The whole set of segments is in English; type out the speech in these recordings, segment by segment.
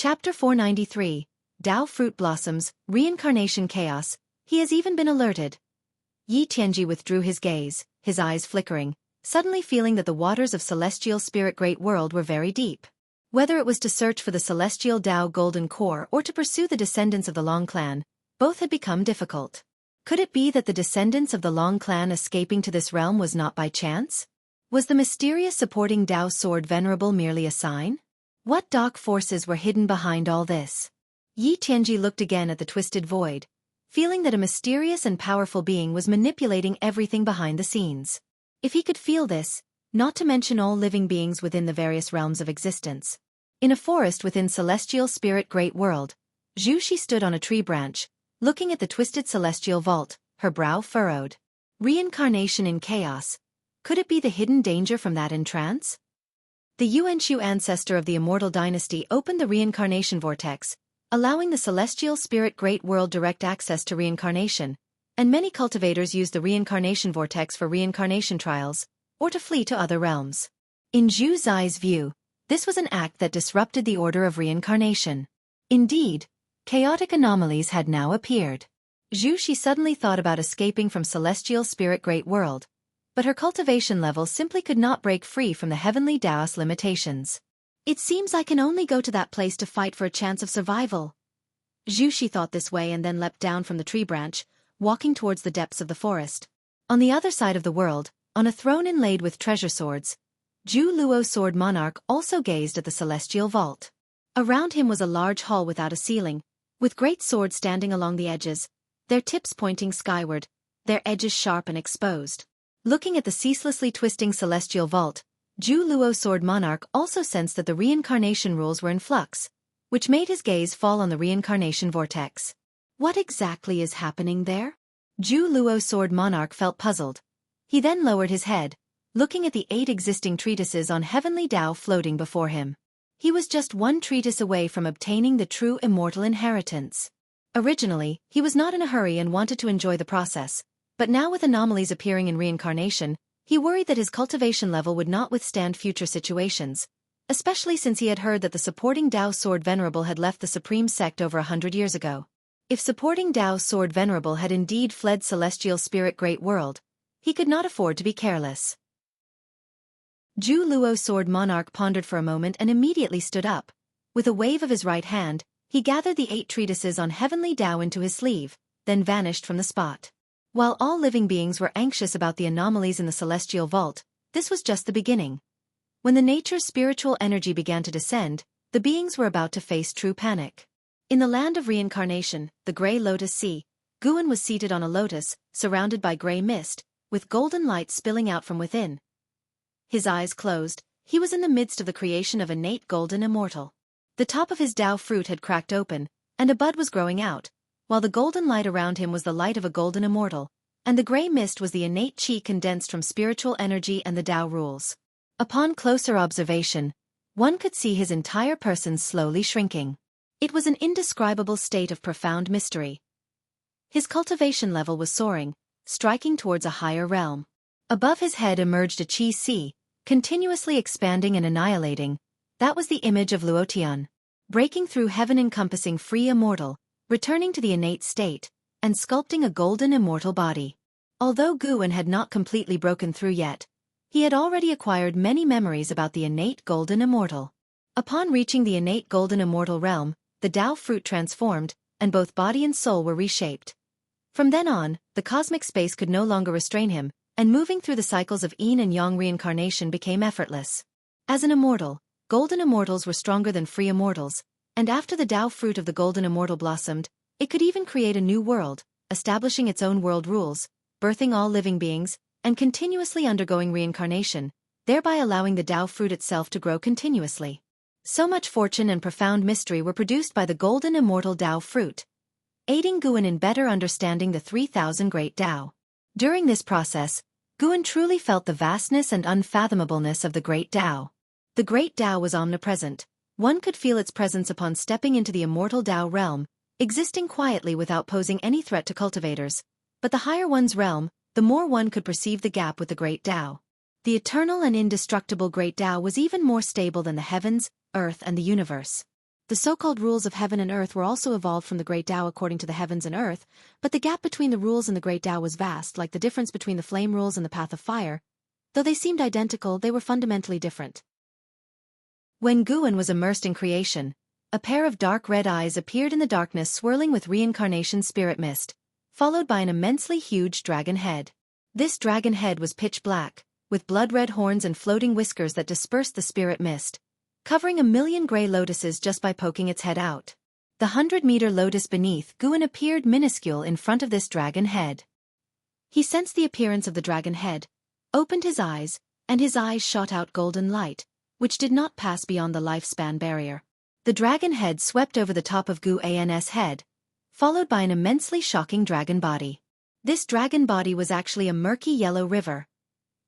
Chapter 493, Tao Fruit Blossoms, Reincarnation Chaos. He has even been alerted. Yi Tianji withdrew his gaze, his eyes flickering, suddenly feeling that the waters of celestial spirit great world were very deep. Whether it was to search for the celestial Tao golden core or to pursue the descendants of the Long clan, both had become difficult. Could it be that the descendants of the Long clan escaping to this realm was not by chance? Was the mysterious supporting Tao sword venerable merely a sign? What dark forces were hidden behind all this? Yi Tianji looked again at the twisted void, feeling that a mysterious and powerful being was manipulating everything behind the scenes. If he could feel this, not to mention all living beings within the various realms of existence. In a forest within celestial spirit great world, Zhu Shi stood on a tree branch, looking at the twisted celestial vault, her brow furrowed. Reincarnation in chaos. Could it be the hidden danger from that entrance? The Yuanshu ancestor of the immortal dynasty opened the reincarnation vortex, allowing the celestial spirit great world direct access to reincarnation, and many cultivators used the reincarnation vortex for reincarnation trials, or to flee to other realms. In Zhu Zai's view, this was an act that disrupted the order of reincarnation. Indeed, chaotic anomalies had now appeared. Zhu Shi suddenly thought about escaping from celestial spirit great world, but her cultivation level simply could not break free from the heavenly Taoist limitations. It seems I can only go to that place to fight for a chance of survival. Zhu Shi thought this way and then leapt down from the tree branch, walking towards the depths of the forest. On the other side of the world, on a throne inlaid with treasure swords, Zhu Luo Sword Monarch also gazed at the celestial vault. Around him was a large hall without a ceiling, with great swords standing along the edges, their tips pointing skyward, their edges sharp and exposed. Looking at the ceaselessly twisting celestial vault, Zhu Luo Sword Monarch also sensed that the reincarnation rules were in flux, which made his gaze fall on the reincarnation vortex. What exactly is happening there? Zhu Luo Sword Monarch felt puzzled. He then lowered his head, looking at the 8 existing treatises on heavenly Tao floating before him. He was just one treatise away from obtaining the true immortal inheritance. Originally, he was not in a hurry and wanted to enjoy the process, but now with anomalies appearing in reincarnation, he worried that his cultivation level would not withstand future situations, especially since he had heard that the supporting Tao Sword Venerable had left the Supreme Sect over 100 years ago. If supporting Tao Sword Venerable had indeed fled celestial spirit great world, he could not afford to be careless. Zhu Luo Sword Monarch pondered for a moment and immediately stood up. With a wave of his right hand, he gathered the 8 treatises on heavenly Tao into his sleeve, then vanished from the spot. While all living beings were anxious about the anomalies in the celestial vault, this was just the beginning. When the nature's spiritual energy began to descend, the beings were about to face true panic. In the land of reincarnation, the Grey Lotus Sea, Guan was seated on a lotus, surrounded by grey mist, with golden light spilling out from within. His eyes closed, he was in the midst of the creation of innate golden immortal. The top of his Tao fruit had cracked open, and a bud was growing out, while the golden light around him was the light of a golden immortal, and the grey mist was the innate qi condensed from spiritual energy and the Tao rules. Upon closer observation, one could see his entire person slowly shrinking. It was an indescribable state of profound mystery. His cultivation level was soaring, striking towards a higher realm. Above his head emerged a qi sea, continuously expanding and annihilating. That was the image of Luotian, breaking through heaven encompassing free immortal, returning to the innate state, and sculpting a golden immortal body. Although Guan had not completely broken through yet, he had already acquired many memories about the innate golden immortal. Upon reaching the innate golden immortal realm, the Tao fruit transformed, and both body and soul were reshaped. From then on, the cosmic space could no longer restrain him, and moving through the cycles of yin and yang reincarnation became effortless. As an immortal, golden immortals were stronger than free immortals, and after the Tao fruit of the golden immortal blossomed, it could even create a new world, establishing its own world rules, birthing all living beings, and continuously undergoing reincarnation, thereby allowing the Tao fruit itself to grow continuously. So much fortune and profound mystery were produced by the golden immortal Tao fruit, aiding Guan in better understanding the 3,000 great Tao. During this process, Guan truly felt the vastness and unfathomableness of the great Tao. The great Tao was omnipresent. One could feel its presence upon stepping into the immortal Tao realm, existing quietly without posing any threat to cultivators. But the higher one's realm, the more one could perceive the gap with the great Tao. The eternal and indestructible great Tao was even more stable than the heavens, earth and the universe. The so-called rules of heaven and earth were also evolved from the Great Tao according to the heavens and earth, but the gap between the rules and the Great Tao was vast, like the difference between the flame rules and the path of fire. Though they seemed identical, they were fundamentally different. When Guan was immersed in creation, a pair of dark red eyes appeared in the darkness swirling with reincarnation spirit mist, followed by an immensely huge dragon head. This dragon head was pitch black, with blood-red horns and floating whiskers that dispersed the spirit mist, covering 1,000,000 gray lotuses just by poking its head out. The 100-meter lotus beneath Guan appeared minuscule in front of this dragon head. He sensed the appearance of the dragon head, opened his eyes, and his eyes shot out golden light, which did not pass beyond the lifespan barrier. The dragon head swept over the top of Guan's head, followed by an immensely shocking dragon body. This dragon body was actually a murky yellow river,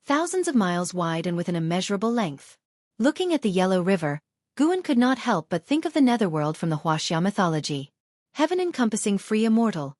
thousands of miles wide and with an immeasurable length. Looking at the yellow river, Guan could not help but think of the netherworld from the Huaxia mythology. Heaven encompassing free immortal,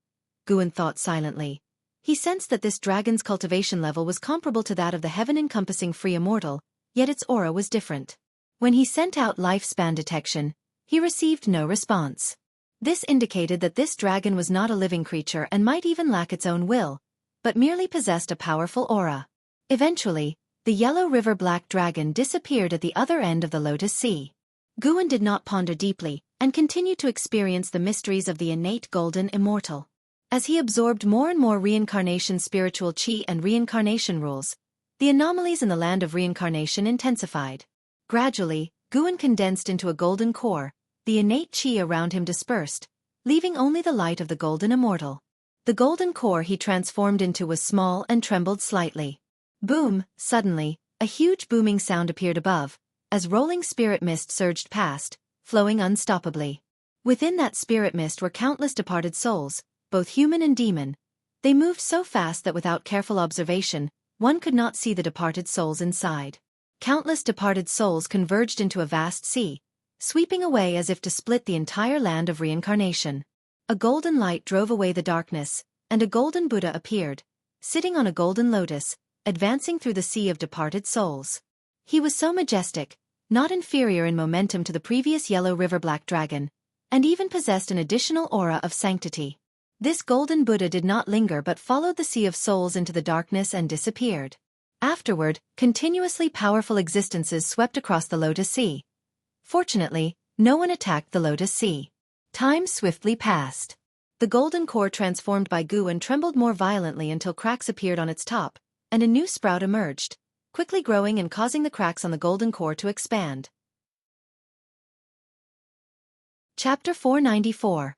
Guan thought silently. He sensed that this dragon's cultivation level was comparable to that of the heaven-encompassing free immortal, yet its aura was different. When he sent out lifespan detection, he received no response. This indicated that this dragon was not a living creature and might even lack its own will, but merely possessed a powerful aura. Eventually, the yellow river black dragon disappeared at the other end of the Lotus Sea. Guan did not ponder deeply, and continued to experience the mysteries of the innate golden immortal. As he absorbed more and more reincarnation spiritual chi and reincarnation rules, the anomalies in the land of reincarnation intensified. Gradually, Guan condensed into a golden core, the innate chi around him dispersed, leaving only the light of the golden immortal. The golden core he transformed into was small and trembled slightly. Boom! Suddenly, a huge booming sound appeared above, as rolling spirit mist surged past, flowing unstoppably. Within that spirit mist were countless departed souls, both human and demon. They moved so fast that without careful observation, one could not see the departed souls inside. Countless departed souls converged into a vast sea, sweeping away as if to split the entire land of reincarnation. A golden light drove away the darkness, and a golden Buddha appeared, sitting on a golden lotus, advancing through the sea of departed souls. He was so majestic, not inferior in momentum to the previous yellow river black dragon, and even possessed an additional aura of sanctity. This golden Buddha did not linger but followed the sea of souls into the darkness and disappeared. Afterward, continuously powerful existences swept across the Lotus Sea. Fortunately, no one attacked the Lotus Sea. Time swiftly passed. The golden core transformed by Guan trembled more violently until cracks appeared on its top, and a new sprout emerged, quickly growing and causing the cracks on the golden core to expand. Chapter 494.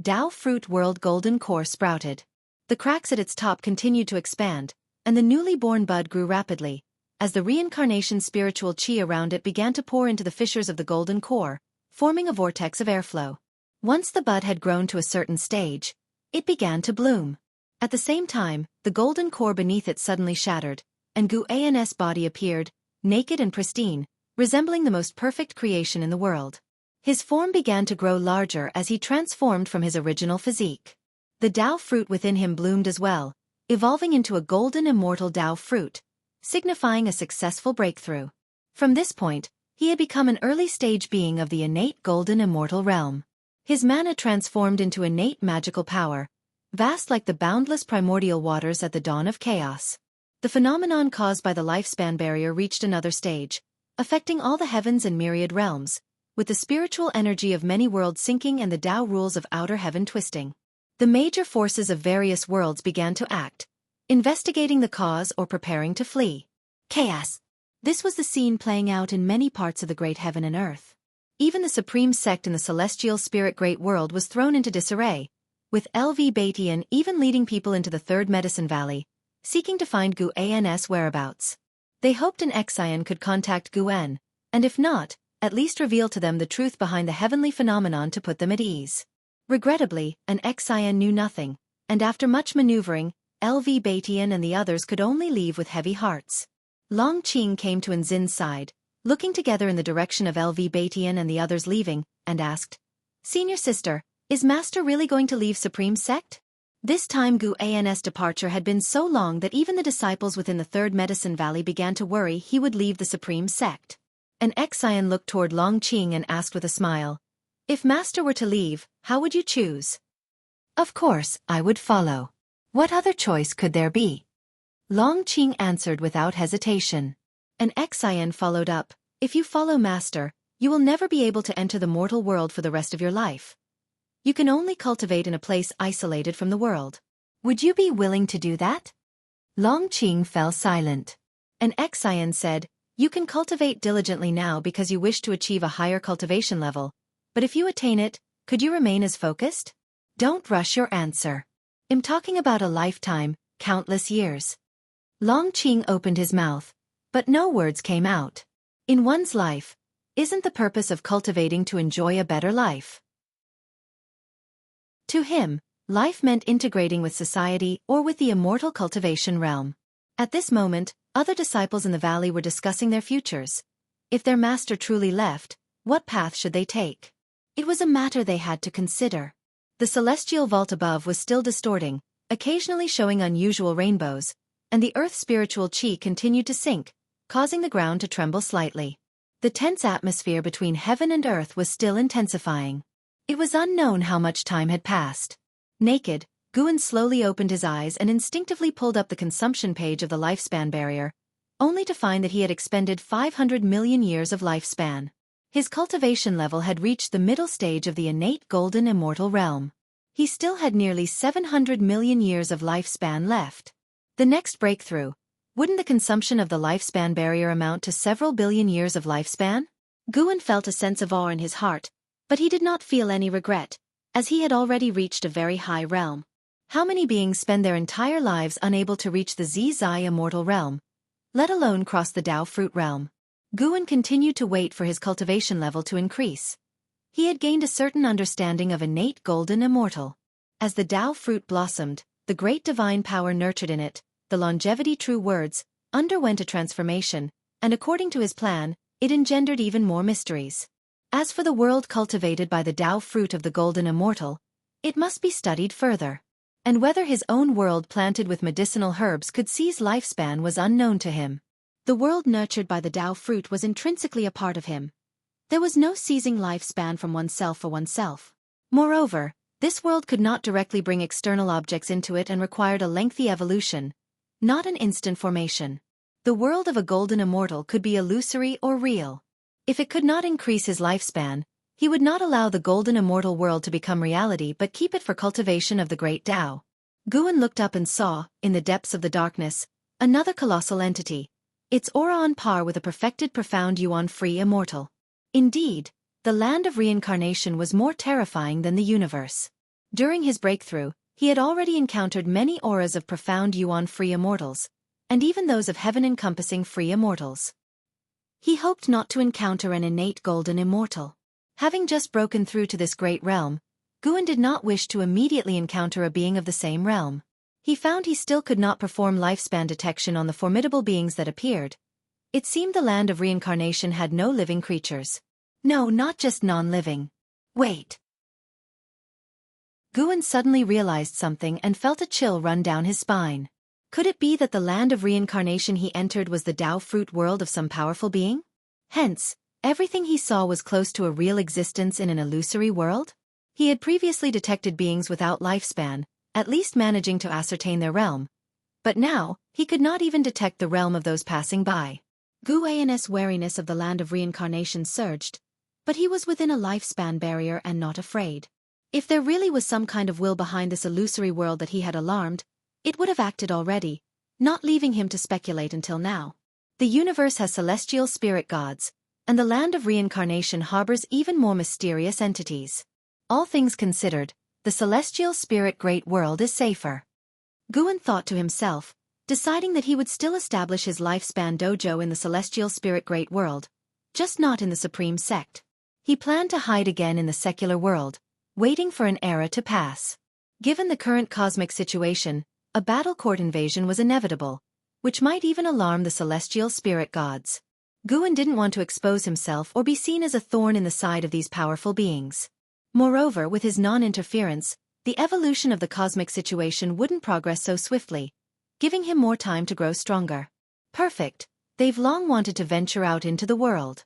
Tao Fruit World Golden Core sprouted. The cracks at its top continued to expand, and the newly born bud grew rapidly, as the reincarnation spiritual chi around it began to pour into the fissures of the golden core, forming a vortex of airflow. Once the bud had grown to a certain stage, it began to bloom. At the same time, the golden core beneath it suddenly shattered, and Guan's body appeared, naked and pristine, resembling the most perfect creation in the world. His form began to grow larger as he transformed from his original physique. The Tao fruit within him bloomed as well, evolving into a golden immortal Tao fruit, signifying a successful breakthrough. From this point, he had become an early-stage being of the innate golden immortal realm. His mana transformed into innate magical power, vast like the boundless primordial waters at the dawn of chaos. The phenomenon caused by the lifespan barrier reached another stage, affecting all the heavens and myriad realms, with the spiritual energy of many worlds sinking and the Tao rules of outer heaven twisting. The major forces of various worlds began to act, investigating the cause or preparing to flee. Chaos. This was the scene playing out in many parts of the great heaven and earth. Even the supreme sect in the celestial spirit great world was thrown into disarray, with LoveLore even leading people into the third medicine valley, seeking to find Guan's whereabouts. They hoped an Exion could contact Guan, and if not, at least reveal to them the truth behind the heavenly phenomenon to put them at ease. Regrettably, an Exion knew nothing, and after much maneuvering, LoveLore and the others could only leave with heavy hearts. Long Qing came to Enzin's side, looking together in the direction of LoveLore and the others leaving, and asked, "Senior sister, is Master really going to leave Supreme Sect?" This time Guan's departure had been so long that even the disciples within the third medicine valley began to worry he would leave the Supreme Sect. An Exion looked toward Long Qing and asked with a smile, If Master were to leave, how would you choose? Of course, I would follow. What other choice could there be? Long Qing answered without hesitation. An Xian followed up, if you follow Master, you will never be able to enter the mortal world for the rest of your life. You can only cultivate in a place isolated from the world. Would you be willing to do that? Long Qing fell silent. An Xian said, you can cultivate diligently now because you wish to achieve a higher cultivation level, but if you attain it, could you remain as focused? Don't rush your answer. I'm talking about a lifetime, countless years. Long Qing opened his mouth, but no words came out. In one's life, isn't the purpose of cultivating to enjoy a better life? To him, life meant integrating with society or with the immortal cultivation realm. At this moment, other disciples in the valley were discussing their futures. If their master truly left, what path should they take? It was a matter they had to consider. The celestial vault above was still distorting, occasionally showing unusual rainbows, and the earth's spiritual chi continued to sink, causing the ground to tremble slightly. The tense atmosphere between heaven and earth was still intensifying. It was unknown how much time had passed. Naked, Guan slowly opened his eyes and instinctively pulled up the consumption page of the lifespan barrier, only to find that he had expended 500 million years of lifespan. His cultivation level had reached the middle stage of the innate golden immortal realm. He still had nearly 700 million years of lifespan left. The next breakthrough, wouldn't the consumption of the lifespan barrier amount to several billion years of lifespan? Guan felt a sense of awe in his heart, but he did not feel any regret, as he had already reached a very high realm. How many beings spend their entire lives unable to reach the Zizai immortal realm, let alone cross the Dao fruit realm? Guan continued to wait for his cultivation level to increase. He had gained a certain understanding of innate golden immortal. As the Dao fruit blossomed, the great divine power nurtured in it, the longevity true words, underwent a transformation, and according to his plan, it engendered even more mysteries. As for the world cultivated by the Dao fruit of the golden immortal, it must be studied further. And whether his own world planted with medicinal herbs could seize lifespan was unknown to him. The world nurtured by the Dao fruit was intrinsically a part of him. There was no seizing lifespan from oneself for oneself. Moreover, this world could not directly bring external objects into it and required a lengthy evolution, not an instant formation. The world of a golden immortal could be illusory or real. If it could not increase his lifespan, he would not allow the golden immortal world to become reality but keep it for cultivation of the great Dao. Guan looked up and saw, in the depths of the darkness, another colossal entity, its aura on par with a perfected profound yuan-free immortal. Indeed, the land of reincarnation was more terrifying than the universe. During his breakthrough, he had already encountered many auras of profound yuan-free immortals, and even those of heaven-encompassing free immortals. He hoped not to encounter an innate golden immortal. Having just broken through to this great realm, Guan did not wish to immediately encounter a being of the same realm. He found he still could not perform lifespan detection on the formidable beings that appeared. It seemed the land of reincarnation had no living creatures. No, not just non-living. Wait. Guan suddenly realized something and felt a chill run down his spine. Could it be that the land of reincarnation he entered was the Dao fruit world of some powerful being? Hence, everything he saw was close to a real existence in an illusory world? He had previously detected beings without lifespan, at least managing to ascertain their realm. But now, he could not even detect the realm of those passing by. Guan's wariness of the land of reincarnation surged, but he was within a lifespan barrier and not afraid. If there really was some kind of will behind this illusory world that he had alarmed, it would have acted already, not leaving him to speculate until now. The universe has celestial spirit gods, and the land of reincarnation harbors even more mysterious entities. All things considered, the celestial spirit great world is safer. Guan thought to himself, deciding that he would still establish his lifespan dojo in the celestial spirit great world, just not in the supreme sect. He planned to hide again in the secular world, waiting for an era to pass. Given the current cosmic situation, a battle court invasion was inevitable, which might even alarm the celestial spirit gods. Guan didn't want to expose himself or be seen as a thorn in the side of these powerful beings. Moreover, with his non-interference, the evolution of the cosmic situation wouldn't progress so swiftly, giving him more time to grow stronger. Perfect. They've long wanted to venture out into the world.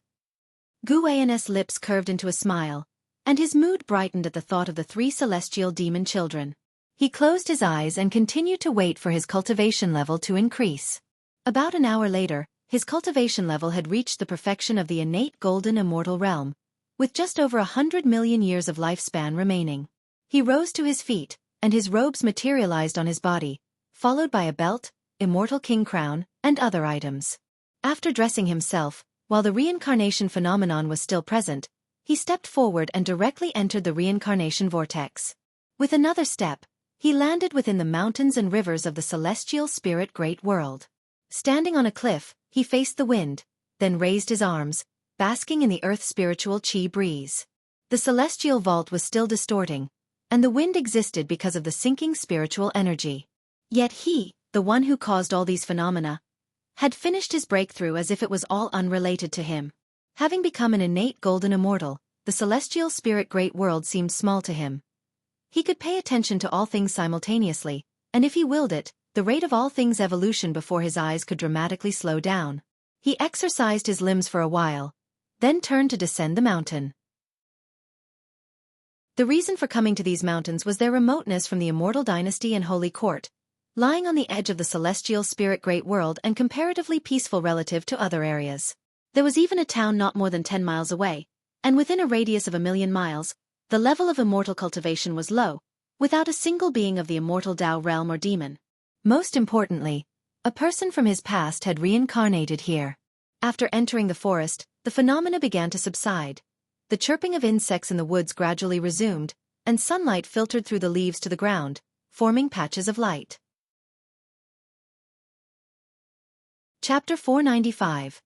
Guan's lips curved into a smile, and his mood brightened at the thought of the 3 celestial demon children. He closed his eyes and continued to wait for his cultivation level to increase. About an hour later, his cultivation level had reached the perfection of the innate golden immortal realm, with just over 100 million years of lifespan remaining. He rose to his feet, and his robes materialized on his body, followed by a belt, immortal king crown, and other items. After dressing himself, while the reincarnation phenomenon was still present, he stepped forward and directly entered the reincarnation vortex. With another step, he landed within the mountains and rivers of the celestial spirit great world. Standing on a cliff, he faced the wind, then raised his arms, basking in the earth's spiritual chi breeze. The celestial vault was still distorting, and the wind existed because of the sinking spiritual energy. Yet he, the one who caused all these phenomena, had finished his breakthrough as if it was all unrelated to him. Having become an innate golden immortal, the celestial spirit great world seemed small to him. He could pay attention to all things simultaneously, and if he willed it, the rate of all things' evolution before his eyes could dramatically slow down. He exercised his limbs for a while, then turned to descend the mountain. The reason for coming to these mountains was their remoteness from the immortal dynasty and holy court, lying on the edge of the celestial spirit great world and comparatively peaceful relative to other areas. There was even a town not more than 10 miles away, and within a radius of 1,000,000 miles, the level of immortal cultivation was low, without a single being of the immortal Tao realm or demon. Most importantly, a person from his past had reincarnated here. After entering the forest, the phenomena began to subside. The chirping of insects in the woods gradually resumed, and sunlight filtered through the leaves to the ground, forming patches of light. Chapter 495.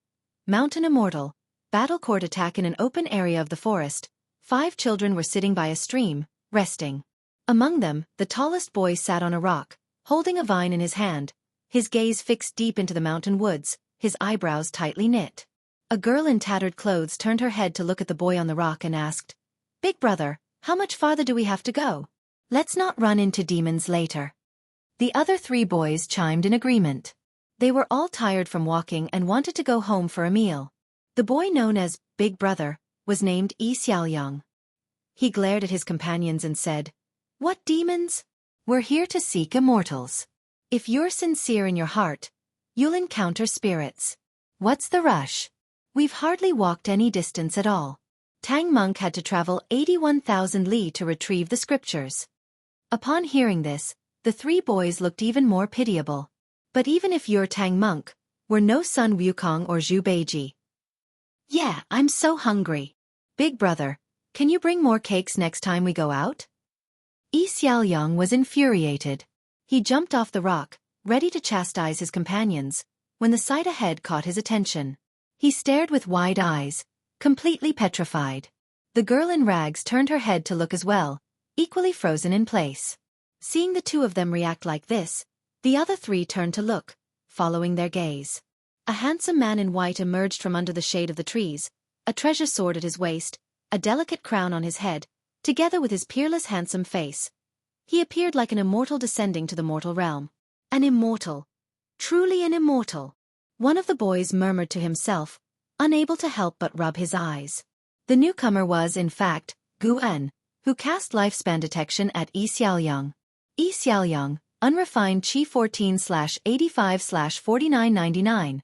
Mountain Immortal. Battle court attack. In an open area of the forest, 5 children were sitting by a stream, resting. Among them, the tallest boy sat on a rock, holding a vine in his hand, his gaze fixed deep into the mountain woods, his eyebrows tightly knit. A girl in tattered clothes turned her head to look at the boy on the rock and asked, "Big brother, how much farther do we have to go? Let's not run into demons later." The other 3 boys chimed in agreement. They were all tired from walking and wanted to go home for a meal. The boy known as Big Brother was named Yi Xiaoyang. He glared at his companions and said, "What demons? We're here to seek immortals. If you're sincere in your heart, you'll encounter spirits. What's the rush? We've hardly walked any distance at all." Tang Monk had to travel 81,000 li to retrieve the scriptures. Upon hearing this, the 3 boys looked even more pitiable. "But even if you're Tang Monk, we're no Sun Wukong or Zhu Beiji." "Yeah, I'm so hungry. Big brother, can you bring more cakes next time we go out?" Yi Xiaoyang was infuriated. He jumped off the rock, ready to chastise his companions, when the sight ahead caught his attention. He stared with wide eyes, completely petrified. The girl in rags turned her head to look as well, equally frozen in place. Seeing the 2 of them react like this, the other 3 turned to look, following their gaze. A handsome man in white emerged from under the shade of the trees, a treasure sword at his waist, a delicate crown on his head, together with his peerless handsome face. He appeared like an immortal descending to the mortal realm. An immortal. Truly an immortal. One of the boys murmured to himself, unable to help but rub his eyes. The newcomer was, in fact, Gu En, who cast lifespan detection at Yi Xiaoyang. Yi Xiaoyang, unrefined Qi 14/85/4999.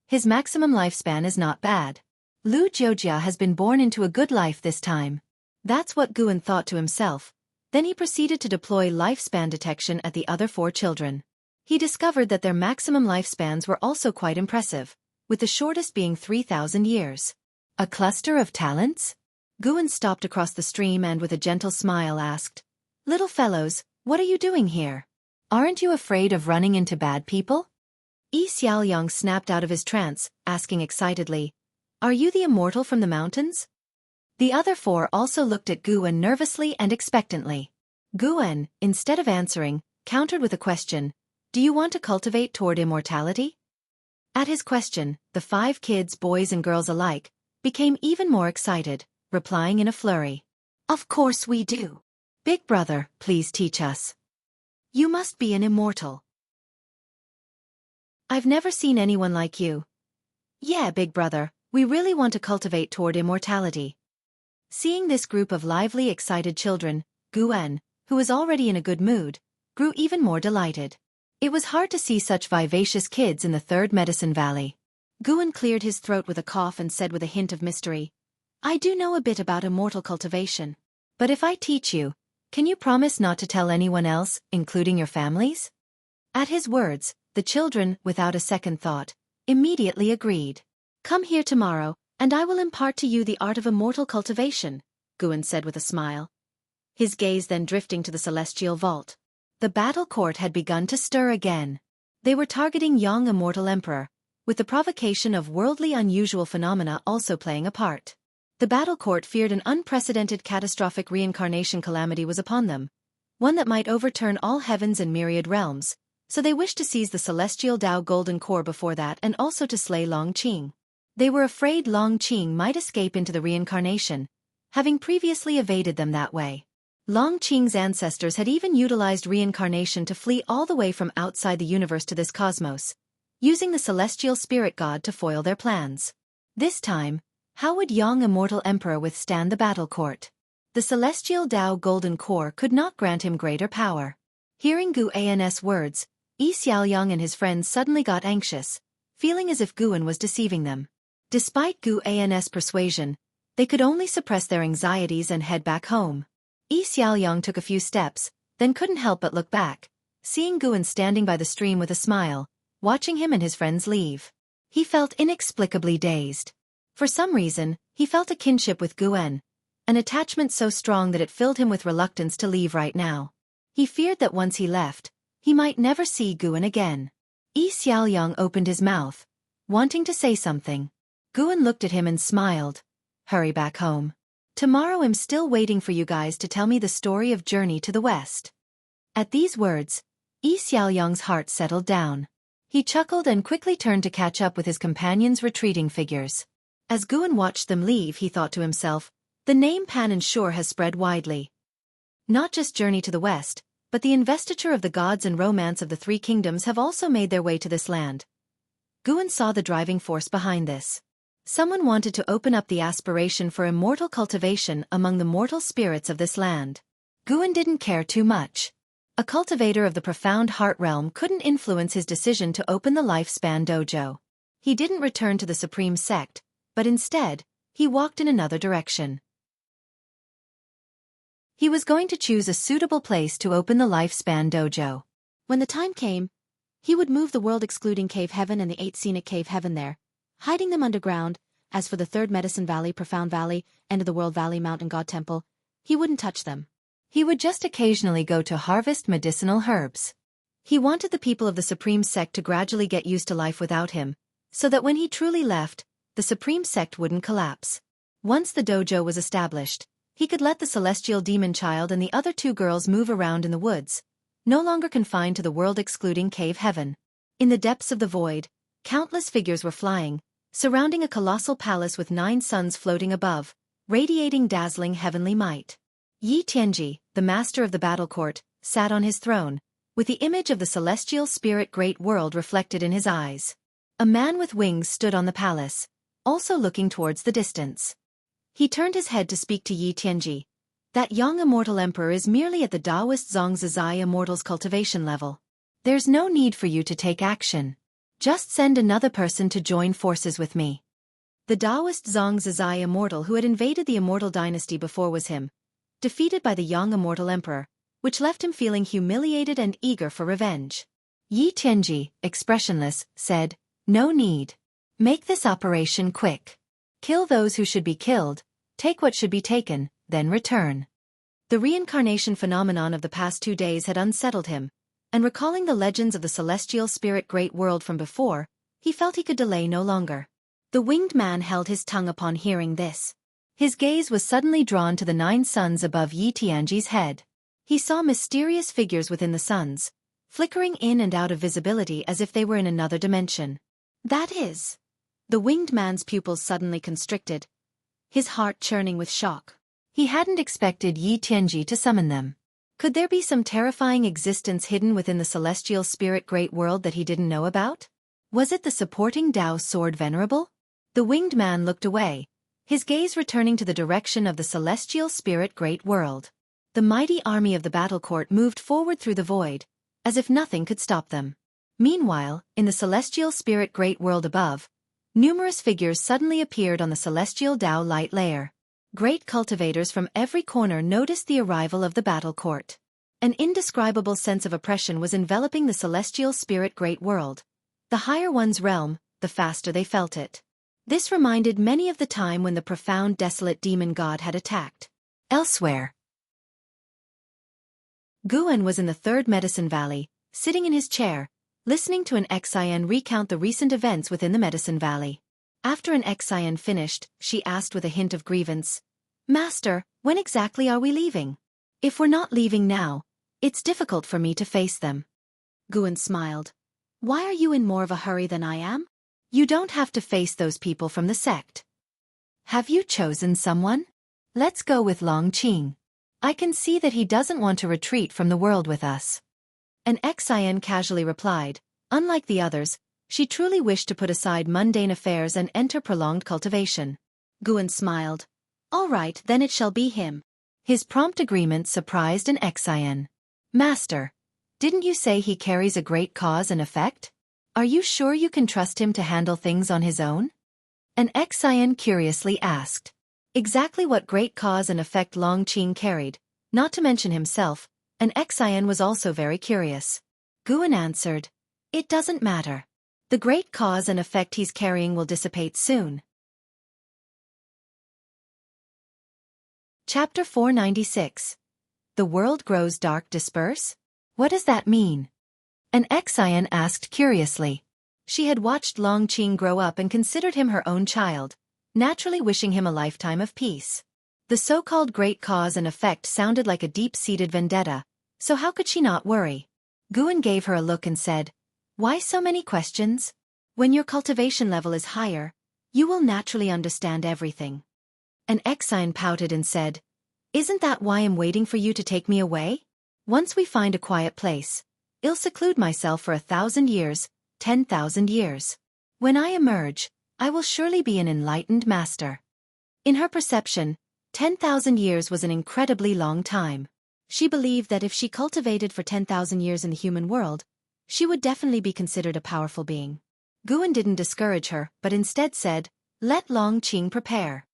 His maximum lifespan is not bad. Lu Jiujia has been born into a good life this time. That's what Guan thought to himself. Then he proceeded to deploy lifespan detection at the other 4 children. He discovered that their maximum lifespans were also quite impressive, with the shortest being 3,000 years. A cluster of talents? Guan stopped across the stream and with a gentle smile asked, "Little fellows, what are you doing here? Aren't you afraid of running into bad people?" Yi Xiaoyang snapped out of his trance, asking excitedly, "Are you the immortal from the mountains?" The other 4 also looked at Guan nervously and expectantly. Guan, instead of answering, countered with a question, "Do you want to cultivate toward immortality?" At his question, the 5 kids, boys and girls alike, became even more excited, replying in a flurry, "Of course we do. Big brother, please teach us. You must be an immortal. I've never seen anyone like you." "Yeah, big brother, we really want to cultivate toward immortality." Seeing this group of lively, excited children, Guan, who was already in a good mood, grew even more delighted. It was hard to see such vivacious kids in the Third Medicine Valley. Guan cleared his throat with a cough and said with a hint of mystery, "I do know a bit about immortal cultivation. But if I teach you, can you promise not to tell anyone else, including your families?" At his words, the children, without a second thought, immediately agreed. "Come here tomorrow, and I will impart to you the art of immortal cultivation," Guan said with a smile, his gaze then drifting to the celestial vault. The battle court had begun to stir again. They were targeting young immortal emperor, with the provocation of worldly unusual phenomena also playing a part. The battle court feared an unprecedented catastrophic reincarnation calamity was upon them, one that might overturn all heavens and myriad realms, so they wished to seize the celestial Tao golden core before that and also to slay Long Qing. They were afraid Long Qing might escape into the reincarnation, having previously evaded them that way. Long Qing's ancestors had even utilized reincarnation to flee all the way from outside the universe to this cosmos, using the celestial spirit god to foil their plans. This time, how would young immortal emperor withstand the battle court? The celestial Tao golden core could not grant him greater power. Hearing Gu An's words, Yi Xiaoyang and his friends suddenly got anxious, feeling as if Guan was deceiving them. Despite Gu An's persuasion, they could only suppress their anxieties and head back home. Yi Xiaoyang took a few steps, then couldn't help but look back, seeing Guan standing by the stream with a smile, watching him and his friends leave. He felt inexplicably dazed. For some reason, he felt a kinship with Guan, an attachment so strong that it filled him with reluctance to leave right now. He feared that once he left, he might never see Guan again. Yi Xiaoyang opened his mouth, wanting to say something. Guan looked at him and smiled. "Hurry back home. Tomorrow I'm still waiting for you guys to tell me the story of Journey to the West." At these words, Yi Xiaoyang's heart settled down. He chuckled and quickly turned to catch up with his companions' retreating figures. As Guan watched them leave, he thought to himself, the name Pan and Shore has spread widely. Not just Journey to the West, but the investiture of the gods and romance of the three kingdoms have also made their way to this land. Guan saw the driving force behind this. Someone wanted to open up the aspiration for immortal cultivation among the mortal spirits of this land. Guan didn't care too much. A cultivator of the profound heart realm couldn't influence his decision to open the lifespan dojo. He didn't return to the supreme sect, but instead, he walked in another direction. He was going to choose a suitable place to open the lifespan dojo. When the time came, he would move the world-excluding cave heaven and the 8 scenic cave heaven there, hiding them underground. As for the Third Medicine Valley, Profound Valley, End of the World Valley, Mountain God Temple, he wouldn't touch them. He would just occasionally go to harvest medicinal herbs. He wanted the people of the Supreme Sect to gradually get used to life without him, so that when he truly left, the Supreme Sect wouldn't collapse. Once the dojo was established, he could let the celestial demon child and the other 2 girls move around in the woods, no longer confined to the world-excluding cave heaven. In the depths of the void, countless figures were flying, surrounding a colossal palace with 9 suns floating above, radiating dazzling heavenly might. Yi Tianji, the master of the battle court, sat on his throne, with the image of the celestial spirit great world reflected in his eyes. A man with wings stood on the palace, also looking towards the distance. He turned his head to speak to Yi Tianji. "That young immortal emperor is merely at the Taoist Zongzizai immortal's cultivation level. There's no need for you to take action. Just send another person to join forces with me." The Taoist Zongzizai immortal who had invaded the immortal dynasty before was him, defeated by the young immortal emperor, which left him feeling humiliated and eager for revenge. Yi Tianji, expressionless, said, "No need. Make this operation quick. Kill those who should be killed, take what should be taken, then return." The reincarnation phenomenon of the past 2 days had unsettled him, and recalling the legends of the celestial spirit great world from before, he felt he could delay no longer. The winged man held his tongue upon hearing this. His gaze was suddenly drawn to the 9 suns above Yi Tianji's head. He saw mysterious figures within the suns, flickering in and out of visibility as if they were in another dimension. "That is..." The winged man's pupils suddenly constricted, his heart churning with shock. He hadn't expected Yi Tianji to summon them. Could there be some terrifying existence hidden within the celestial spirit great world that he didn't know about? Was it the supporting Tao sword venerable? The winged man looked away, his gaze returning to the direction of the celestial spirit great world. The mighty army of the battle court moved forward through the void, as if nothing could stop them. Meanwhile, in the celestial spirit great world above, numerous figures suddenly appeared on the celestial Tao light layer. Great cultivators from every corner noticed the arrival of the battle court. An indescribable sense of oppression was enveloping the celestial spirit great world. The higher one's realm, the faster they felt it. This reminded many of the time when the profound desolate demon god had attacked. Elsewhere, Guan was in the third Medicine Valley, sitting in his chair, listening to an Xian recount the recent events within the Medicine Valley. After an Xian finished, she asked with a hint of grievance, "Master, when exactly are we leaving? If we're not leaving now, it's difficult for me to face them." Guan smiled. "Why are you in more of a hurry than I am?" "You don't have to face those people from the sect. Have you chosen someone? Let's go with Longqing. I can see that he doesn't want to retreat from the world with us." An Xian casually replied. Unlike the others, she truly wished to put aside mundane affairs and enter prolonged cultivation. Guan smiled. "All right, then it shall be him." His prompt agreement surprised an Xian. "Master, didn't you say he carries a great cause and effect? Are you sure you can trust him to handle things on his own?" An Xian curiously asked. Exactly what great cause and effect Longqing carried, not to mention himself, an Xian was also very curious. Guan answered, "It doesn't matter. The great cause and effect he's carrying will dissipate soon." Chapter 496. The world grows dark disperse? What does that mean? An Xian asked curiously. She had watched Longqing grow up and considered him her own child, naturally wishing him a lifetime of peace. The so-called great cause and effect sounded like a deep-seated vendetta, so how could she not worry? Guan gave her a look and said, "Why so many questions? When your cultivation level is higher, you will naturally understand everything." An Xian pouted and said, "Isn't that why I'm waiting for you to take me away? Once we find a quiet place, I'll seclude myself for 1,000 years, 10,000 years. When I emerge, I will surely be an enlightened master." In her perception, 10,000 years was an incredibly long time. She believed that if she cultivated for 10,000 years in the human world, she would definitely be considered a powerful being. Guan didn't discourage her, but instead said, "Let Longqing prepare."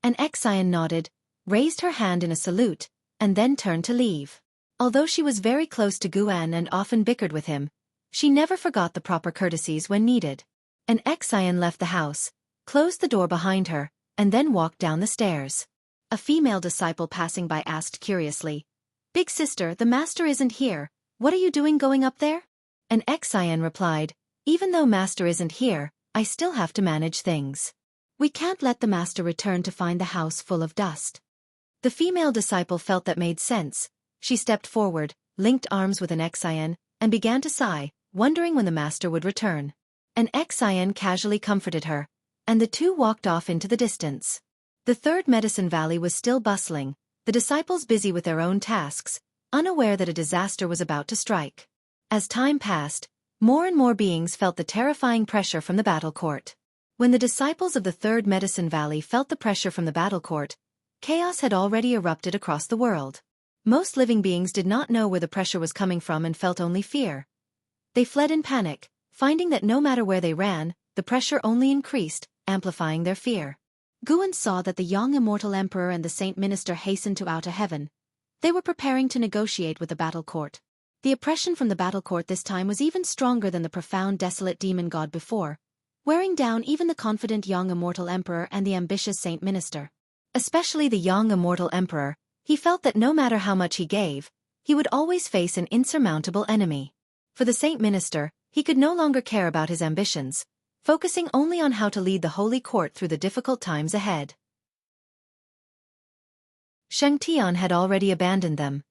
An Xian nodded, raised her hand in a salute, and then turned to leave. Although she was very close to Guan and often bickered with him, she never forgot the proper courtesies when needed. An Xian left the house, closed the door behind her, and then walked down the stairs. A female disciple passing by asked curiously, "Big sister, the master isn't here. What are you doing going up there?" An Xian replied, "Even though master isn't here, I still have to manage things. We can't let the master return to find the house full of dust." The female disciple felt that made sense. She stepped forward, linked arms with an Xian, and began to sigh, wondering when the master would return. An Xian casually comforted her, and the two walked off into the distance. The third Medicine Valley was still bustling, the disciples busy with their own tasks, unaware that a disaster was about to strike. As time passed, more and more beings felt the terrifying pressure from the battle court. When the disciples of the third Medicine Valley felt the pressure from the battle court, chaos had already erupted across the world. Most living beings did not know where the pressure was coming from and felt only fear. They fled in panic, finding that no matter where they ran, the pressure only increased, amplifying their fear. Guan saw that the young immortal emperor and the saint minister hastened to outer heaven. They were preparing to negotiate with the battle court. The oppression from the battle court this time was even stronger than the profound desolate demon god before, wearing down even the confident young immortal emperor and the ambitious saint minister. Especially the young immortal emperor, he felt that no matter how much he gave, he would always face an insurmountable enemy. For the saint minister, he could no longer care about his ambitions, focusing only on how to lead the holy court through the difficult times ahead. Shengtian had already abandoned them.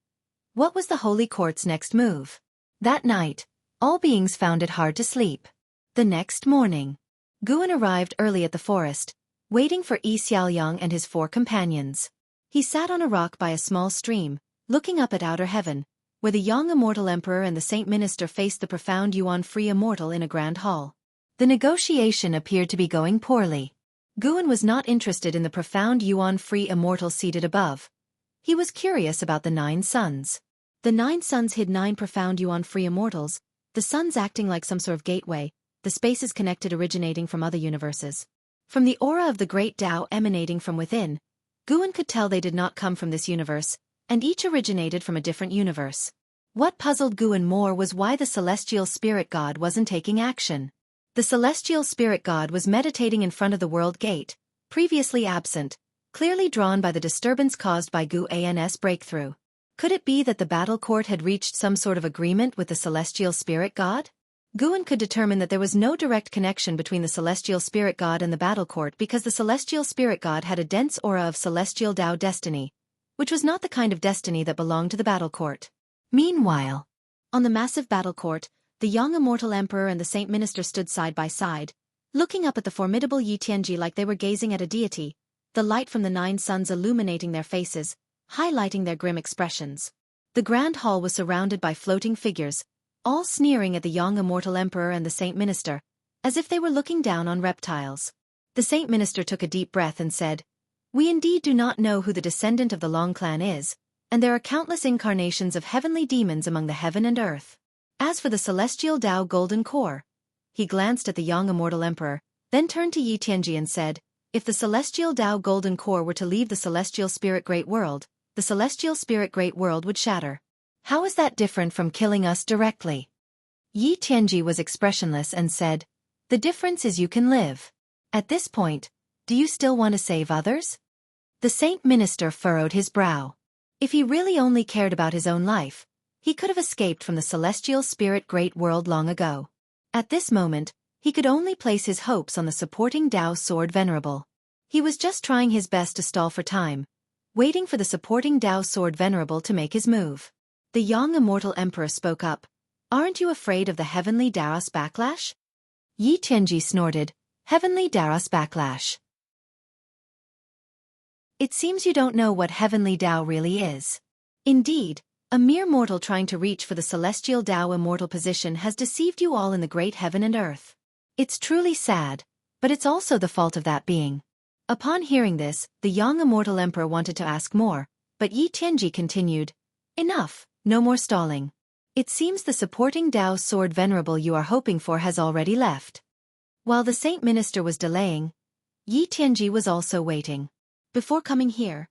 What was the holy court's next move? That night, all beings found it hard to sleep. The next morning, Guan arrived early at the forest, waiting for Yi Xiaoyang and his 4 companions. He sat on a rock by a small stream, looking up at outer heaven, where the young immortal emperor and the saint minister faced the profound yuan-free immortal in a grand hall. The negotiation appeared to be going poorly. Guan was not interested in the profound yuan-free immortal seated above. He was curious about the 9 suns. The 9 suns hid 9 profound yuan-free immortals, the suns acting like some sort of gateway, the spaces connected originating from other universes. From the aura of the great Tao emanating from within, Guan could tell they did not come from this universe, and each originated from a different universe. What puzzled Guan more was why the celestial spirit god wasn't taking action. The celestial spirit god was meditating in front of the world gate, previously absent, clearly drawn by the disturbance caused by Guan's breakthrough. Could it be that the battle court had reached some sort of agreement with the celestial spirit god? Guan could determine that there was no direct connection between the celestial spirit god and the battle court because the celestial spirit god had a dense aura of celestial Tao destiny, which was not the kind of destiny that belonged to the battle court. Meanwhile, on the massive battle court, the young immortal emperor and the saint minister stood side by side, looking up at the formidable Yi Tianji like they were gazing at a deity, the light from the 9 suns illuminating their faces, highlighting their grim expressions. The grand hall was surrounded by floating figures, all sneering at the young immortal emperor and the saint minister, as if they were looking down on reptiles. The saint minister took a deep breath and said, "We indeed do not know who the descendant of the Long clan is, and there are countless incarnations of heavenly demons among the heaven and earth. As for the celestial Tao golden core," he glanced at the young immortal emperor, then turned to Yi Tianji and said, "If the celestial Tao golden core were to leave the celestial spirit great world, the celestial spirit great world would shatter. How is that different from killing us directly?" Yi Tianji was expressionless and said, "The difference is you can live. At this point, do you still want to save others?" The saint minister furrowed his brow. If he really only cared about his own life, he could have escaped from the celestial spirit great world long ago. At this moment, he could only place his hopes on the supporting Tao sword venerable. He was just trying his best to stall for time, waiting for the supporting Tao sword venerable to make his move. The young immortal emperor spoke up, "Aren't you afraid of the heavenly Tao's backlash?" Yi Tianji snorted, "Heavenly Tao's backlash? It seems you don't know what heavenly Tao really is. Indeed, a mere mortal trying to reach for the celestial Tao immortal position has deceived you all in the great heaven and earth. It's truly sad, but it's also the fault of that being." Upon hearing this, the young immortal emperor wanted to ask more, but Yi Tianji continued, "Enough, no more stalling. It seems the supporting Tao sword venerable you are hoping for has already left." While the saint minister was delaying, Yi Tianji was also waiting. Before coming here,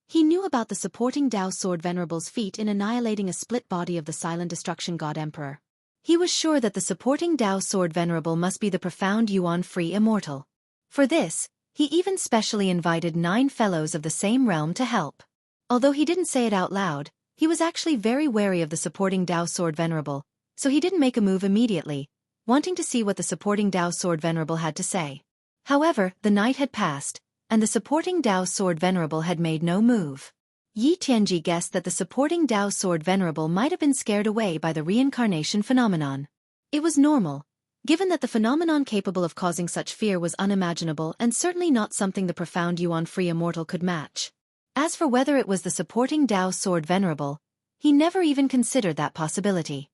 he knew about the supporting Tao sword venerable's feat in annihilating a split body of the silent destruction god emperor. He was sure that the supporting Tao sword venerable must be the profound yuan-free immortal. For this, he even specially invited 9 fellows of the same realm to help. Although he didn't say it out loud, he was actually very wary of the supporting Tao sword venerable, so he didn't make a move immediately, wanting to see what the supporting Tao sword venerable had to say. However, the night had passed, and the supporting Tao sword venerable had made no move. Yi Tianji guessed that the supporting Tao sword venerable might have been scared away by the reincarnation phenomenon. It was normal, given that the phenomenon capable of causing such fear was unimaginable and certainly not something the profound yuan-free immortal could match. As for whether it was the supporting Tao sword venerable, he never even considered that possibility.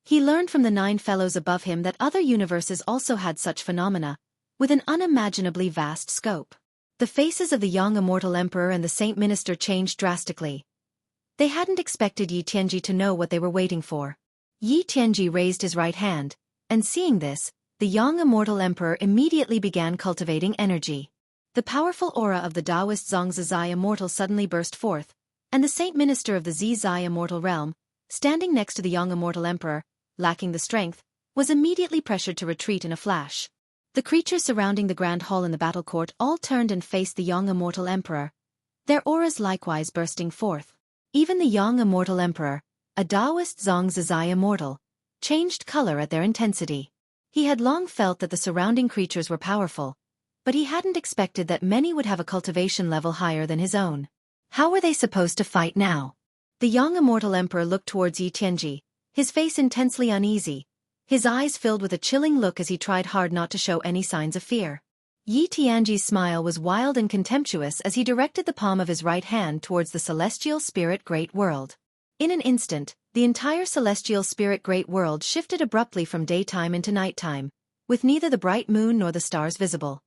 He learned from the 9 fellows above him that other universes also had such phenomena, with an unimaginably vast scope. The faces of the young immortal emperor and the saint minister changed drastically. They hadn't expected Yi Tianji to know what they were waiting for. Yi Tianji raised his right hand, and seeing this, the young immortal emperor immediately began cultivating energy. The powerful aura of the Taoist Zhongzhizai immortal suddenly burst forth, and the saint minister of the Zhizai immortal realm, standing next to the young immortal emperor, lacking the strength, was immediately pressured to retreat in a flash. The creatures surrounding the grand hall in the battle court all turned and faced the young immortal emperor, their auras likewise bursting forth. Even the young immortal emperor, a Taoist Zhongzhizai immortal, changed color at their intensity. He had long felt that the surrounding creatures were powerful, but he hadn't expected that many would have a cultivation level higher than his own. How were they supposed to fight now? The young immortal emperor looked towards Yi Tianji, his face intensely uneasy, his eyes filled with a chilling look as he tried hard not to show any signs of fear. Yi Tianji's smile was wild and contemptuous as he directed the palm of his right hand towards the celestial spirit great world. In an instant, the entire celestial spirit great world shifted abruptly from daytime into nighttime, with neither the bright moon nor the stars visible.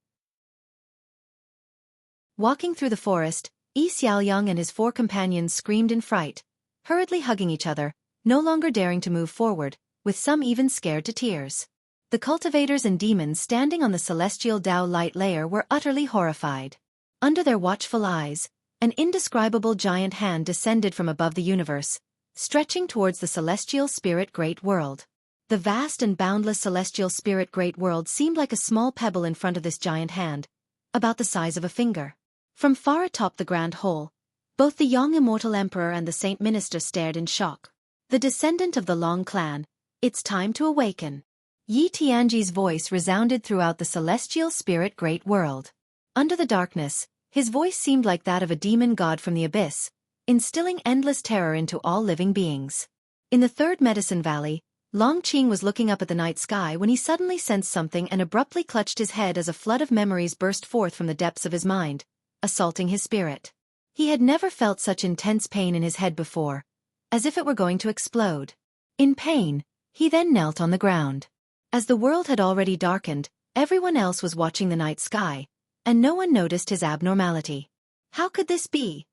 Walking through the forest, Yi Xiaoyang and his 4 companions screamed in fright, hurriedly hugging each other, no longer daring to move forward, with some even scared to tears. The cultivators and demons standing on the celestial Tao light layer were utterly horrified. Under their watchful eyes, an indescribable giant hand descended from above the universe, stretching towards the celestial spirit great world. The vast and boundless celestial spirit great world seemed like a small pebble in front of this giant hand, about the size of a finger. From far atop the grand hole, both the young immortal emperor and the saint minister stared in shock. The descendant of the Long clan, it's time to awaken. Yi Tianji's voice resounded throughout the celestial spirit great world. Under the darkness, his voice seemed like that of a demon god from the abyss, instilling endless terror into all living beings. In the third Medicine Valley, Long Qing was looking up at the night sky when he suddenly sensed something and abruptly clutched his head as a flood of memories burst forth from the depths of his mind, assaulting his spirit. He had never felt such intense pain in his head before, as if it were going to explode. In pain, he then knelt on the ground. As the world had already darkened, everyone else was watching the night sky, and no one noticed his abnormality. How could this be?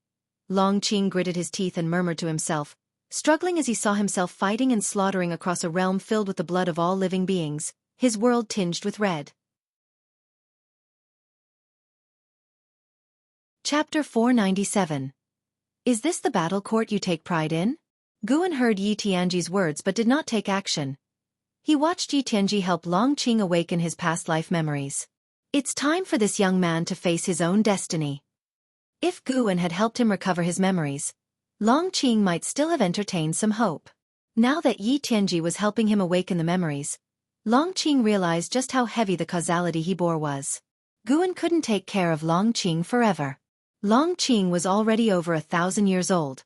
Long Qing gritted his teeth and murmured to himself, struggling as he saw himself fighting and slaughtering across a realm filled with the blood of all living beings, his world tinged with red. Chapter 497. Is this the battle court you take pride in? Guan heard Yi Tianji's words but did not take action. He watched Yi Tianji help Long Qing awaken his past life memories. It's time for this young man to face his own destiny. If Guan had helped him recover his memories, Long Qing might still have entertained some hope. Now that Yi Tianji was helping him awaken the memories, Long Qing realized just how heavy the causality he bore was. Guan couldn't take care of Long Qing forever. Long Qing was already over 1,000 years old.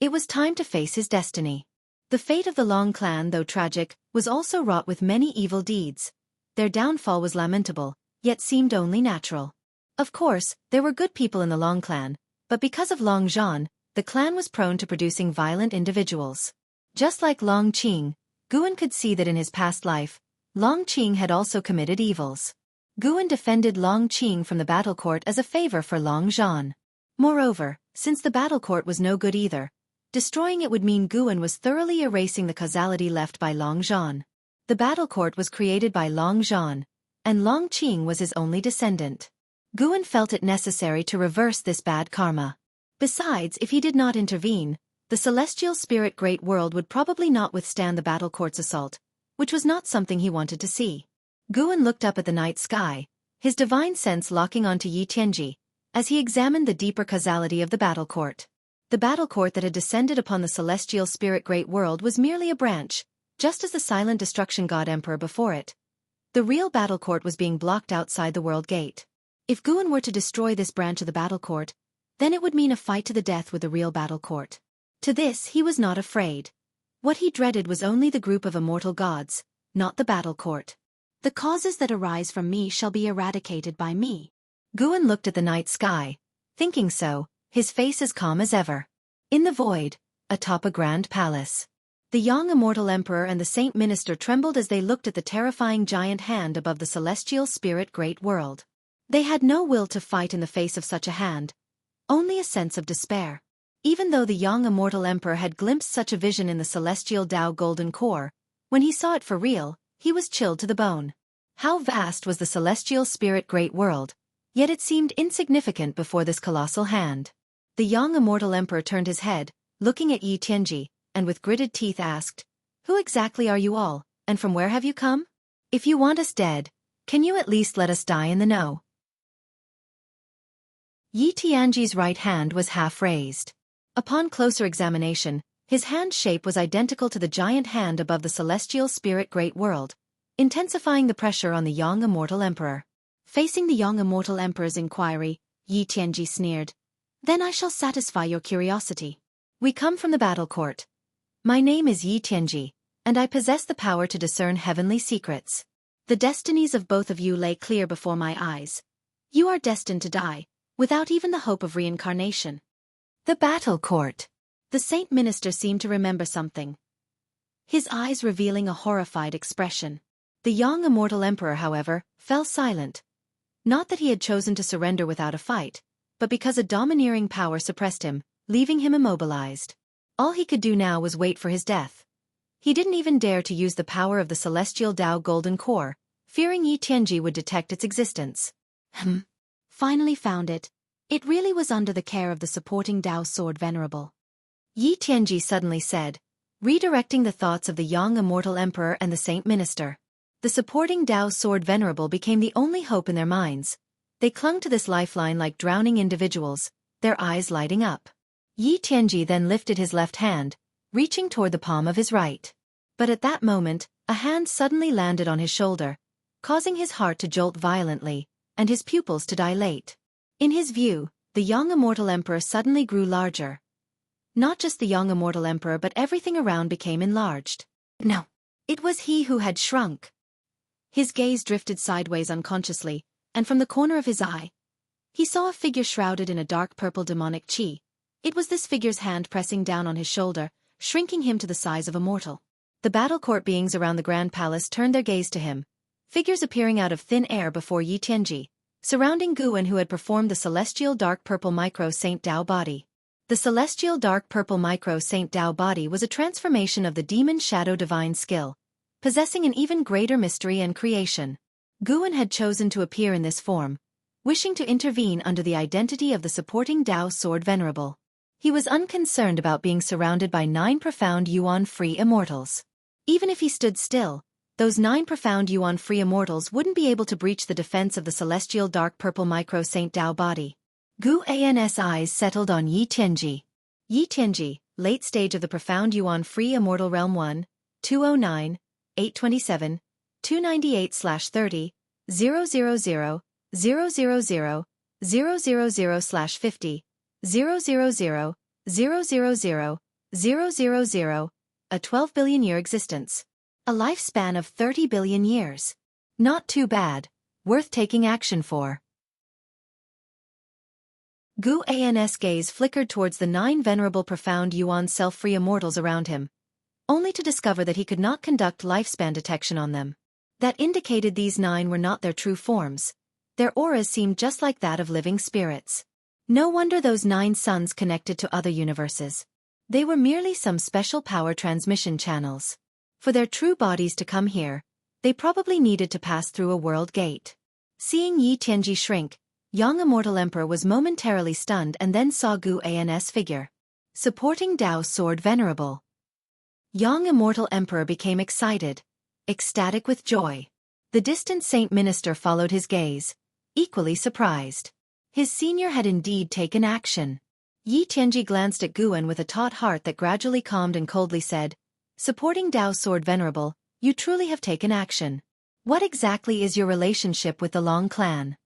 It was time to face his destiny. The fate of the Long clan, though tragic, was also wrought with many evil deeds. Their downfall was lamentable, yet seemed only natural. Of course, there were good people in the Long clan, but because of Long Zhan, the clan was prone to producing violent individuals. Just like Long Qing, Guan could see that in his past life, Long Qing had also committed evils. Guan defended Long Qing from the battle court as a favor for Long Zhan. Moreover, since the battle court was no good either, destroying it would mean Guan was thoroughly erasing the causality left by Long Zhan. The battle court was created by Long Zhan, and Long Qing was his only descendant. Guan felt it necessary to reverse this bad karma. Besides, if he did not intervene, the celestial spirit great world would probably not withstand the battle court's assault, which was not something he wanted to see. Guan looked up at the night sky, his divine sense locking onto Yi Tianji, as he examined the deeper causality of the battle court. The battle court that had descended upon the celestial spirit great world was merely a branch, just as the silent destruction god emperor before it. The real battle court was being blocked outside the world gate. If Guan were to destroy this branch of the battle court, then it would mean a fight to the death with the real battle court. To this he was not afraid. What he dreaded was only the group of immortal gods, not the battle court. The causes that arise from me shall be eradicated by me. Guan looked at the night sky, thinking so, his face as calm as ever. In the void, atop a grand palace, the young immortal emperor and the saint minister trembled as they looked at the terrifying giant hand above the celestial spirit great world. They had no will to fight in the face of such a hand, only a sense of despair. Even though the young immortal emperor had glimpsed such a vision in the celestial Tao golden core, when he saw it for real, he was chilled to the bone. How vast was the celestial spirit great world, yet it seemed insignificant before this colossal hand. The young immortal emperor turned his head, looking at Yi Tianji, and with gritted teeth asked, "Who exactly are you all, and from where have you come? If you want us dead, can you at least let us die in the know?" Yi Tianji's right hand was half raised. Upon closer examination, his hand shape was identical to the giant hand above the celestial spirit great world, intensifying the pressure on the young immortal emperor. Facing the young immortal emperor's inquiry, Yi Tianji sneered, "Then I shall satisfy your curiosity. We come from the battle court. My name is Yi Tianji, and I possess the power to discern heavenly secrets. The destinies of both of you lay clear before my eyes. You are destined to die, without even the hope of reincarnation." The battle court. The saint minister seemed to remember something, his eyes revealing a horrified expression. The young immortal emperor, however, fell silent. Not that he had chosen to surrender without a fight, but because a domineering power suppressed him, leaving him immobilized. All he could do now was wait for his death. He didn't even dare to use the power of the celestial Tao golden core, fearing Yi Tianji would detect its existence. Finally found it. It really was under the care of the supporting Tao sword venerable. Yi Tianji suddenly said, redirecting the thoughts of the young immortal emperor and the saint minister. The supporting Tao sword venerable became the only hope in their minds. They clung to this lifeline like drowning individuals, their eyes lighting up. Yi Tianji then lifted his left hand, reaching toward the palm of his right. But at that moment, a hand suddenly landed on his shoulder, causing his heart to jolt violently, and his pupils to dilate. In his view, the young immortal emperor suddenly grew larger. Not just the young immortal emperor but everything around became enlarged. No, it was he who had shrunk. His gaze drifted sideways unconsciously, and from the corner of his eye, he saw a figure shrouded in a dark purple demonic chi. It was this figure's hand pressing down on his shoulder, shrinking him to the size of a mortal. The battle court beings around the Grand Palace turned their gaze to him, figures appearing out of thin air before Yi Tianji, surrounding Guwen who had performed the celestial dark purple micro Saint Tao body. The celestial dark purple micro Saint Tao body was a transformation of the demon shadow divine skill, possessing an even greater mystery and creation. Guwen had chosen to appear in this form, wishing to intervene under the identity of the supporting Tao sword venerable. He was unconcerned about being surrounded by 9 profound Yuan-free immortals. Even if he stood still, those 9 profound Yuan-free immortals wouldn't be able to breach the defense of the celestial dark purple micro Saint Tao body. Gu An's eyes settled on Yi Tianji. Yi Tianji, late stage of the profound Yuan-free immortal realm 1, 209, 827, 298/30, 000, 000, 000/50, 000, 000, 000, a 12 billion year existence. A lifespan of 30 billion years. Not too bad, worth taking action for. Gu An's gaze flickered towards the 9 venerable profound Yuan self-free immortals around him, only to discover that he could not conduct lifespan detection on them. That indicated these 9 were not their true forms. Their auras seemed just like that of living spirits. No wonder those 9 suns connected to other universes. They were merely some special power transmission channels. For their true bodies to come here, they probably needed to pass through a world gate. Seeing Yi Tianji shrink, young immortal emperor was momentarily stunned and then saw Gu An's figure. Supporting Tao sword venerable. Young immortal emperor became excited, ecstatic with joy. The distant saint minister followed his gaze, equally surprised. His senior had indeed taken action. Yi Tianji glanced at Guwen with a taut heart that gradually calmed and coldly said, supporting Tao sword venerable, you truly have taken action. What exactly is your relationship with the Long clan?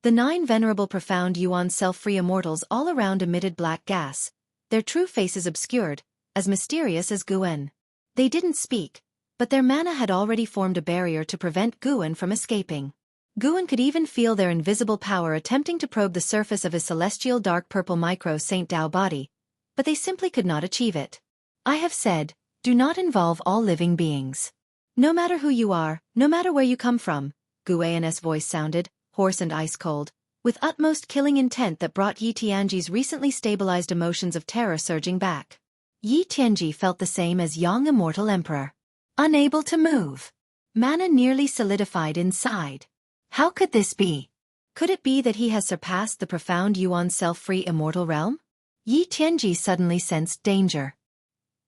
The 9 venerable profound Yuan self-free immortals all around emitted black gas, their true faces obscured, as mysterious as Guwen. They didn't speak, but their mana had already formed a barrier to prevent Guwen from escaping. Guwen could even feel their invisible power attempting to probe the surface of his celestial dark purple micro Saint Tao body, but they simply could not achieve it. I have said, do not involve all living beings. No matter who you are, no matter where you come from, Gu An's voice sounded, hoarse and ice-cold, with utmost killing intent that brought Yi Tianji's recently stabilized emotions of terror surging back. Yi Tianji felt the same as young immortal emperor. Unable to move. Mana nearly solidified inside. How could this be? Could it be that he has surpassed the profound Yuan self-free immortal realm? Yi Tianji suddenly sensed danger.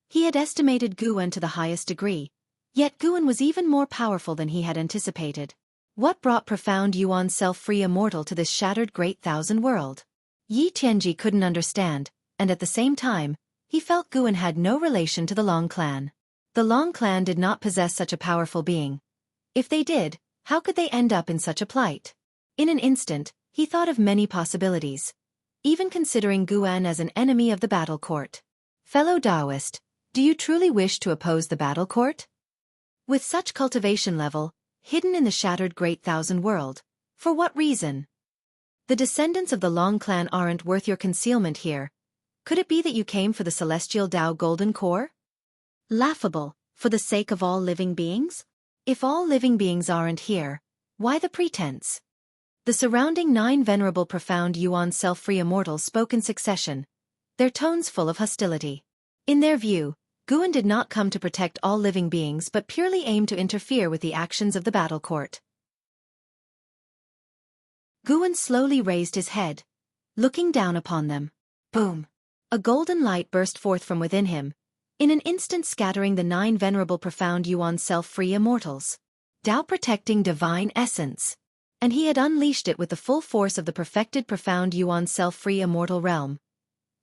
He had estimated Guwen to the highest degree, yet Guwen was even more powerful than he had anticipated. What brought profound Yuan self-free immortal to this shattered great thousand world? Yi Tianji couldn't understand, and at the same time, he felt Guwen had no relation to the Long clan. The Long clan did not possess such a powerful being. If they did, how could they end up in such a plight? In an instant, he thought of many possibilities, even considering Guwen as an enemy of the battle court. Fellow Taoist, do you truly wish to oppose the battle court? With such cultivation level, hidden in the shattered great thousand world, for what reason? The descendants of the Long clan aren't worth your concealment here. Could it be that you came for the celestial Tao golden core? Laughable, for the sake of all living beings? If all living beings aren't here, why the pretense? The surrounding 9 venerable profound Yuan self-free immortals spoke in succession, their tones full of hostility. In their view, Guan did not come to protect all living beings but purely aimed to interfere with the actions of the battle court. Guan slowly raised his head, looking down upon them. Boom! A golden light burst forth from within him, in an instant scattering the 9 venerable profound Yuan self-free immortals. Tao protecting divine essence. And he had unleashed it with the full force of the perfected profound Yuan self-free immortal realm.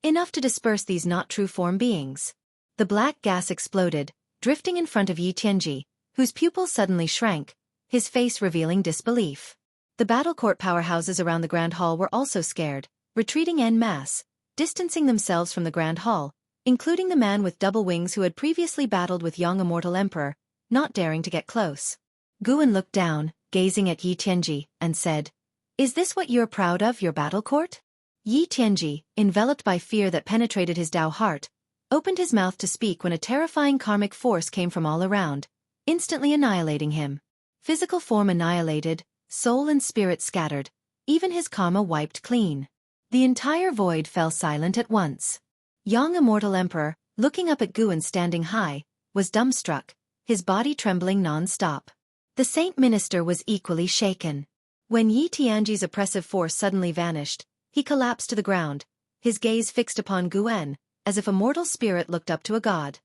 Enough to disperse these not true form beings. The black gas exploded, drifting in front of Yi Tianji, whose pupils suddenly shrank, his face revealing disbelief. The battle court powerhouses around the Grand Hall were also scared, retreating en masse, distancing themselves from the Grand Hall, including the man with double wings who had previously battled with young immortal emperor, not daring to get close. Guan looked down, gazing at Yi Tianji, and said, "Is this what you're proud of, your battle court?" Yi Tianji, enveloped by fear that penetrated his Tao heart, opened his mouth to speak when a terrifying karmic force came from all around, instantly annihilating him. Physical form annihilated, soul and spirit scattered, even his karma wiped clean. The entire void fell silent at once. Young immortal emperor, looking up at Guan standing high, was dumbstruck, his body trembling non-stop. The saint minister was equally shaken. When Yi Tianji's oppressive force suddenly vanished, he collapsed to the ground, his gaze fixed upon Guan, as if a mortal spirit looked up to a god.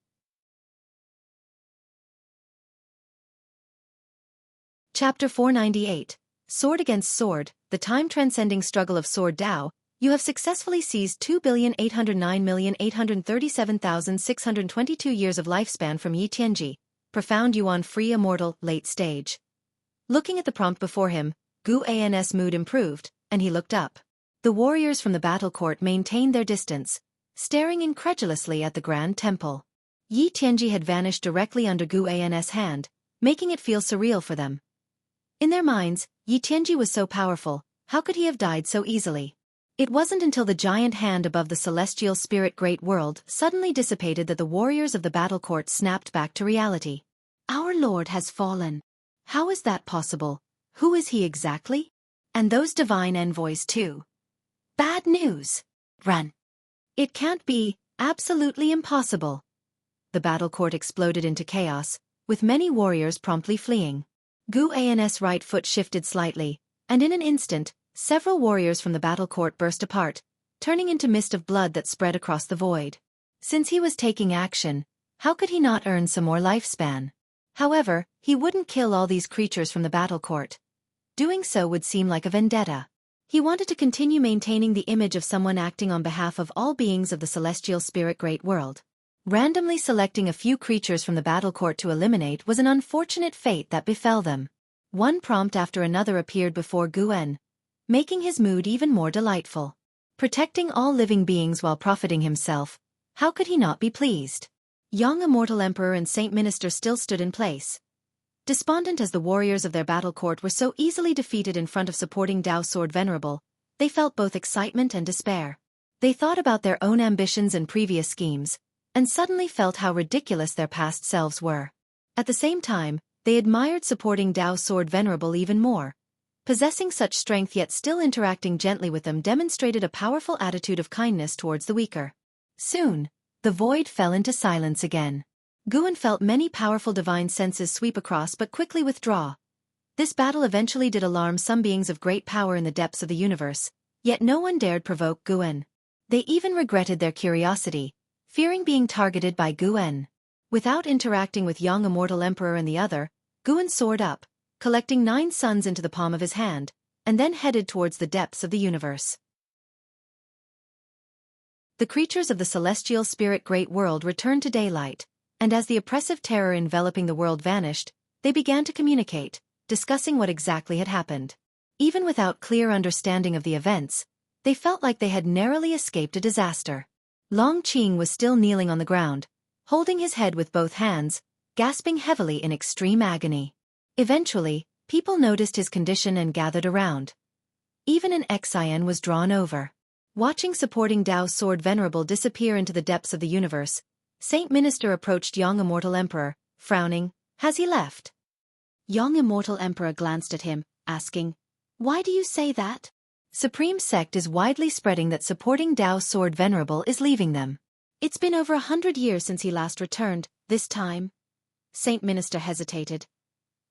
Chapter 498. Sword Against Sword, the time-transcending struggle of Sword Tao. You have successfully seized 2,809,837,622 years of lifespan from Yi Tianji, profound Yuan free immortal, late stage. Looking at the prompt before him, Guan's mood improved, and he looked up. The warriors from the battle court maintained their distance, staring incredulously at the grand temple. Yi Tianji had vanished directly under Guan's hand, making it feel surreal for them. In their minds, Yi Tianji was so powerful, how could he have died so easily? It wasn't until the giant hand above the celestial spirit great world suddenly dissipated that the warriors of the battle court snapped back to reality. Our Lord has fallen. How is that possible? Who is he exactly? And those divine envoys too. Bad news. Run. It can't be, absolutely impossible. The battle court exploded into chaos, with many warriors promptly fleeing. Guan's right foot shifted slightly, and in an instant, several warriors from the battle court burst apart, turning into mist of blood that spread across the void. Since he was taking action, how could he not earn some more lifespan? However, he wouldn't kill all these creatures from the battle court. Doing so would seem like a vendetta. He wanted to continue maintaining the image of someone acting on behalf of all beings of the celestial spirit great world. Randomly selecting a few creatures from the battle court to eliminate was an unfortunate fate that befell them. One prompt after another appeared before Guan, making his mood even more delightful. Protecting all living beings while profiting himself, how could he not be pleased? Young immortal emperor and saint minister still stood in place. Despondent as the warriors of their battle court were so easily defeated in front of supporting Tao Sword Venerable, they felt both excitement and despair. They thought about their own ambitions and previous schemes, and suddenly felt how ridiculous their past selves were. At the same time, they admired supporting Tao Sword Venerable even more. Possessing such strength yet still interacting gently with them demonstrated a powerful attitude of kindness towards the weaker. Soon, the void fell into silence again. Guan felt many powerful divine senses sweep across but quickly withdraw. This battle eventually did alarm some beings of great power in the depths of the universe, yet no one dared provoke Guan. They even regretted their curiosity, fearing being targeted by Guan. Without interacting with young immortal emperor and the other, Guan soared up, collecting 9 suns into the palm of his hand, and then headed towards the depths of the universe. The creatures of the celestial spirit great world returned to daylight, and as the oppressive terror enveloping the world vanished, they began to communicate, discussing what exactly had happened. Even without clear understanding of the events, they felt like they had narrowly escaped a disaster. Long Qing was still kneeling on the ground, holding his head with both hands, gasping heavily in extreme agony. Eventually, people noticed his condition and gathered around. Even an Xian was drawn over. Watching supporting Tao Sword Venerable disappear into the depths of the universe, Saint Minister approached young immortal emperor, frowning, "Has he left?" Young immortal emperor glanced at him, asking, Why do you say that? Supreme sect is widely spreading that supporting Dao Sword Venerable is leaving them. It's been over 100 years since he last returned, this time. Saint Minister hesitated.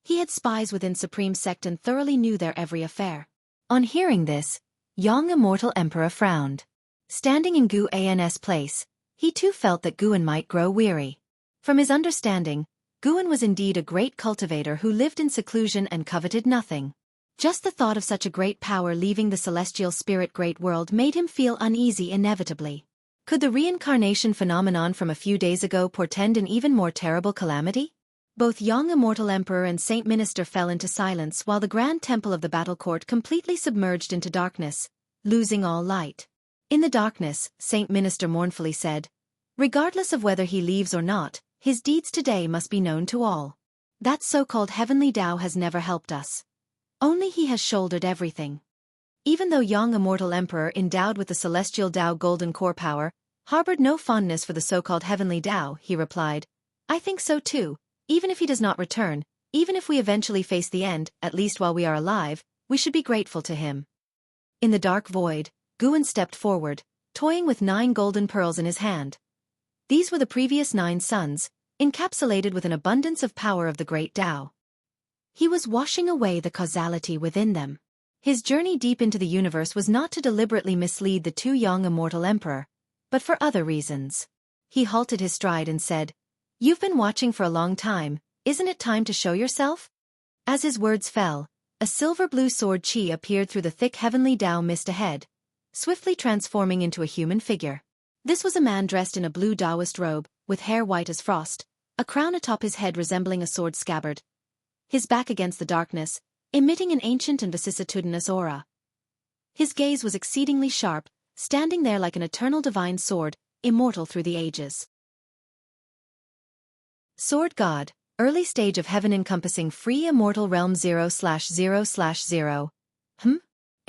He had spies within Supreme sect and thoroughly knew their every affair. On hearing this, Young Immortal Emperor frowned. Standing in Gu An's place, he too felt that Guan might grow weary. From his understanding, Guan was indeed a great cultivator who lived in seclusion and coveted nothing. Just the thought of such a great power leaving the celestial spirit great world made him feel uneasy inevitably. Could the reincarnation phenomenon from a few days ago portend an even more terrible calamity? Both Young Immortal Emperor and Saint Minister fell into silence while the grand temple of the battle court completely submerged into darkness, losing all light. In the darkness, Saint Minister mournfully said, "Regardless of whether he leaves or not, his deeds today must be known to all. That so-called heavenly Tao has never helped us. Only he has shouldered everything." Even though Young Immortal Emperor, endowed with the celestial Tao golden core power, harbored no fondness for the so-called heavenly Tao, he replied, "I think so too. Even if he does not return, even if we eventually face the end, at least while we are alive, we should be grateful to him." In the dark void, Guan stepped forward, toying with 9 golden pearls in his hand. These were the previous 9 suns, encapsulated with an abundance of power of the great Tao. He was washing away the causality within them. His journey deep into the universe was not to deliberately mislead the too young Immortal Emperor, but for other reasons. He halted his stride and said, "You've been watching for a long time, isn't it time to show yourself?" As his words fell, a silver-blue sword chi appeared through the thick heavenly Tao mist ahead, swiftly transforming into a human figure. This was a man dressed in a blue Taoist robe, with hair white as frost, a crown atop his head resembling a sword scabbard. His back against the darkness, emitting an ancient and vicissitudinous aura. His gaze was exceedingly sharp, standing there like an eternal divine sword, immortal through the ages. Sword God, early stage of heaven encompassing free immortal realm 0/0/0.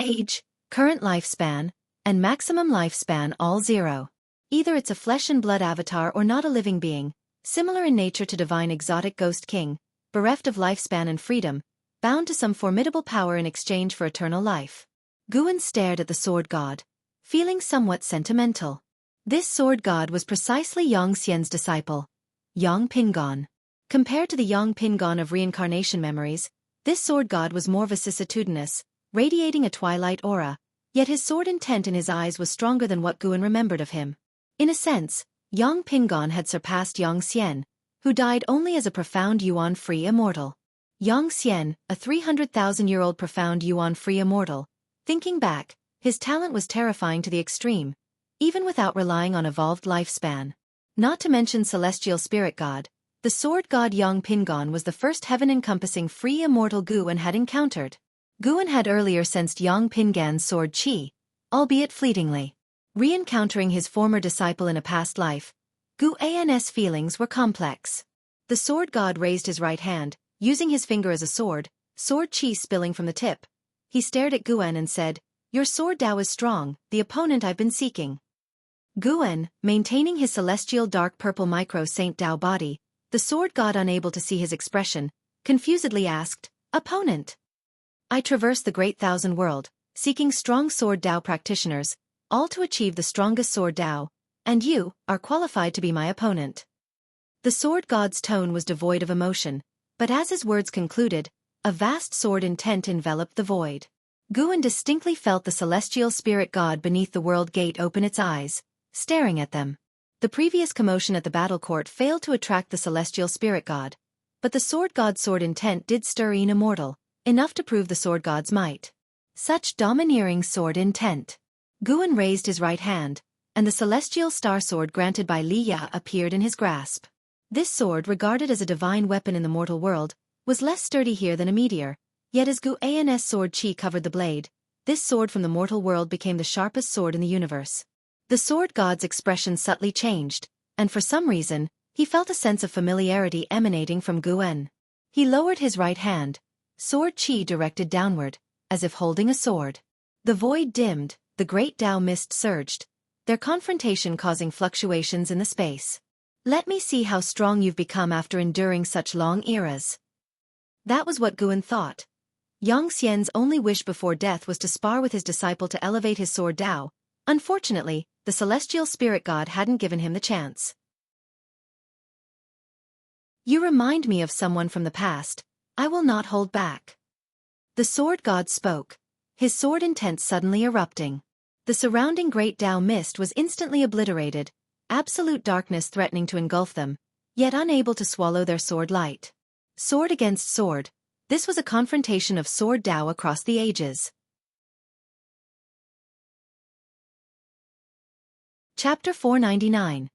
Age, current lifespan, and maximum lifespan all 0. Either it's a flesh and blood avatar or not a living being, similar in nature to divine exotic ghost king, bereft of lifespan and freedom, bound to some formidable power in exchange for eternal life. Guan stared at the sword god, feeling somewhat sentimental. This sword god was precisely Yang Xian's disciple, Yang Pingon. Compared to the Yang Pingon of reincarnation memories, this sword god was more vicissitudinous, radiating a twilight aura, yet his sword intent in his eyes was stronger than what Guan remembered of him. In a sense, Yang Pingon had surpassed Yang Xian, who died only as a profound yuan-free immortal. Yang Xian, a 300,000-year-old profound yuan-free immortal. Thinking back, his talent was terrifying to the extreme, even without relying on evolved lifespan. Not to mention celestial spirit god, the sword god Yang Pingon was the first heaven-encompassing free immortal Guan had encountered. Guan had earlier sensed Yang Pingon's sword chi, albeit fleetingly. Re-encountering his former disciple in a past life, Guan's feelings were complex. The sword god raised his right hand, using his finger as a sword chi spilling from the tip. He stared at Guan and said, "Your sword Tao is strong, the opponent I've been seeking." Guan, maintaining his celestial dark purple micro-Saint Tao body, the sword god unable to see his expression, confusedly asked, "Opponent?" "I traverse the great thousand world, seeking strong sword Tao practitioners, all to achieve the strongest sword Tao, and you are qualified to be my opponent." The sword god's tone was devoid of emotion, but as his words concluded, a vast sword intent enveloped the void. Guan distinctly felt the celestial spirit god beneath the world gate open its eyes, staring at them. The previous commotion at the battle court failed to attract the celestial spirit god, but the sword god's sword intent did stir e'en immortal, enough to prove the sword god's might. Such domineering sword intent. Guan raised his right hand, and the celestial star sword granted by Li Ya appeared in his grasp. This sword, regarded as a divine weapon in the mortal world, was less sturdy here than a meteor, yet as Guan's sword chi covered the blade, this sword from the mortal world became the sharpest sword in the universe. The sword god's expression subtly changed, and for some reason, he felt a sense of familiarity emanating from Guan. He lowered his right hand, sword chi directed downward, as if holding a sword. The void dimmed, the great Tao mist surged, their confrontation causing fluctuations in the space. "Let me see how strong you've become after enduring such long eras." That was what Guan thought. Yang Xian's only wish before death was to spar with his disciple to elevate his sword Dao. Unfortunately, the celestial spirit god hadn't given him the chance. You remind me of someone from the past. I will not hold back. The sword god spoke, his sword intent suddenly erupting. The surrounding great Dao mist was instantly obliterated, absolute darkness threatening to engulf them, yet unable to swallow their sword light. Sword against sword, this was a confrontation of sword Dao across the ages. Chapter 499.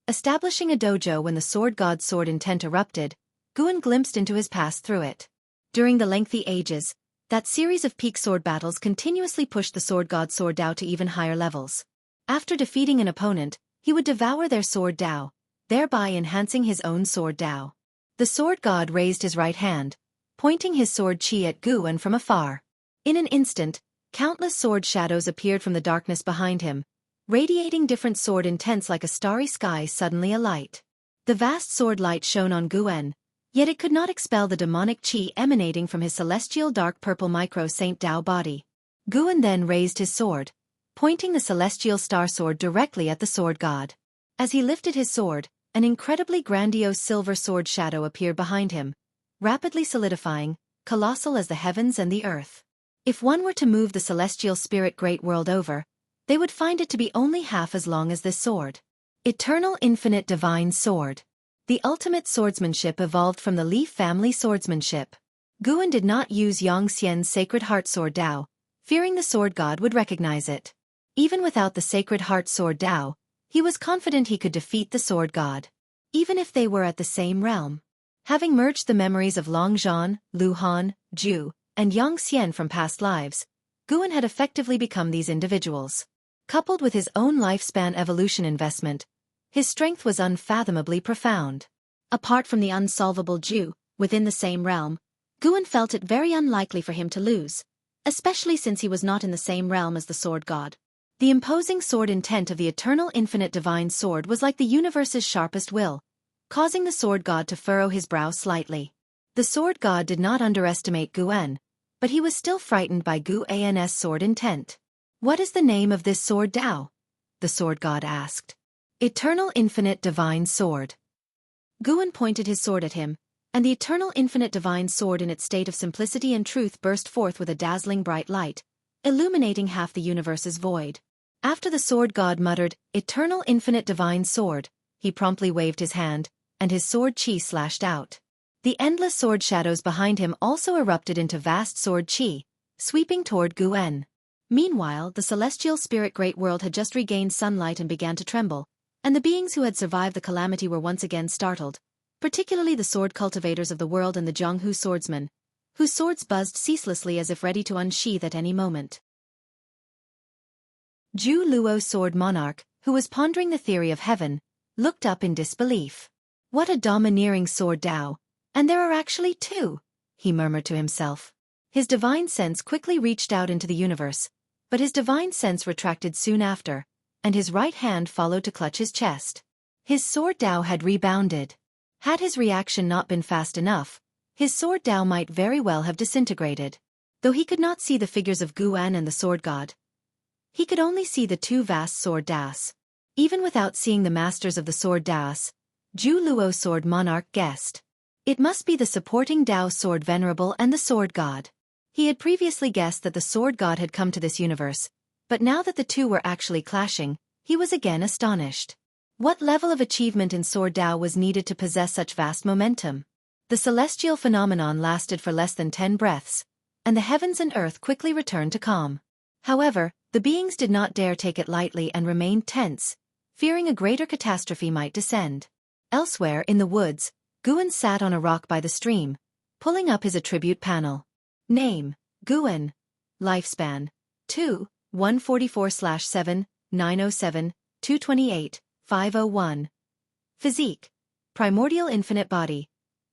Establishing a dojo. When the sword god's sword intent erupted, Guan glimpsed into his past through it. During the lengthy ages, that series of peak sword battles continuously pushed the sword god's sword Dao to even higher levels. After defeating an opponent, he would devour their sword Dao, thereby enhancing his own sword Dao. The sword god raised his right hand, pointing his sword Qi at Guan from afar. In an instant, countless sword shadows appeared from the darkness behind him, radiating different sword intents like a starry sky suddenly alight. The vast sword light shone on Guan, yet it could not expel the demonic Qi emanating from his celestial dark purple micro-Saint Dao body. Guan then raised his sword, pointing the celestial star sword directly at the sword god. As he lifted his sword, an incredibly grandiose silver sword shadow appeared behind him, rapidly solidifying, colossal as the heavens and the earth. If one were to move the celestial spirit great world over, they would find it to be only half as long as this sword. Eternal Infinite Divine Sword. The ultimate swordsmanship evolved from the Leaf family swordsmanship. Guan did not use Yang Xian's sacred heart sword Dao, fearing the sword god would recognize it. Even without the sacred heart sword Dao, he was confident he could defeat the sword god. Even if they were at the same realm. Having merged the memories of Long Zhan, Lu Han, Zhu, and Yang Xian from past lives, Guan had effectively become these individuals. Coupled with his own lifespan evolution investment, his strength was unfathomably profound. Apart from the unsolvable Zhu, within the same realm, Guan felt it very unlikely for him to lose, especially since he was not in the same realm as the sword god. The imposing sword intent of the eternal infinite divine sword was like the universe's sharpest will, causing the sword god to furrow his brow slightly. The sword god did not underestimate Guan, but he was still frightened by Guan's sword intent. What is the name of this sword Dao? The sword god asked. Eternal Infinite Divine Sword. Guan pointed his sword at him, and the eternal infinite divine sword in its state of simplicity and truth burst forth with a dazzling bright light, illuminating half the universe's void. After the sword god muttered, Eternal Infinite Divine Sword, he promptly waved his hand, and his sword Qi slashed out. The endless sword shadows behind him also erupted into vast sword Qi, sweeping toward Guan. Meanwhile, the celestial spirit great world had just regained sunlight and began to tremble, and the beings who had survived the calamity were once again startled, particularly the sword cultivators of the world and the Zhonghu swordsmen, whose swords buzzed ceaselessly as if ready to unsheath at any moment. Zhu Luo sword monarch, who was pondering the theory of heaven, looked up in disbelief. What a domineering sword Dao, and there are actually two, he murmured to himself. His divine sense quickly reached out into the universe, but his divine sense retracted soon after, and his right hand followed to clutch his chest. His sword Dao had rebounded. Had his reaction not been fast enough, his sword Dao might very well have disintegrated. Though he could not see the figures of Guan and the sword god, he could only see the two vast sword Daos. Even without seeing the masters of the sword Daos, Zhu Luo sword monarch guessed. It must be the supporting Dao sword venerable and the sword god. He had previously guessed that the sword god had come to this universe, but now that the two were actually clashing, he was again astonished. What level of achievement in sword Dao was needed to possess such vast momentum? The celestial phenomenon lasted for less than 10 breaths, and the heavens and earth quickly returned to calm. However, the beings did not dare take it lightly and remained tense, fearing a greater catastrophe might descend. Elsewhere in the woods, Guan sat on a rock by the stream, pulling up his attribute panel. Name, Guan. Lifespan, 2, 144/7, 907, 228, 501. Physique, primordial infinite body.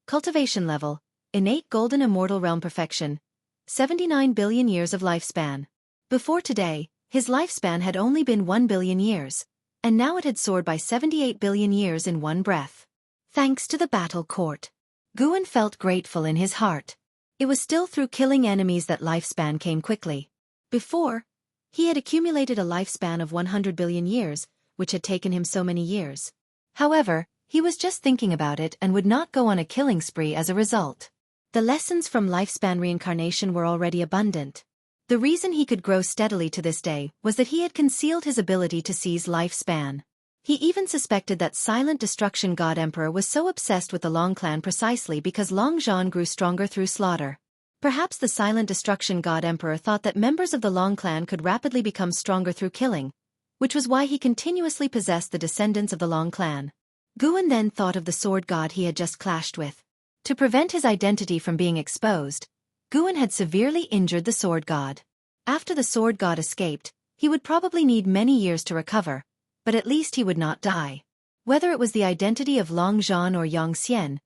Cultivation level, innate golden immortal realm perfection. 79 billion years of lifespan. Before today, his lifespan had only been 1 billion years, and now it had soared by 78 billion years in one breath. Thanks to the battle court. Guan felt grateful in his heart. It was still through killing enemies that lifespan came quickly. Before, he had accumulated a lifespan of 100 billion years, which had taken him so many years. However, he was just thinking about it and would not go on a killing spree as a result. The lessons from lifespan reincarnation were already abundant. The reason he could grow steadily to this day was that he had concealed his ability to seize lifespan. He even suspected that Silent Destruction God Emperor was so obsessed with the Long clan precisely because Long Zhan grew stronger through slaughter. Perhaps the Silent Destruction God Emperor thought that members of the Long clan could rapidly become stronger through killing, which was why he continuously possessed the descendants of the Long clan. Guan then thought of the sword god he had just clashed with. To prevent his identity from being exposed, Guan had severely injured the sword god. After the sword god escaped, he would probably need many years to recover, but at least he would not die. Whether it was the identity of Long Zhan or Yang Xian,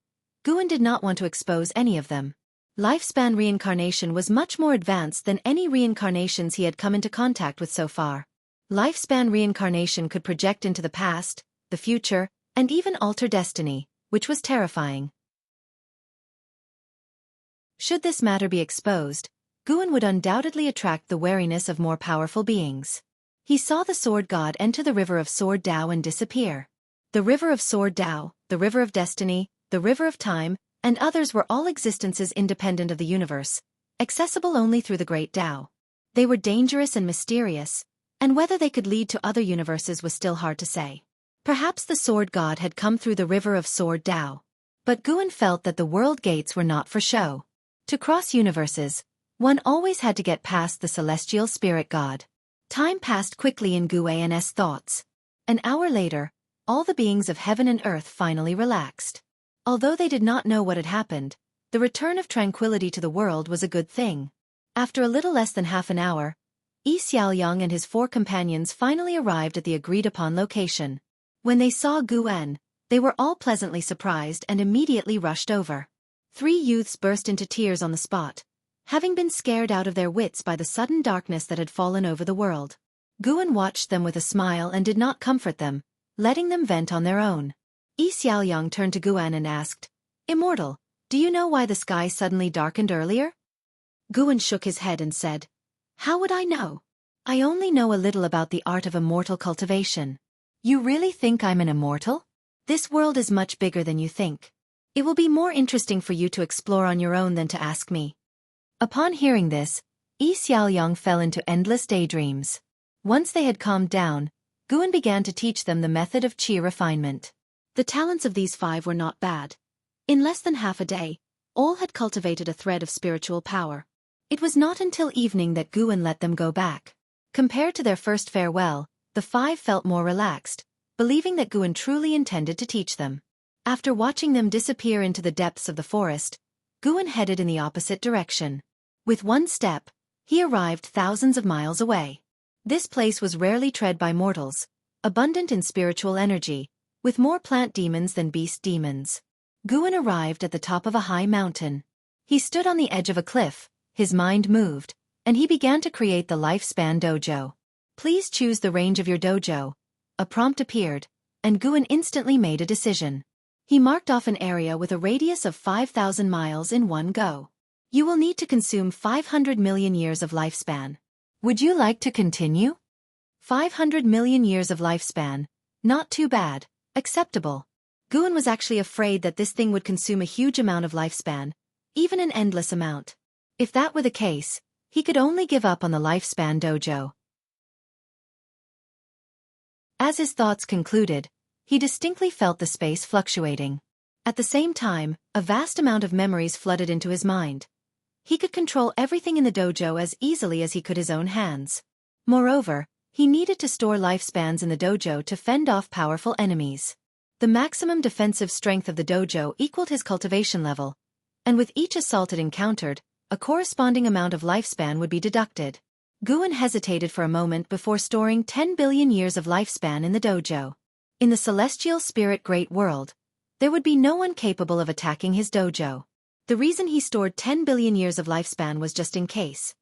Guan did not want to expose any of them. Lifespan reincarnation was much more advanced than any reincarnations he had come into contact with so far. Lifespan reincarnation could project into the past, the future, and even alter destiny, which was terrifying. Should this matter be exposed, Guan would undoubtedly attract the wariness of more powerful beings. He saw the sword god enter the river of Sword Dao and disappear. The river of Sword Dao, the river of destiny, the river of time, and others were all existences independent of the universe, accessible only through the great Dao. They were dangerous and mysterious, and whether they could lead to other universes was still hard to say. Perhaps the sword god had come through the river of Sword Dao. But Guan felt that the world gates were not for show. To cross universes, one always had to get past the celestial spirit god. Time passed quickly in Guan's thoughts. An hour later, all the beings of heaven and earth finally relaxed. Although they did not know what had happened, the return of tranquility to the world was a good thing. After a little less than half an hour, Yi Xiaoyang and his 4 companions finally arrived at the agreed-upon location. When they saw Guan, they were all pleasantly surprised and immediately rushed over. 3 youths burst into tears on the spot, having been scared out of their wits by the sudden darkness that had fallen over the world. Guan watched them with a smile and did not comfort them, letting them vent on their own. Yi Xiaoyang turned to Guan and asked, "Immortal, do you know why the sky suddenly darkened earlier?" Guan shook his head and said, "How would I know? I only know a little about the art of immortal cultivation." "You really think I'm an immortal? This world is much bigger than you think. It will be more interesting for you to explore on your own than to ask me." Upon hearing this, Yi Xiaoyang fell into endless daydreams. Once they had calmed down, Guan began to teach them the method of qi refinement. The talents of these 5 were not bad. In less than half a day, all had cultivated a thread of spiritual power. It was not until evening that Guan let them go back. Compared to their first farewell, the 5 felt more relaxed, believing that Guan truly intended to teach them. After watching them disappear into the depths of the forest, Guan headed in the opposite direction. With one step, he arrived thousands of miles away. This place was rarely tread by mortals, abundant in spiritual energy, with more plant demons than beast demons. Guan arrived at the top of a high mountain. He stood on the edge of a cliff, his mind moved, and he began to create the Lifespan Dojo. "Please choose the range of your dojo." A prompt appeared, and Guan instantly made a decision. He marked off an area with a radius of 5,000 miles in one go. "You will need to consume 500 million years of lifespan. Would you like to continue?" 500 million years of lifespan. Not too bad. Acceptable. Guan was actually afraid that this thing would consume a huge amount of lifespan, even an endless amount. If that were the case, he could only give up on the Lifespan Dojo. As his thoughts concluded, he distinctly felt the space fluctuating. At the same time, a vast amount of memories flooded into his mind. He could control everything in the dojo as easily as he could his own hands. Moreover, he needed to store lifespans in the dojo to fend off powerful enemies. The maximum defensive strength of the dojo equaled his cultivation level, and with each assault it encountered, a corresponding amount of lifespan would be deducted. Guan hesitated for a moment before storing 10 billion years of lifespan in the dojo. In the celestial spirit great world, there would be no one capable of attacking his dojo. The reason he stored 10 billion years of lifespan was just in case.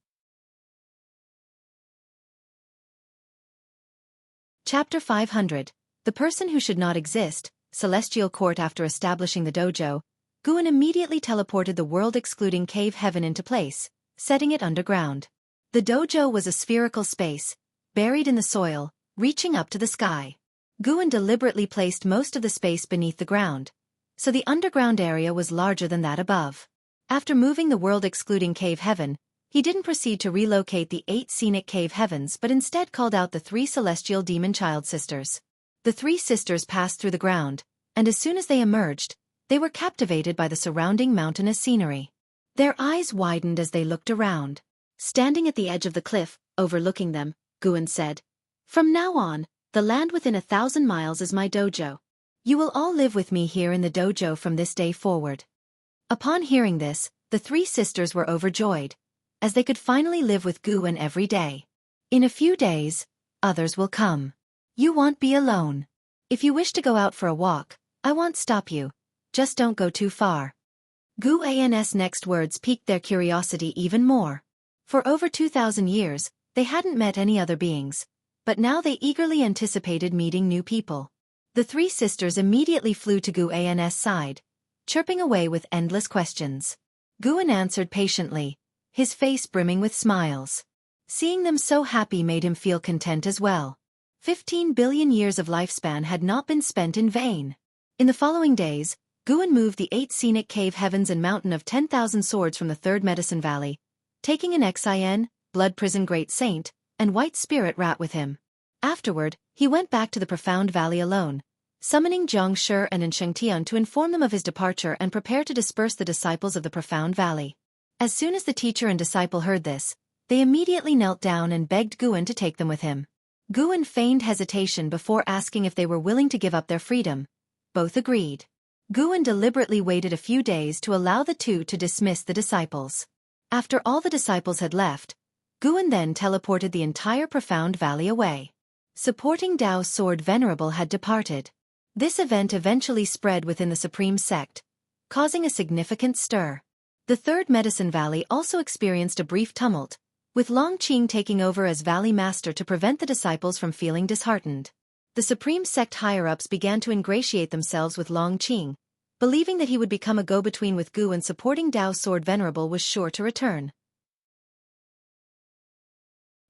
Chapter 500. The person who should not exist. Celestial court. After establishing the dojo, Guan immediately teleported the world-excluding cave heaven into place, setting it underground. The dojo was a spherical space, buried in the soil, reaching up to the sky. Guan deliberately placed most of the space beneath the ground, so the underground area was larger than that above. After moving the world-excluding cave heaven, he didn't proceed to relocate the 8 scenic cave heavens but instead called out the 3 celestial demon child sisters. The 3 sisters passed through the ground, and as soon as they emerged, they were captivated by the surrounding mountainous scenery. Their eyes widened as they looked around. Standing at the edge of the cliff, overlooking them, Guan said, "From now on, the land within 1,000 miles is my dojo. You will all live with me here in the dojo from this day forward." Upon hearing this, the 3 sisters were overjoyed, as they could finally live with Guan every day. "In a few days, others will come. You won't be alone. If you wish to go out for a walk, I won't stop you. Just don't go too far." Guan's next words piqued their curiosity even more. For over 2,000 years, they hadn't met any other beings, but now they eagerly anticipated meeting new people. The 3 sisters immediately flew to Guan's side, chirping away with endless questions. Guan answered patiently, his face brimming with smiles. Seeing them so happy made him feel content as well. 15 billion years of lifespan had not been spent in vain. In the following days, Guan moved the 8 scenic cave heavens and mountain of 10,000 swords from the 3rd Medicine Valley, taking an Xin, Blood Prison Great Saint, and White Spirit Rat with him. Afterward, he went back to the Profound Valley alone, summoning Zhang Shi and Enchanting to inform them of his departure and prepare to disperse the disciples of the Profound Valley. As soon as the teacher and disciple heard this, they immediately knelt down and begged Guan to take them with him. Guan feigned hesitation before asking if they were willing to give up their freedom. Both agreed. Guan deliberately waited a few days to allow the 2 to dismiss the disciples. After all the disciples had left, Guan then teleported the entire Profound Valley away. Supporting Dao's sword Venerable had departed. This event eventually spread within the Supreme Sect, causing a significant stir. The 3rd Medicine Valley also experienced a brief tumult, with Long Qing taking over as Valley Master to prevent the disciples from feeling disheartened. The Supreme Sect higher-ups began to ingratiate themselves with Long Qing, believing that he would become a go-between with Gu and supporting Dao's sword Venerable was sure to return.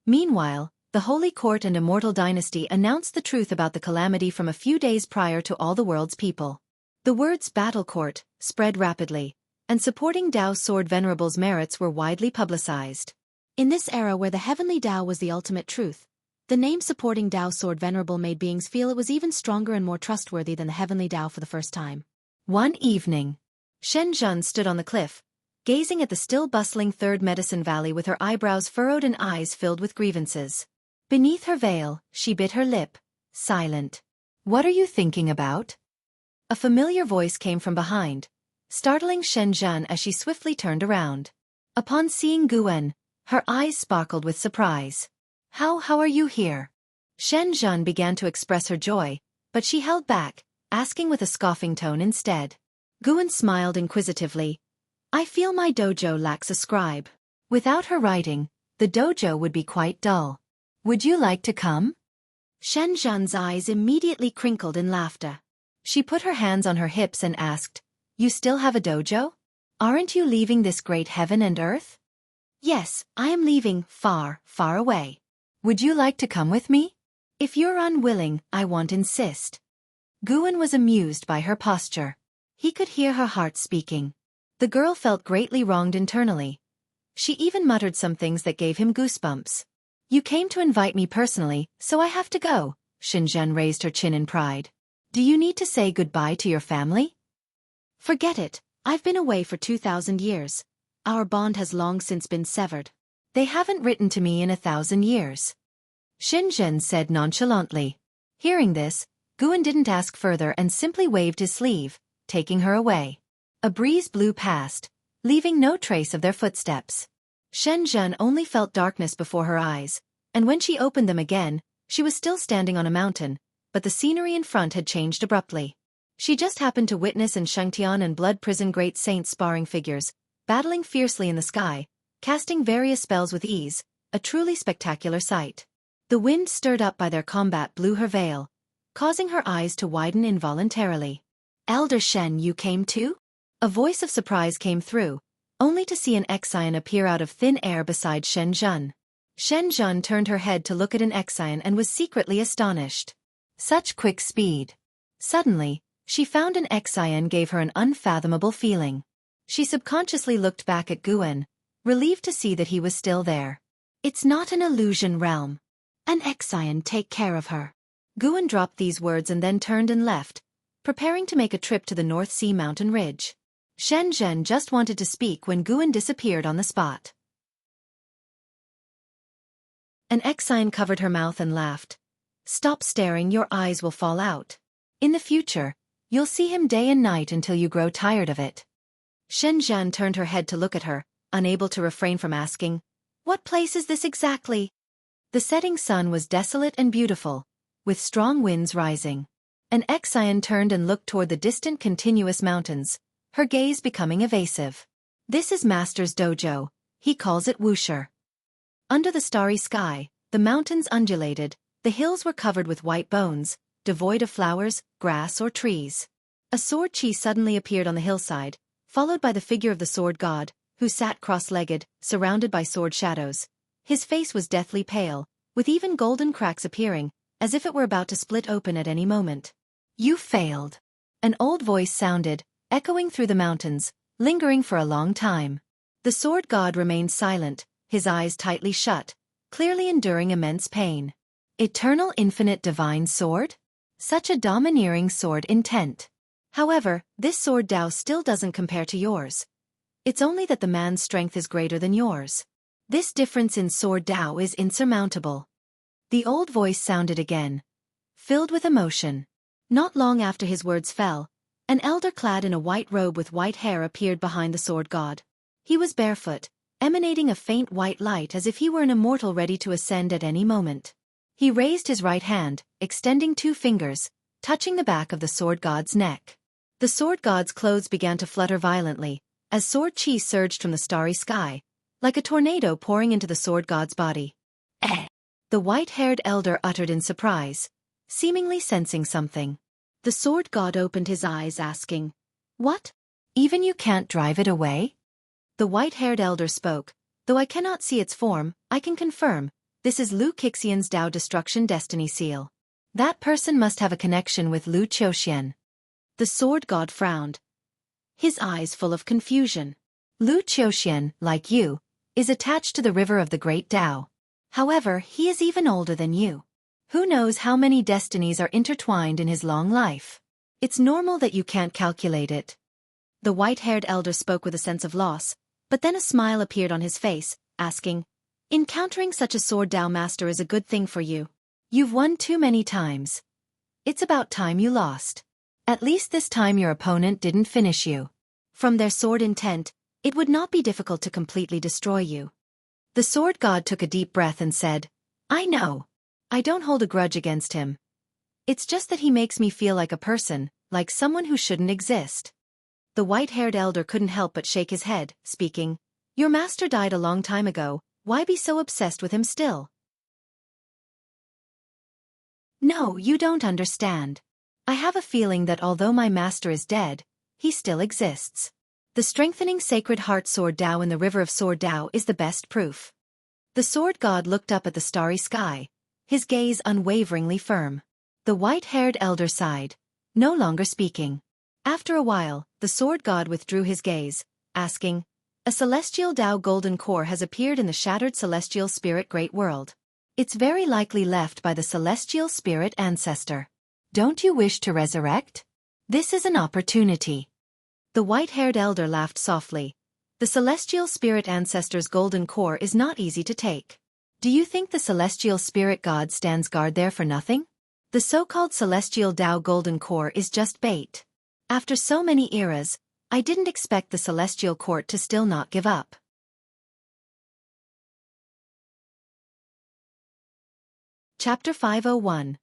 Meanwhile, the Holy Court and Immortal Dynasty announced the truth about the calamity from a few days prior to all the world's people. The words Battle Court spread rapidly, and supporting Dao's sword Venerable's merits were widely publicized. In this era where the heavenly Dao was the ultimate truth, the name supporting Dao's sword Venerable made beings feel it was even stronger and more trustworthy than the heavenly Dao for the first time. One evening, Shen Zhen stood on the cliff, gazing at the still bustling 3rd Medicine Valley with her eyebrows furrowed and eyes filled with grievances. Beneath her veil, she bit her lip, silent. "What are you thinking about?" A familiar voice came from behind, startling Shen Zhen as she swiftly turned around. Upon seeing Guan, her eyes sparkled with surprise. How are you here?" Shen Zhen began to express her joy, but she held back, asking with a scoffing tone instead. Guan smiled inquisitively. "I feel my dojo lacks a scribe. Without her writing, the dojo would be quite dull. Would you like to come?" Shen Zhen's eyes immediately crinkled in laughter. She put her hands on her hips and asked, "You still have a dojo? Aren't you leaving this great heaven and earth?" "Yes, I am leaving far, far away. Would you like to come with me? If you're unwilling, I won't insist." Guan was amused by her posture. He could hear her heart speaking. The girl felt greatly wronged internally. She even muttered some things that gave him goosebumps. "You came to invite me personally, so I have to go." Xinzhen raised her chin in pride. "Do you need to say goodbye to your family?" "Forget it. I've been away for 2,000 years. Our bond has long since been severed." "They haven't written to me in 1,000 years," Xinzhen said nonchalantly. Hearing this, Guan didn't ask further and simply waved his sleeve, taking her away. A breeze blew past, leaving no trace of their footsteps. Shenzhen only felt darkness before her eyes, and when she opened them again, she was still standing on a mountain, but the scenery in front had changed abruptly. She just happened to witness Enchanting and Blood Prison Great Saint sparring figures, battling fiercely in the sky, casting various spells with ease, a truly spectacular sight. The wind stirred up by their combat blew her veil, causing her eyes to widen involuntarily. "Elder Shen, you came too?" A voice of surprise came through, only to see an Exian appear out of thin air beside Shen Zhen. Shen Zhen turned her head to look at an Exian and was secretly astonished. Such quick speed. Suddenly, she found an Exian gave her an unfathomable feeling. She subconsciously looked back at Guen, relieved to see that he was still there. It's not an illusion realm. An Exian take care of her. Guen dropped these words and then turned and left, preparing to make a trip to the North Sea mountain ridge. Shen Zhen just wanted to speak when Guen disappeared on the spot. An Exian covered her mouth and laughed. Stop staring, your eyes will fall out. In the future, you'll see him day and night until you grow tired of it. Shen Zhen turned her head to look at her, unable to refrain from asking, what place is this exactly? The setting sun was desolate and beautiful, with strong winds rising. An Exian turned and looked toward the distant continuous mountains, her gaze becoming evasive. This is Master's dojo, he calls it Wuxia. Under the starry sky, the mountains undulated, the hills were covered with white bones, devoid of flowers, grass or trees. A sword chi suddenly appeared on the hillside, followed by the figure of the sword god, who sat cross-legged, surrounded by sword shadows. His face was deathly pale, with even golden cracks appearing, as if it were about to split open at any moment. You failed. An old voice sounded, echoing through the mountains, lingering for a long time. The sword god remained silent, his eyes tightly shut, clearly enduring immense pain. Eternal infinite divine sword? Such a domineering sword intent. However, this sword Dao still doesn't compare to yours. It's only that the man's strength is greater than yours. This difference in sword Dao is insurmountable. The old voice sounded again, filled with emotion. Not long after his words fell, an elder clad in a white robe with white hair appeared behind the sword god. He was barefoot, emanating a faint white light as if he were an immortal ready to ascend at any moment. He raised his right hand, extending 2 fingers, touching the back of the sword god's neck. The sword god's clothes began to flutter violently, as sword chi surged from the starry sky, like a tornado pouring into the sword god's body. Eh! The white-haired elder uttered in surprise, seemingly sensing something. The sword god opened his eyes asking, what? Even you can't drive it away? The white-haired elder spoke, though I cannot see its form, I can confirm, this is Lu Qixian's Dao Destruction Destiny Seal. That person must have a connection with Lu Qiuxian. The sword god frowned, his eyes full of confusion. Lu Qiuxian, like you, is attached to the river of the great Dao. However, he is even older than you. Who knows how many destinies are intertwined in his long life? It's normal that you can't calculate it. The white-haired elder spoke with a sense of loss, but then a smile appeared on his face, asking, encountering such a sword Dao master is a good thing for you. You've won too many times. It's about time you lost. At least this time your opponent didn't finish you. From their sword intent, it would not be difficult to completely destroy you. The sword god took a deep breath and said, I know. I don't hold a grudge against him. It's just that he makes me feel like a person, like someone who shouldn't exist. The white-haired elder couldn't help but shake his head, speaking, your master died a long time ago, why be so obsessed with him still? No, you don't understand. I have a feeling that although my master is dead, he still exists. The strengthening sacred heart sword Dao in the river of sword Dao is the best proof. The sword god looked up at the starry sky, his gaze unwaveringly firm. The white-haired elder sighed, no longer speaking. After a while, the sword god withdrew his gaze, asking, a celestial Dao golden core has appeared in the shattered celestial spirit great world. It's very likely left by the celestial spirit ancestor. Don't you wish to resurrect? This is an opportunity. The white-haired elder laughed softly. The celestial spirit ancestor's golden core is not easy to take. Do you think the celestial spirit god stands guard there for nothing? The so-called celestial Dao golden core is just bait. After so many eras, I didn't expect the celestial court to still not give up. Chapter 501.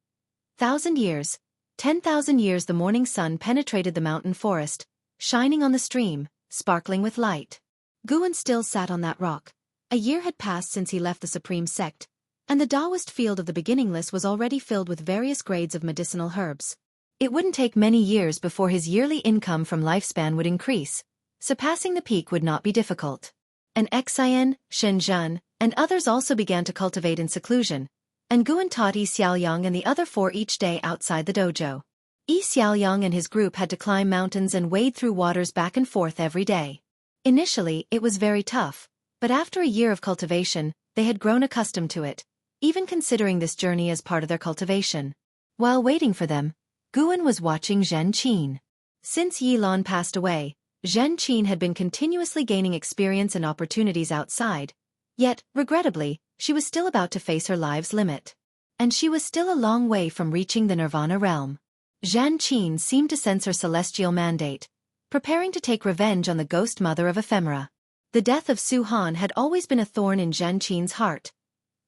1,000 years. 10,000 years. The morning sun penetrated the mountain forest, shining on the stream, sparkling with light. Guen still sat on that rock. A year had passed since he left the supreme sect, and the Taoist field of the beginningless was already filled with various grades of medicinal herbs. It wouldn't take many years before his yearly income from lifespan would increase, surpassing the peak would not be difficult. And Xian, Shenzhen, and others also began to cultivate in seclusion, and Guan taught Yi Xiaoyang and the other 4 each day outside the dojo. Yi Xiaoyang and his group had to climb mountains and wade through waters back and forth every day. Initially, it was very tough, but after a year of cultivation, they had grown accustomed to it, even considering this journey as part of their cultivation. While waiting for them, Guan was watching Zhen Qin. Since Yi Lan passed away, Zhen Qin had been continuously gaining experience and opportunities outside, yet, regrettably, she was still about to face her life's limit. And she was still a long way from reaching the Nirvana realm. Zhen Qin seemed to sense her celestial mandate, preparing to take revenge on the ghost mother of ephemera. The death of Su Han had always been a thorn in Zhen Qin's heart.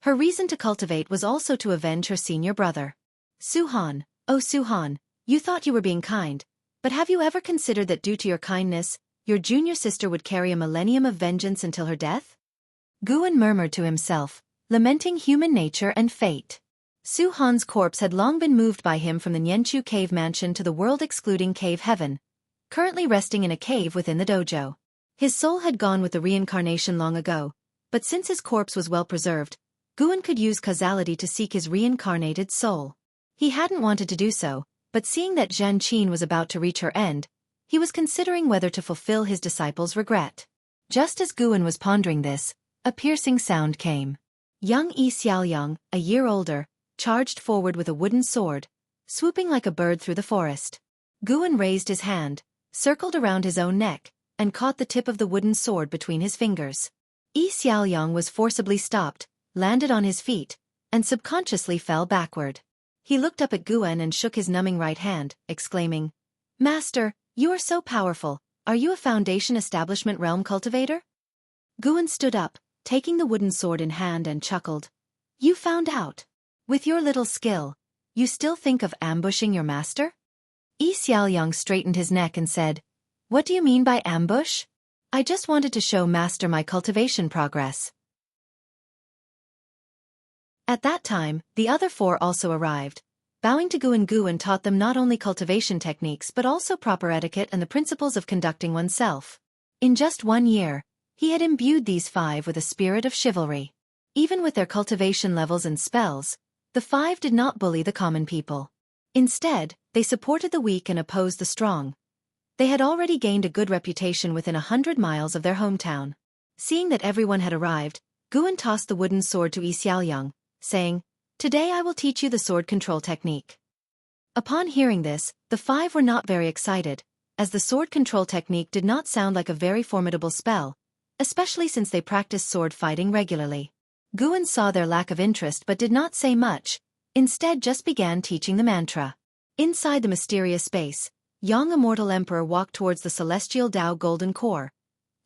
Her reason to cultivate was also to avenge her senior brother. Su Han, oh Su Han, you thought you were being kind, but have you ever considered that due to your kindness, your junior sister would carry a millennium of vengeance until her death? Guan murmured to himself, lamenting human nature and fate. Su Han's corpse had long been moved by him from the Nianchu cave mansion to the world-excluding cave heaven, currently resting in a cave within the dojo. His soul had gone with the reincarnation long ago, but since his corpse was well preserved, Guan could use causality to seek his reincarnated soul. He hadn't wanted to do so, but seeing that Zhen Qin was about to reach her end, he was considering whether to fulfill his disciple's regret. Just as Guan was pondering this, a piercing sound came. Young Yi Xiaoyang, a year older, charged forward with a wooden sword, swooping like a bird through the forest. Guan raised his hand, circled around his own neck, and caught the tip of the wooden sword between his fingers. Yi Xiaoyang was forcibly stopped, landed on his feet, and subconsciously fell backward. He looked up at Guan and shook his numbing right hand, exclaiming, "Master, you are so powerful, are you a Foundation Establishment Realm cultivator?" Guan stood up, taking the wooden sword in hand and chuckled. "You found out. With your little skill, you still think of ambushing your master?" Yi Xiaoyang straightened his neck and said, "What do you mean by ambush? I just wanted to show Master my cultivation progress." At that time, the other 4 also arrived. Bowing to Guan taught them not only cultivation techniques but also proper etiquette and the principles of conducting oneself. In just 1 year, he had imbued these 5 with a spirit of chivalry. Even with their cultivation levels and spells, the 5 did not bully the common people. Instead, they supported the weak and opposed the strong. They had already gained a good reputation within 100 miles of their hometown. Seeing that everyone had arrived, Guan tossed the wooden sword to Yi Xiaoyang, saying, "Today I will teach you the sword control technique." Upon hearing this, the 5 were not very excited, as the sword control technique did not sound like a very formidable spell, especially since they practiced sword fighting regularly. Guan saw their lack of interest but did not say much, instead just began teaching the mantra. Inside the mysterious space, Yang Immortal Emperor walked towards the celestial Tao golden core.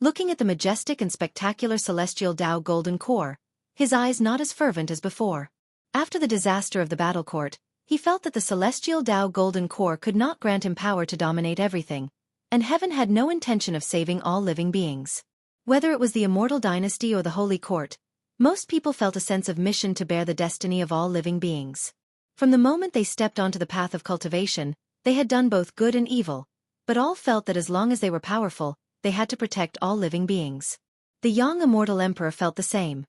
Looking at the majestic and spectacular celestial Tao golden core, his eyes not as fervent as before. After the disaster of the battle court, he felt that the celestial Tao golden core could not grant him power to dominate everything, and heaven had no intention of saving all living beings. Whether it was the immortal dynasty or the holy court, most people felt a sense of mission to bear the destiny of all living beings. From the moment they stepped onto the path of cultivation, they had done both good and evil, but all felt that as long as they were powerful, they had to protect all living beings. The young immortal emperor felt the same.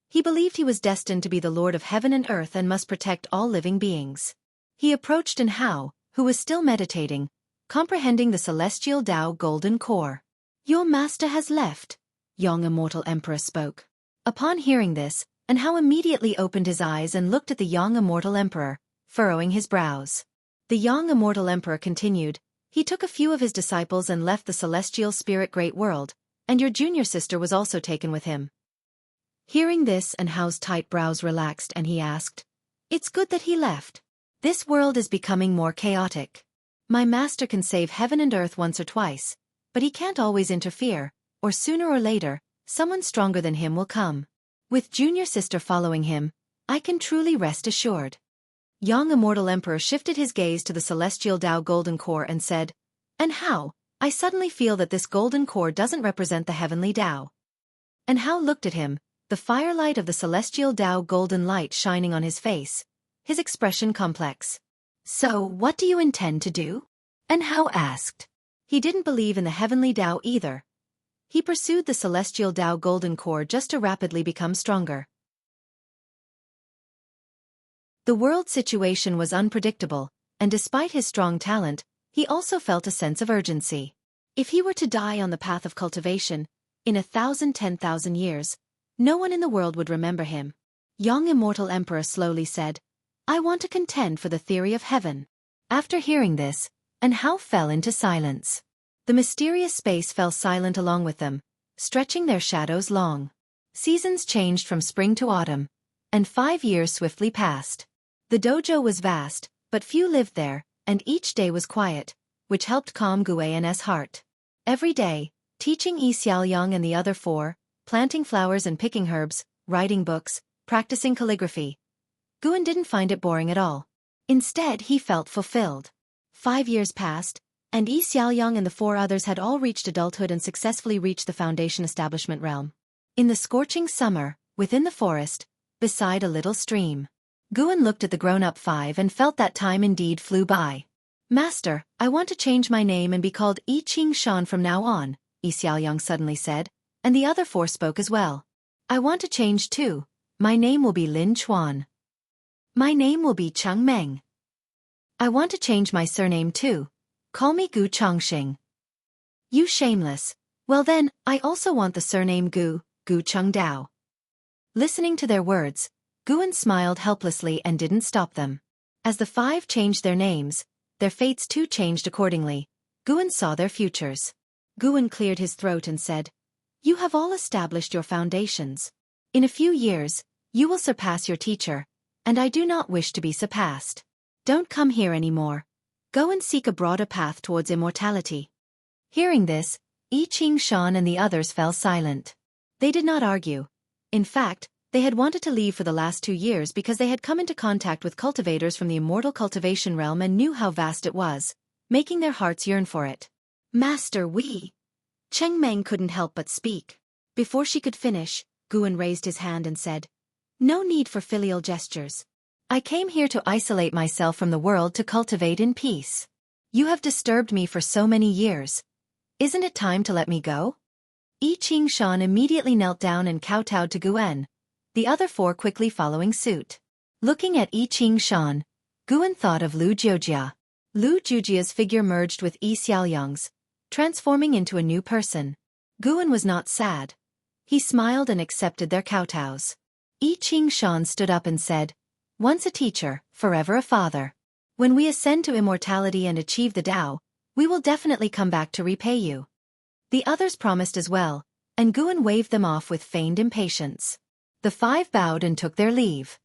He believed he was destined to be the lord of heaven and earth and must protect all living beings. He approached An Hao, who was still meditating, comprehending the celestial Tao golden core. "Your master has left," young immortal emperor spoke. Upon hearing this, An Hao immediately opened his eyes and looked at the young immortal emperor, furrowing his brows. The young immortal emperor continued, "He took a few of his disciples and left the celestial spirit great world, and your junior sister was also taken with him." Hearing this, An Hao's tight brows relaxed and he asked, "It's good that he left. This world is becoming more chaotic. My master can save heaven and earth once or twice, but he can't always interfere, or sooner or later, someone stronger than him will come. With junior sister following him, I can truly rest assured." Young immortal emperor shifted his gaze to the celestial Tao golden core and said, "And how? I suddenly feel that this golden core doesn't represent the heavenly Tao." And Hao looked at him, the firelight of the celestial Tao golden light shining on his face, his expression complex. "So what do you intend to do?" And Hao asked. He didn't believe in the heavenly Tao either. He pursued the celestial Tao golden core just to rapidly become stronger. The world situation was unpredictable, and despite his strong talent, he also felt a sense of urgency. If he were to die on the path of cultivation, in 10,000 years, no one in the world would remember him. Young immortal emperor slowly said, "I want to contend for the theory of heaven." After hearing this, and Hao fell into silence. The mysterious space fell silent along with them, stretching their shadows long. Seasons changed from spring to autumn, and 5 years swiftly passed. The dojo was vast, but few lived there, and each day was quiet, which helped calm Guan's heart. Every day, teaching Yi Xiaoyang and the other 4, planting flowers and picking herbs, writing books, practicing calligraphy. Guan didn't find it boring at all. Instead, he felt fulfilled. 5 years passed, and Yi Xiaoyang and the 4 others had all reached adulthood and successfully reached the foundation establishment realm. In the scorching summer, within the forest, beside a little stream, Guan looked at the grown-up 5 and felt that time indeed flew by. "Master, I want to change my name and be called Yi Qing Shan from now on," Yi Xiaoyang suddenly said, and the other 4 spoke as well. "I want to change too. My name will be Lin Chuan. My name will be Cheng Meng. I want to change my surname too. Call me Gu Chongxing." "You shameless. Well then, I also want the surname Gu Chengdao." Listening to their words, Guan smiled helplessly and didn't stop them. As the 5 changed their names, their fates too changed accordingly. Guan saw their futures. Guan cleared his throat and said, "You have all established your foundations. In a few years, you will surpass your teacher, and I do not wish to be surpassed. Don't come here anymore. Go and seek a broader path towards immortality." Hearing this, Yi Qing Shan and the others fell silent. They did not argue. In fact, they had wanted to leave for the last 2 years because they had come into contact with cultivators from the immortal cultivation realm and knew how vast it was, making their hearts yearn for it. "Master, we..." Cheng Meng couldn't help but speak. Before she could finish, Guan raised his hand and said, "No need for filial gestures. I came here to isolate myself from the world to cultivate in peace. You have disturbed me for so many years. Isn't it time to let me go?" Yi Qing Shan immediately knelt down and kowtowed to Guan, the other 4 quickly following suit. Looking at Yi Qing Shan, Guan thought of Lu Jiujia. Lu Jiujia's figure merged with Yi Xiaoyang's, transforming into a new person. Guan was not sad. He smiled and accepted their kowtows. Yi Qing Shan stood up and said, "Once a teacher, forever a father. When we ascend to immortality and achieve the Tao, we will definitely come back to repay you." The others promised as well, and Guan waved them off with feigned impatience. The 5 bowed and took their leave.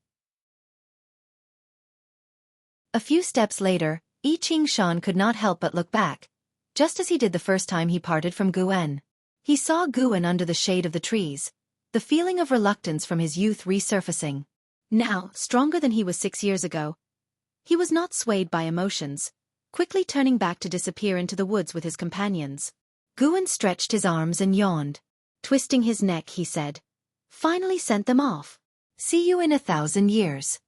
A few steps later, Yi Qing Shan could not help but look back, just as he did the first time he parted from Guan. He saw Guan under the shade of the trees, the feeling of reluctance from his youth resurfacing. Now, stronger than he was 6 years ago, he was not swayed by emotions, quickly turning back to disappear into the woods with his companions. Guan stretched his arms and yawned. Twisting his neck, he said, "Finally sent them off. See you in 1,000 years."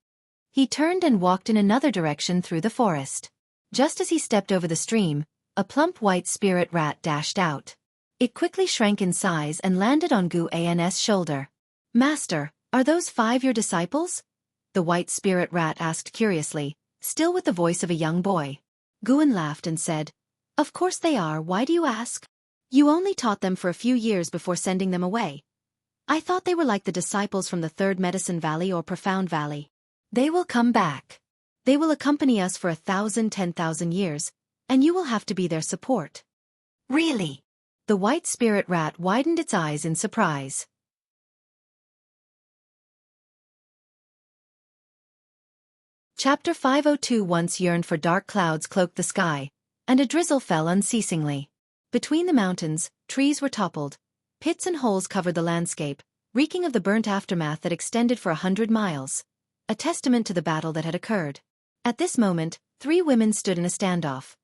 He turned and walked in another direction through the forest. Just as he stepped over the stream, a plump white spirit rat dashed out. It quickly shrank in size and landed on Guan's shoulder. "Master, are those 5 your disciples?" the white spirit rat asked curiously, still with the voice of a young boy. Guan laughed and said, "Of course they are, why do you ask? You only taught them for a few years before sending them away. I thought they were like the disciples from the 3rd Medicine Valley or Profound Valley. They will come back. They will accompany us for 10,000 years, and you will have to be their support." "Really?" The white spirit rat widened its eyes in surprise. Chapter 502. Once yearned for dark clouds cloaked the sky, and a drizzle fell unceasingly. Between the mountains, trees were toppled. Pits and holes covered the landscape, reeking of the burnt aftermath that extended for 100 miles. A testament to the battle that had occurred. At this moment, 3 women stood in a standoff.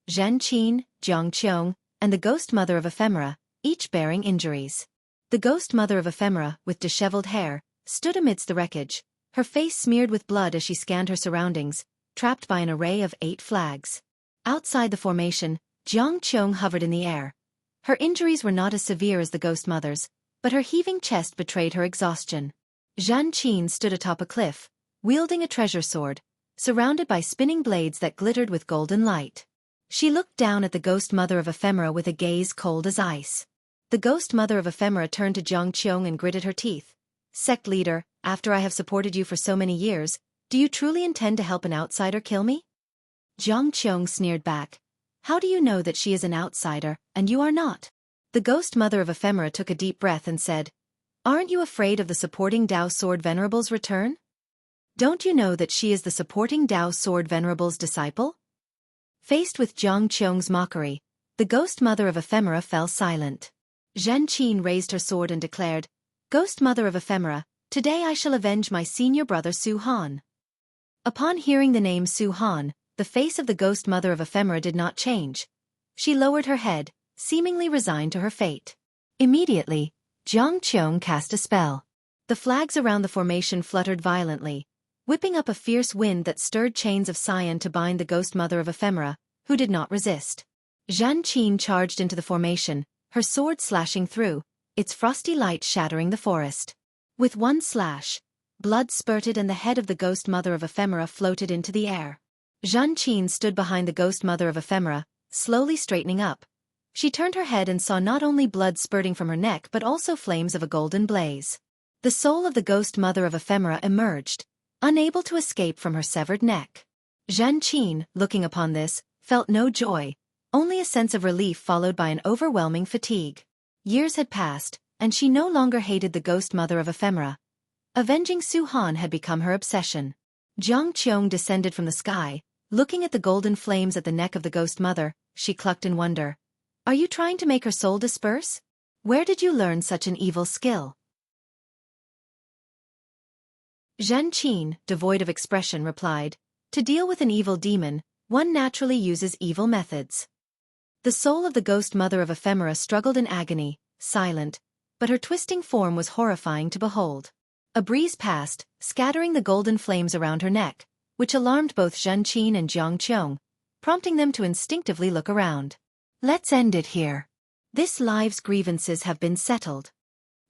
Zhen Qin, Jiang Qiong, and the ghost mother of Ephemera, each bearing injuries. The ghost mother of Ephemera, with disheveled hair, stood amidst the wreckage, her face smeared with blood as she scanned her surroundings, trapped by an array of 8 flags. Outside the formation, Jiang Qiong hovered in the air. Her injuries were not as severe as the ghost mother's, but her heaving chest betrayed her exhaustion. Zhan Qin stood atop a cliff, wielding a treasure sword, surrounded by spinning blades that glittered with golden light. She looked down at the ghost mother of Ephemera with a gaze cold as ice. The ghost mother of Ephemera turned to Jiang Qiong and gritted her teeth. "Sect leader, after I have supported you for so many years, do you truly intend to help an outsider kill me?" Jiang Qiong sneered back. "How do you know that she is an outsider, and you are not?" The ghost mother of Ephemera took a deep breath and said, "Aren't you afraid of the supporting Dao Sword Venerable's return? Don't you know that she is the supporting Dao Sword Venerable's disciple?" Faced with Jiang Qiong's mockery, the ghost mother of Ephemera fell silent. Zhan Qin raised her sword and declared, "Ghost mother of Ephemera, today I shall avenge my senior brother Su Han." Upon hearing the name Su Han, the face of the ghost mother of Ephemera did not change. She lowered her head, seemingly resigned to her fate. Immediately, Jiang Qiong cast a spell. The flags around the formation fluttered violently, whipping up a fierce wind that stirred chains of cyan to bind the ghost mother of Ephemera, who did not resist. Zhan Qin charged into the formation, her sword slashing through, its frosty light shattering the forest. With one slash, blood spurted and the head of the ghost mother of Ephemera floated into the air. Zhan Qin stood behind the ghost mother of Ephemera, slowly straightening up. She turned her head and saw not only blood spurting from her neck but also flames of a golden blaze. The soul of the ghost mother of Ephemera emerged, unable to escape from her severed neck. Zhan Qin, looking upon this, felt no joy, only a sense of relief followed by an overwhelming fatigue. Years had passed, and she no longer hated the ghost mother of Ephemera. Avenging Su Han had become her obsession. Jiang Qiong descended from the sky, looking at the golden flames at the neck of the ghost mother. She clucked in wonder. "Are you trying to make her soul disperse? Where did you learn such an evil skill?" Zhan Qin, devoid of expression, replied, "To deal with an evil demon, one naturally uses evil methods." The soul of the ghost mother of Ephemera struggled in agony, silent, but her twisting form was horrifying to behold. A breeze passed, scattering the golden flames around her neck, which alarmed both Zhan Qin and Jiang Qiong, prompting them to instinctively look around. "Let's end it here. This life's grievances have been settled."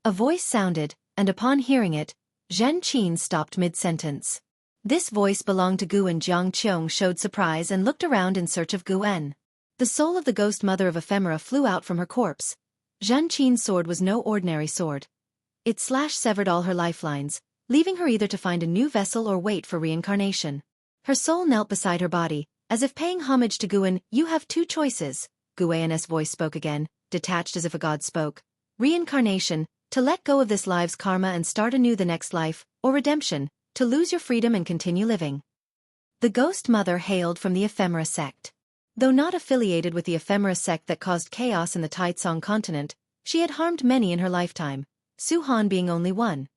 A voice sounded, and upon hearing it, Zhan Qin stopped mid-sentence. This voice belonged to Gu, and Jiang Qiong showed surprise and looked around in search of Gu-en. The soul of the ghost mother of Ephemera flew out from her corpse. Zhan Qin's sword was no ordinary sword. Its slash severed all her lifelines, leaving her either to find a new vessel or wait for reincarnation. Her soul knelt beside her body, as if paying homage to Gu-en. "You have two choices," Gu-en's voice spoke again, detached as if a god spoke. "Reincarnation, to let go of this life's karma and start anew the next life, or redemption, to lose your freedom and continue living." The ghost mother hailed from the Ephemera sect. Though not affiliated with the Ephemera sect that caused chaos in the Taitsong continent, she had harmed many in her lifetime, Su Han being only one.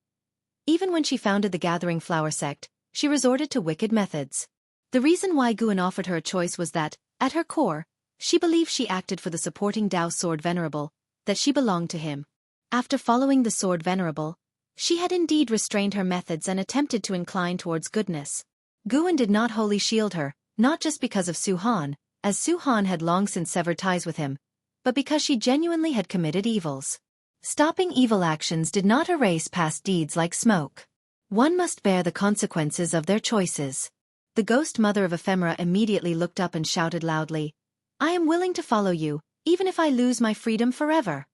Even when she founded the Gathering Flower sect, she resorted to wicked methods. The reason why Gu-en offered her a choice was that, at her core, she believed she acted for the supporting Dao Sword Venerable, that she belonged to him. After following the Sword Venerable, she had indeed restrained her methods and attempted to incline towards goodness. Gu-en did not wholly shield her, not just because of Su Han, as Su Han had long since severed ties with him, but because she genuinely had committed evils. Stopping evil actions did not erase past deeds like smoke. One must bear the consequences of their choices. The ghost mother of Ephemera immediately looked up and shouted loudly, "I am willing to follow you, even if I lose my freedom forever."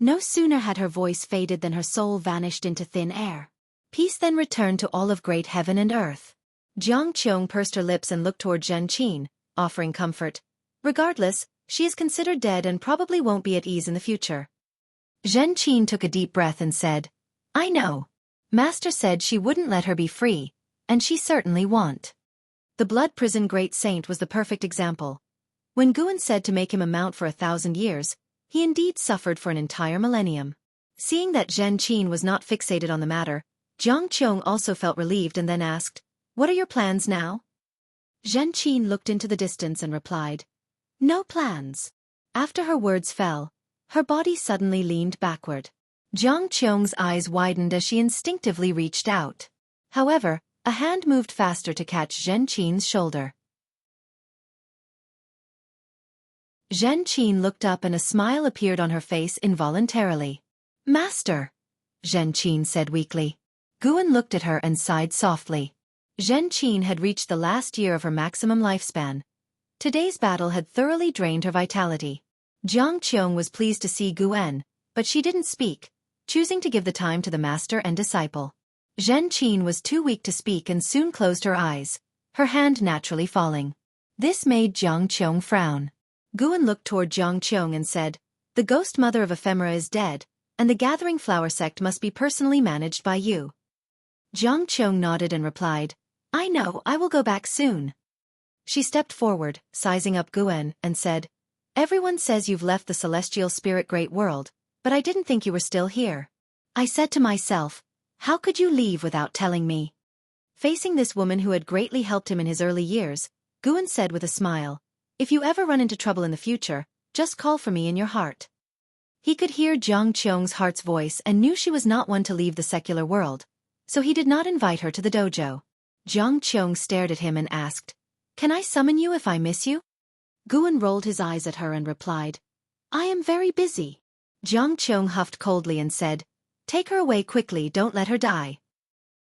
No sooner had her voice faded than her soul vanished into thin air. Peace then returned to all of great heaven and earth. Jiang Qiong pursed her lips and looked toward Zhan Qin, offering comfort. "Regardless, she is considered dead and probably won't be at ease in the future." Zhan Qin took a deep breath and said, "I know. Master said she wouldn't let her be free, and she certainly won't." The blood prison great saint was the perfect example. When Gu-en said to make him a mount for 1,000 years, he indeed suffered for an entire millennium. Seeing that Zhan Qin was not fixated on the matter, Jiang Qiong also felt relieved and then asked, "What are your plans now?" Zhan Qin looked into the distance and replied, "No plans." After her words fell, her body suddenly leaned backward. Jiang Qiong's eyes widened as she instinctively reached out. However, a hand moved faster to catch Zhan Qin's shoulder. Zhen Qin looked up and a smile appeared on her face involuntarily. Master, Zhen Qin said weakly. Guan looked at her and sighed softly. Zhen Qin had reached the last year of her maximum lifespan. Today's battle had thoroughly drained her vitality. Jiang Qiong was pleased to see Guan, but she didn't speak, choosing to give the time to the master and disciple. Zhen Qin was too weak to speak and soon closed her eyes, her hand naturally falling. This made Jiang Qiong frown. Guan looked toward Jiang Qiong and said, "The ghost mother of ephemera is dead, and the Gathering Flower sect must be personally managed by you." Jiang Qiong nodded and replied, "I know, I will go back soon." She stepped forward, sizing up Guan, and said, "Everyone says you've left the celestial spirit great world, but I didn't think you were still here. I said to myself, how could you leave without telling me?" Facing this woman who had greatly helped him in his early years, Guan said with a smile, "If you ever run into trouble in the future, just call for me in your heart." He could hear Jiang Qiong's heart's voice and knew she was not one to leave the secular world, so he did not invite her to the dojo. Jiang Qiong stared at him and asked, "Can I summon you if I miss you?" Guan rolled his eyes at her and replied, "I am very busy." Jiang Qiong huffed coldly and said, "Take her away quickly, don't let her die."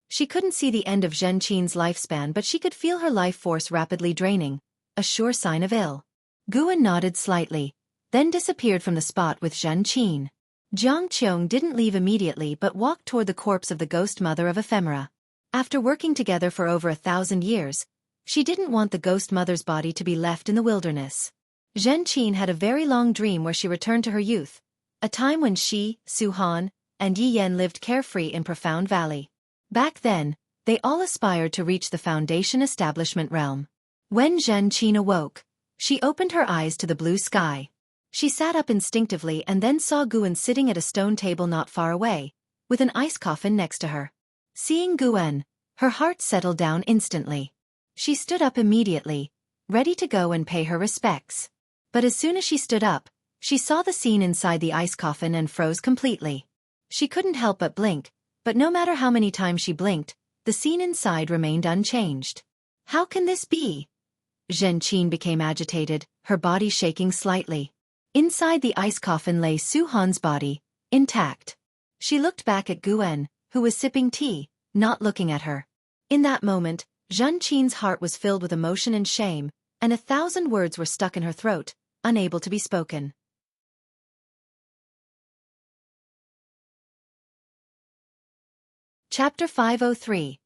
She couldn't see the end of Zhen Qin's lifespan, but she could feel her life force rapidly draining, a sure sign of ill. Guan nodded slightly, then disappeared from the spot with Zhen Qin. Jiang Qiong didn't leave immediately but walked toward the corpse of the ghost mother of ephemera. After working together for over 1,000 years, she didn't want the ghost mother's body to be left in the wilderness. Zhen Qin had a very long dream where she returned to her youth, a time when she, Su Han, and Yi Yan lived carefree in Profound Valley. Back then, they all aspired to reach the Foundation Establishment realm. When Zhen Qin awoke, she opened her eyes to the blue sky. She sat up instinctively and then saw Guan sitting at a stone table not far away, with an ice coffin next to her. Seeing Guan, her heart settled down instantly. She stood up immediately, ready to go and pay her respects. But as soon as she stood up, she saw the scene inside the ice coffin and froze completely. She couldn't help but blink, but no matter how many times she blinked, the scene inside remained unchanged. How can this be? Zhen Qin became agitated, her body shaking slightly. Inside the ice coffin lay Su Han's body, intact. She looked back at Guan, who was sipping tea, not looking at her. In that moment, Zhen Qin's heart was filled with emotion and shame, and 1,000 words were stuck in her throat, unable to be spoken. Chapter 503.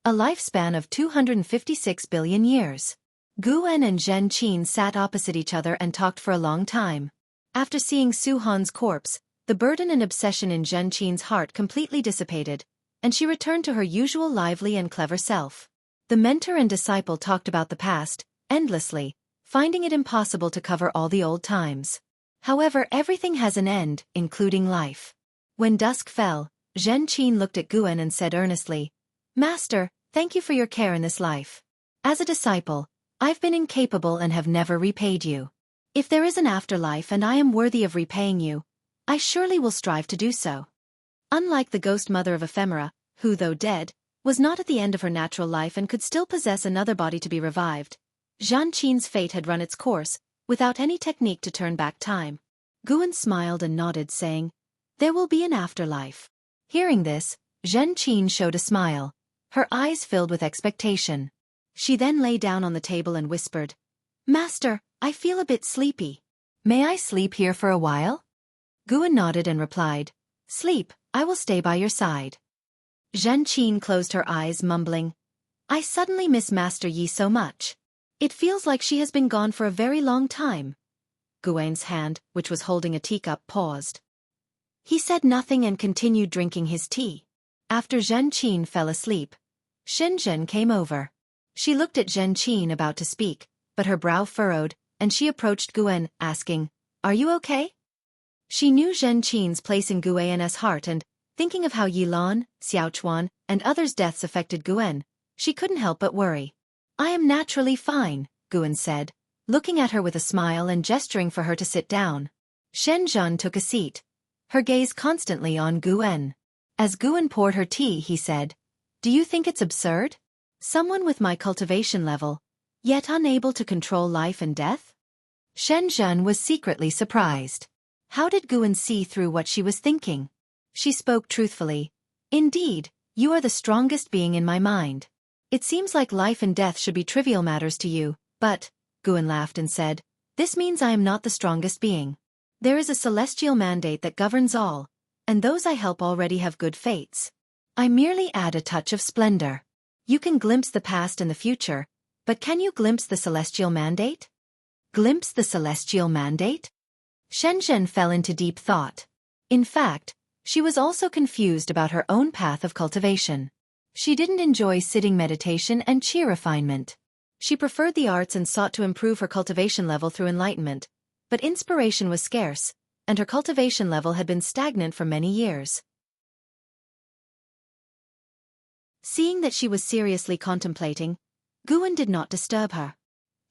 A lifespan of 256 billion years. Guan and Zhen Qin sat opposite each other and talked for a long time. After seeing Su Han's corpse, the burden and obsession in Zhen Qin's heart completely dissipated, and she returned to her usual lively and clever self. The mentor and disciple talked about the past, endlessly, finding it impossible to cover all the old times. However, everything has an end, including life. When dusk fell, Zhen Qin looked at Guan and said earnestly, "Master, thank you for your care in this life. As a disciple, I've been incapable and have never repaid you. If there is an afterlife and I am worthy of repaying you, I surely will strive to do so." Unlike the ghost mother of ephemera, who, though dead, was not at the end of her natural life and could still possess another body to be revived, Zhen Qin's fate had run its course, without any technique to turn back time. Guan smiled and nodded, saying, "There will be an afterlife." Hearing this, Zhen Qin showed a smile, her eyes filled with expectation. She then lay down on the table and whispered, "Master, I feel a bit sleepy. May I sleep here for a while?" Guan nodded and replied, "Sleep, I will stay by your side." Zhen Qin closed her eyes, mumbling, "I suddenly miss Master Yi so much. It feels like she has been gone for a very long time." Guan's hand, which was holding a teacup, paused. He said nothing and continued drinking his tea. After Zhen Qin fell asleep, Shenzhen came over. She looked at Zhen Qin about to speak, but her brow furrowed, and she approached Guan, asking, "Are you okay?" She knew Zhen Qin's place in Guan's heart and, thinking of how Yilan, Xiaochuan, and others' deaths affected Guan, she couldn't help but worry. "I am naturally fine," Guan said, looking at her with a smile and gesturing for her to sit down. Shenzhen took a seat, her gaze constantly on Guan. As Guan poured her tea, he said, "Do you think it's absurd? Someone with my cultivation level, yet unable to control life and death?" Shenzhen was secretly surprised. How did Guan see through what she was thinking? She spoke truthfully. Indeed, you are the strongest being in my mind. It seems like life and death should be trivial matters to you, but, Guan laughed and said, this means I am not the strongest being. There is a celestial mandate that governs all, and those I help already have good fates. I merely add a touch of splendor. You can glimpse the past and the future, but can you glimpse the celestial mandate? Glimpse the celestial mandate? Shenzhen fell into deep thought. In fact, she was also confused about her own path of cultivation. She didn't enjoy sitting meditation and chi refinement. She preferred the arts and sought to improve her cultivation level through enlightenment, but inspiration was scarce, and her cultivation level had been stagnant for many years. Seeing that she was seriously contemplating, Guan did not disturb her.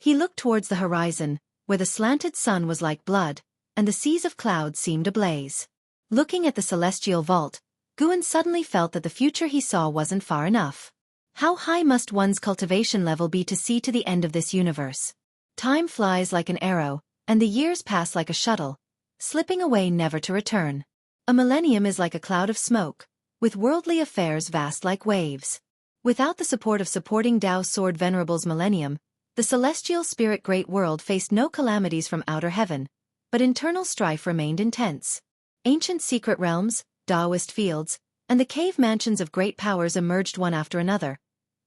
He looked towards the horizon, where the slanted sun was like blood, and the seas of clouds seemed ablaze. Looking at the celestial vault, Guan suddenly felt that the future he saw wasn't far enough. How high must one's cultivation level be to see to the end of this universe? Time flies like an arrow, and the years pass like a shuttle, slipping away never to return. A millennium is like a cloud of smoke, with worldly affairs vast like waves. Without the support of supporting Tao Sword Venerable's millennium, the celestial spirit great world faced no calamities from outer heaven, but internal strife remained intense. Ancient secret realms, Taoist fields, and the cave mansions of great powers emerged one after another,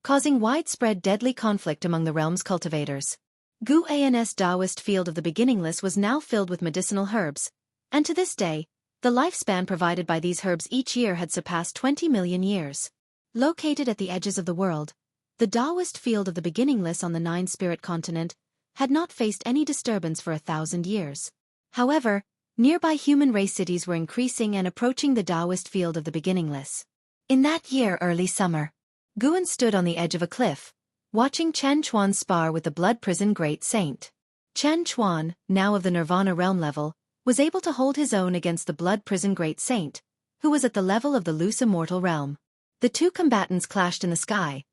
causing widespread deadly conflict among the realm's cultivators. Guan's Taoist field of the beginningless was now filled with medicinal herbs, and to this day, the lifespan provided by these herbs each year had surpassed 20 million years. Located at the edges of the world, the Taoist field of the beginningless on the nine-spirit continent had not faced any disturbance for 1,000 years. However, nearby human race cities were increasing and approaching the Taoist field of the beginningless. In that year early summer, Guan stood on the edge of a cliff, watching Chen Chuan spar with the blood prison great saint. Chen Chuan, now of the Nirvana realm level, was able to hold his own against the blood prison great saint, who was at the level of the loose immortal realm. The two combatants clashed in the sky,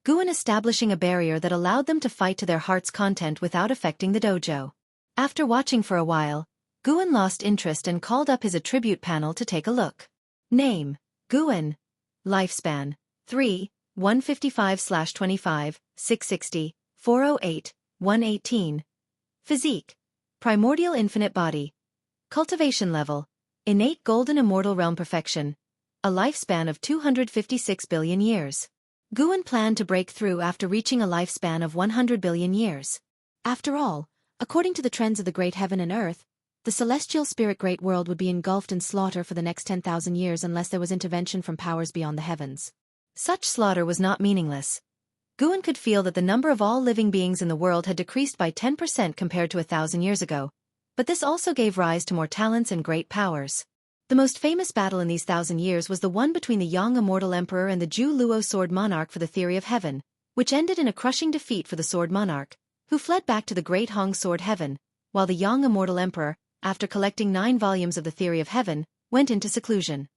Guan establishing a barrier that allowed them to fight to their heart's content without affecting the dojo. After watching for a while, Guan lost interest and called up his attribute panel to take a look. Name: Guan. Lifespan: 3, 155/25, 660, 408, 118. Physique: primordial infinite body. Cultivation level: innate golden immortal realm perfection. A lifespan of 256 billion years. Guan planned to break through after reaching a lifespan of 100 billion years. After all, according to the trends of the great heaven and earth, the celestial spirit great world would be engulfed in slaughter for the next 10,000 years unless there was intervention from powers beyond the heavens. Such slaughter was not meaningless. Guan could feel that the number of all living beings in the world had decreased by 10% compared to 1,000 years ago, but this also gave rise to more talents and great powers. The most famous battle in these 1,000 years was the one between the Yang Immortal Emperor and the Ju Luo Sword Monarch for the Theory of Heaven, which ended in a crushing defeat for the Sword Monarch, who fled back to the Great Hong Sword Heaven, while the Yang Immortal Emperor, after collecting 9 volumes of the Theory of Heaven, went into seclusion.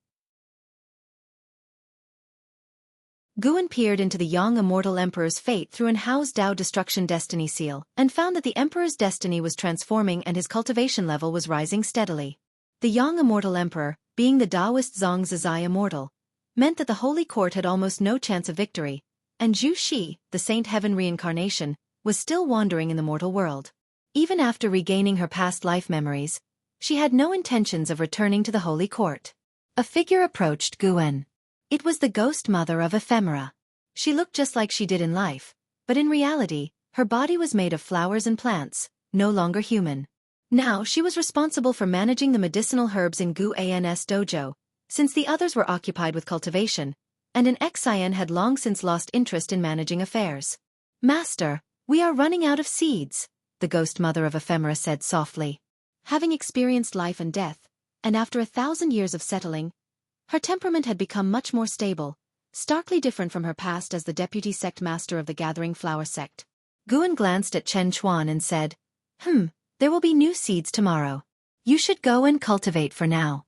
Guan peered into the Yang Immortal Emperor's fate through an Hao's Dao Destruction Destiny seal, and found that the Emperor's destiny was transforming and his cultivation level was rising steadily. The Yang Immortal Emperor, being the Taoist Zhang Zizai Immortal, meant that the Holy Court had almost no chance of victory, and Zhu Shi, the Saint Heaven reincarnation, was still wandering in the mortal world. Even after regaining her past life memories, she had no intentions of returning to the Holy Court. A figure approached Guan. It was the ghost mother of Ephemera. She looked just like she did in life, but in reality, her body was made of flowers and plants, no longer human. Now she was responsible for managing the medicinal herbs in Guan's dojo, since the others were occupied with cultivation, and an Xian had long since lost interest in managing affairs. "Master, we are running out of seeds," the ghost mother of Ephemera said softly. Having experienced life and death, and after 1,000 years of settling, her temperament had become much more stable, starkly different from her past as the deputy sect master of the Gathering Flower sect. Guan glanced at Chen Chuan and said, "There will be new seeds tomorrow. You should go and cultivate for now."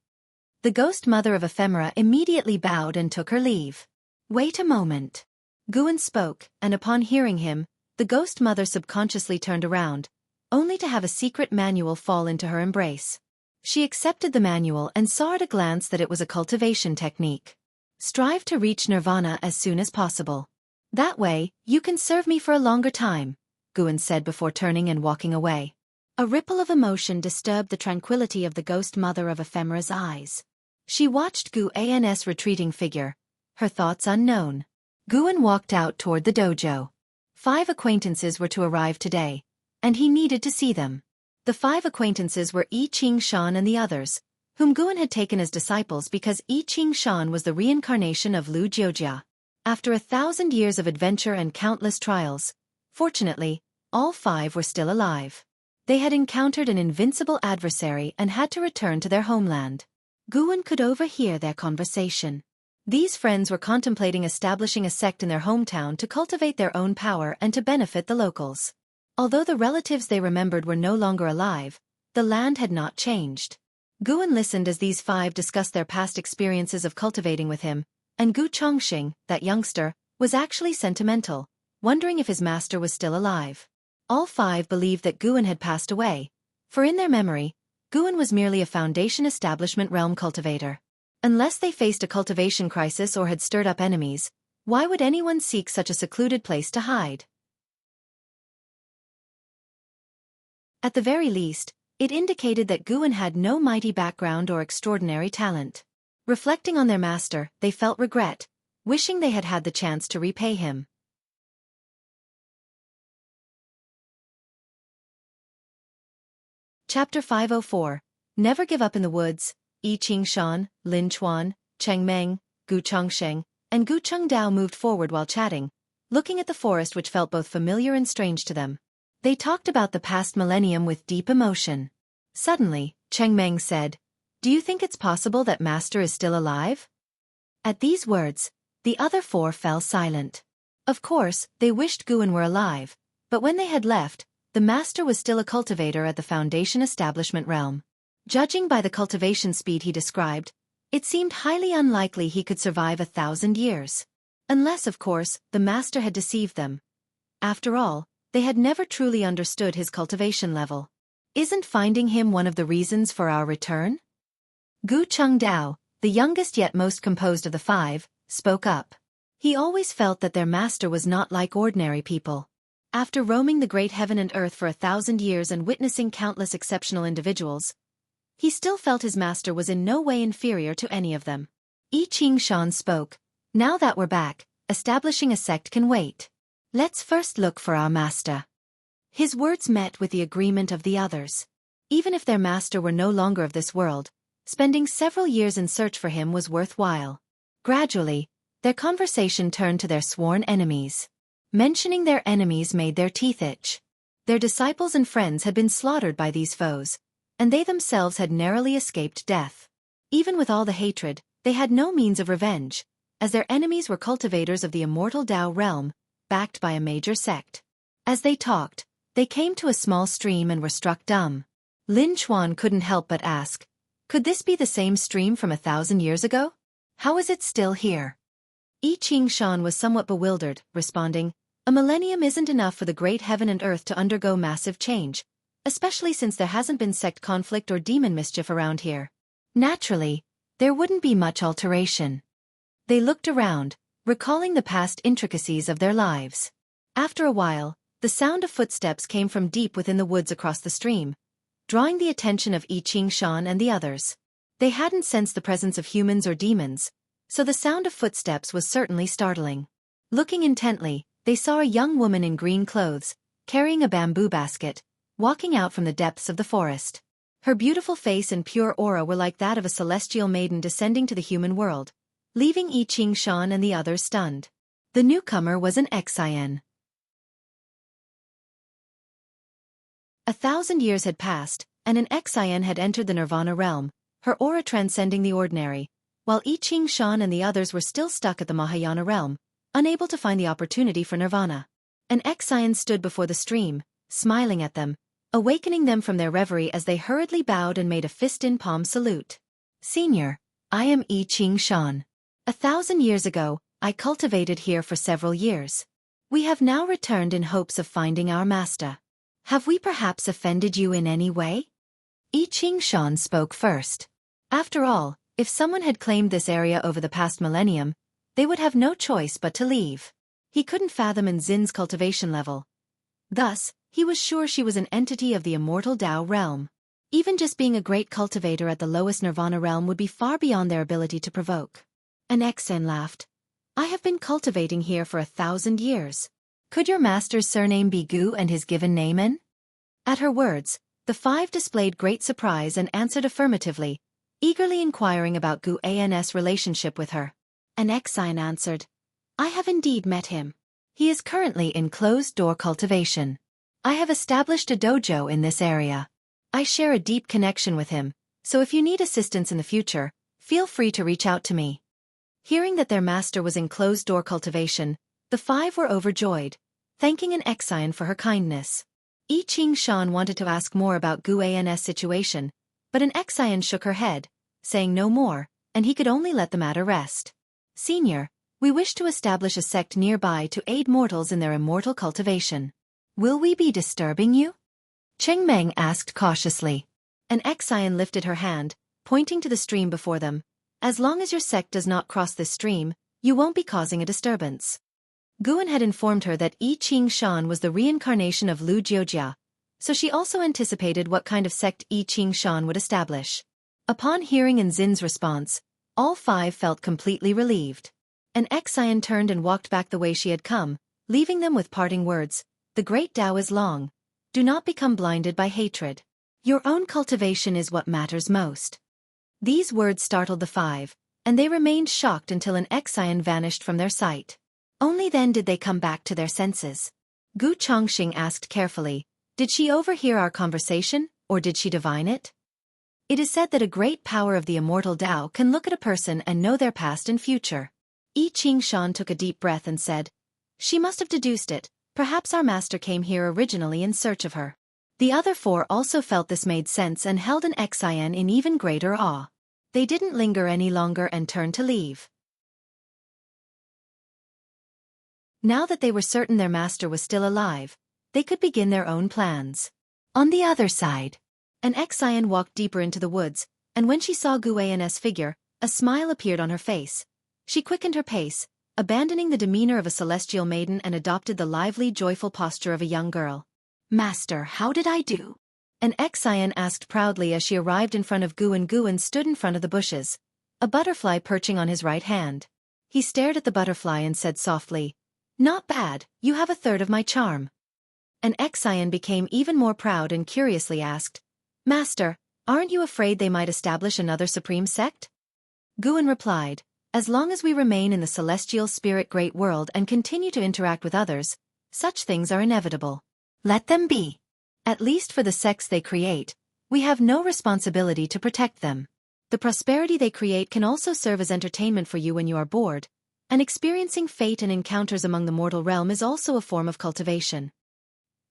The ghost mother of Ephemera immediately bowed and took her leave. "Wait a moment." Guan spoke, and upon hearing him, the ghost mother subconsciously turned around, only to have a secret manual fall into her embrace. She accepted the manual and saw at a glance that it was a cultivation technique. Strive to reach nirvana as soon as possible. That way, you can serve me for a longer time, Guan said before turning and walking away. A ripple of emotion disturbed the tranquility of the ghost mother of Ephemera's eyes. She watched Guan's retreating figure, her thoughts unknown. Guan walked out toward the dojo. 5 acquaintances were to arrive today, and he needed to see them. The 5 acquaintances were Yi Qing Shan and the others, whom Guan had taken as disciples because Yi Qing Shan was the reincarnation of Lu Jiujia. After 1,000 years of adventure and countless trials, fortunately, all 5 were still alive. They had encountered an invincible adversary and had to return to their homeland. Guan could overhear their conversation. These friends were contemplating establishing a sect in their hometown to cultivate their own power and to benefit the locals. Although the relatives they remembered were no longer alive, the land had not changed. Guan listened as these 5 discussed their past experiences of cultivating with him, and Gu Chongxing, that youngster, was actually sentimental, wondering if his master was still alive. All 5 believed that Guan had passed away, for in their memory, Guan was merely a Foundation establishment realm cultivator. Unless they faced a cultivation crisis or had stirred up enemies, why would anyone seek such a secluded place to hide? At the very least, it indicated that Guan had no mighty background or extraordinary talent. Reflecting on their master, they felt regret, wishing they had had the chance to repay him. Chapter 504. Never Give Up in the Woods. Yi Qing Shan, Lin Chuan, Cheng Meng, Gu Chongsheng, and Gu Chengdao moved forward while chatting, looking at the forest which felt both familiar and strange to them. They talked about the past millennium with deep emotion. Suddenly, Cheng Meng said, "Do you think it's possible that Master is still alive?" At these words, the other 4 fell silent. Of course, they wished Guan were alive, but when they had left, the Master was still a cultivator at the Foundation establishment realm. Judging by the cultivation speed he described, it seemed highly unlikely he could survive 1,000 years. Unless, of course, the Master had deceived them. After all, they had never truly understood his cultivation level. Isn't finding him one of the reasons for our return? Gu Chengdao, the youngest yet most composed of the 5, spoke up. He always felt that their master was not like ordinary people. After roaming the great heaven and earth for 1,000 years and witnessing countless exceptional individuals, he still felt his master was in no way inferior to any of them. Yi Qing Shan spoke. "Now that we're back, establishing a sect can wait. Let's first look for our master." His words met with the agreement of the others. Even if their master were no longer of this world, spending several years in search for him was worthwhile. Gradually, their conversation turned to their sworn enemies. Mentioning their enemies made their teeth itch. Their disciples and friends had been slaughtered by these foes, and they themselves had narrowly escaped death. Even with all the hatred, they had no means of revenge, as their enemies were cultivators of the immortal Tao realm, backed by a major sect. As they talked, they came to a small stream and were struck dumb. Lin Chuan couldn't help but ask, "Could this be the same stream from 1,000 years ago? How is it still here?" Yi Qing Shan was somewhat bewildered, responding, "A millennium isn't enough for the great heaven and earth to undergo massive change, especially since there hasn't been sect conflict or demon mischief around here. Naturally, there wouldn't be much alteration." They looked around, recalling the past intricacies of their lives. After a while, the sound of footsteps came from deep within the woods across the stream, drawing the attention of Yi Qing Shan and the others. They hadn't sensed the presence of humans or demons, so the sound of footsteps was certainly startling. Looking intently, they saw a young woman in green clothes, carrying a bamboo basket, walking out from the depths of the forest. Her beautiful face and pure aura were like that of a celestial maiden descending to the human world, leaving Yi Qing Shan and the others stunned. The newcomer was an Xian. 1,000 years had passed, and an Xian had entered the Nirvana realm, her aura transcending the ordinary, while Yi Qing Shan and the others were still stuck at the Mahayana realm, unable to find the opportunity for Nirvana. An Xian stood before the stream, smiling at them, awakening them from their reverie as they hurriedly bowed and made a fist-in-palm salute. "Senior, I am Yi Qing Shan. 1,000 years ago, I cultivated here for several years. We have now returned in hopes of finding our master. Have we perhaps offended you in any way? I Ching Shan spoke first. After all, if someone had claimed this area over the past millennium, they would have no choice but to leave. He couldn't fathom Nzin's cultivation level. Thus, he was sure she was an entity of the immortal Tao realm. Even just being a great cultivator at the lowest nirvana realm would be far beyond their ability to provoke. An Xen laughed. I have been cultivating here for 1,000 years. Could your master's surname be Gu and his given name En? At her words, the five displayed great surprise and answered affirmatively, eagerly inquiring about Gu An's relationship with her. An Xen answered, I have indeed met him. He is currently in closed-door cultivation. I have established a dojo in this area. I share a deep connection with him, so if you need assistance in the future, feel free to reach out to me. Hearing that their master was in closed-door cultivation, the five were overjoyed, thanking an Xen for her kindness. I Ching Shan wanted to ask more about Gu An's situation, but an Xen shook her head, saying no more, and he could only let the matter rest. Senior, we wish to establish a sect nearby to aid mortals in their immortal cultivation. Will we be disturbing you? Cheng Meng asked cautiously. An Xen lifted her hand, pointing to the stream before them. As long as your sect does not cross this stream, you won't be causing a disturbance. Guan had informed her that I Ching Shan was the reincarnation of Lu Jiujia, so she also anticipated what kind of sect I Ching Shan would establish. Upon hearing Nzin's response, all five felt completely relieved. An Xen turned and walked back the way she had come, leaving them with parting words. The great Tao is long. Do not become blinded by hatred. Your own cultivation is what matters most. These words startled the five, and they remained shocked until an Xen vanished from their sight. Only then did they come back to their senses. Gu Chongxing asked carefully, did she overhear our conversation, or did she divine it? It is said that a great power of the immortal Tao can look at a person and know their past and future. I Ching Shan took a deep breath and said, she must have deduced it. Perhaps our master came here originally in search of her. The other four also felt this made sense and held an Xen in even greater awe. They didn't linger any longer and turned to leave. Now that they were certain their master was still alive, they could begin their own plans. On the other side, an Xen walked deeper into the woods, and when she saw Gu An's figure, a smile appeared on her face. She quickened her pace, abandoning the demeanor of a celestial maiden and adopted the lively, joyful posture of a young girl. Master, how did I do? An Xen asked proudly as she arrived in front of Guan. Guan stood in front of the bushes, a butterfly perching on his right hand. He stared at the butterfly and said softly, not bad, you have a third of my charm. An Xen became even more proud and curiously asked, Master, aren't you afraid they might establish another supreme sect? Guan replied, as long as we remain in the celestial spirit great world and continue to interact with others, such things are inevitable. Let them be. At least for the sects they create, we have no responsibility to protect them. The prosperity they create can also serve as entertainment for you when you are bored, and experiencing fate and encounters among the mortal realm is also a form of cultivation.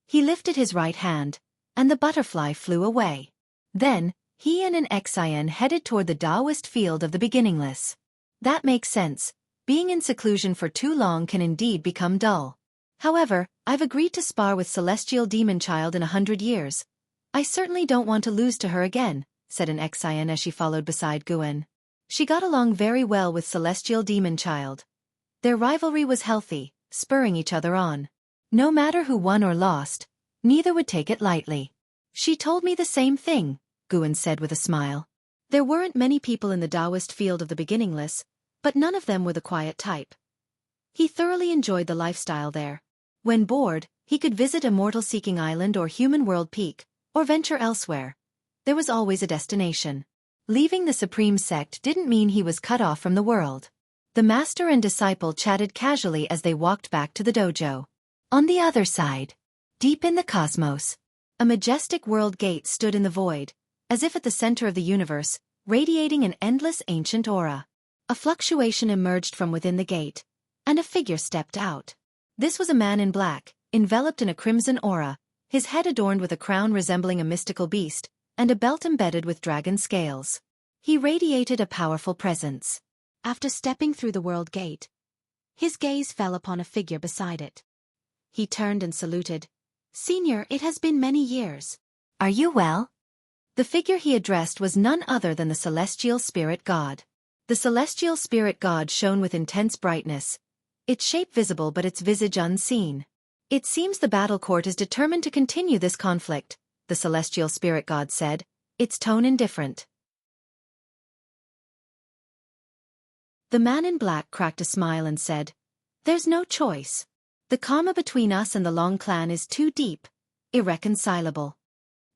He lifted his right hand, and the butterfly flew away. Then, he and an Xen headed toward the Taoist field of the beginningless. That makes sense. Being in seclusion for too long can indeed become dull. However, I've agreed to spar with Celestial Demon Child in 100 years. I certainly don't want to lose to her again, said an Xen as she followed beside Guan. She got along very well with Celestial Demon Child. Their rivalry was healthy, spurring each other on. No matter who won or lost, neither would take it lightly. She told me the same thing, Guan said with a smile. There weren't many people in the Taoist field of the beginningless, but none of them were the quiet type. He thoroughly enjoyed the lifestyle there. When bored, he could visit Immortal Seeking Island or Human World Peak, or venture elsewhere. There was always a destination. Leaving the Supreme Sect didn't mean he was cut off from the world. The master and disciple chatted casually as they walked back to the dojo. On the other side, deep in the cosmos, a majestic world gate stood in the void, as if at the center of the universe, radiating an endless ancient aura. A fluctuation emerged from within the gate, and a figure stepped out. This was a man in black, enveloped in a crimson aura, his head adorned with a crown resembling a mystical beast, and a belt embedded with dragon scales. He radiated a powerful presence. After stepping through the world gate, his gaze fell upon a figure beside it. He turned and saluted. Senior, it has been many years. Are you well? The figure he addressed was none other than the celestial spirit god. The celestial spirit god shone with intense brightness, its shape visible but its visage unseen. It seems the battle court is determined to continue this conflict, the celestial spirit god said, its tone indifferent. The man in black cracked a smile and said, "There's no choice. The karma between us and the Long clan is too deep, irreconcilable."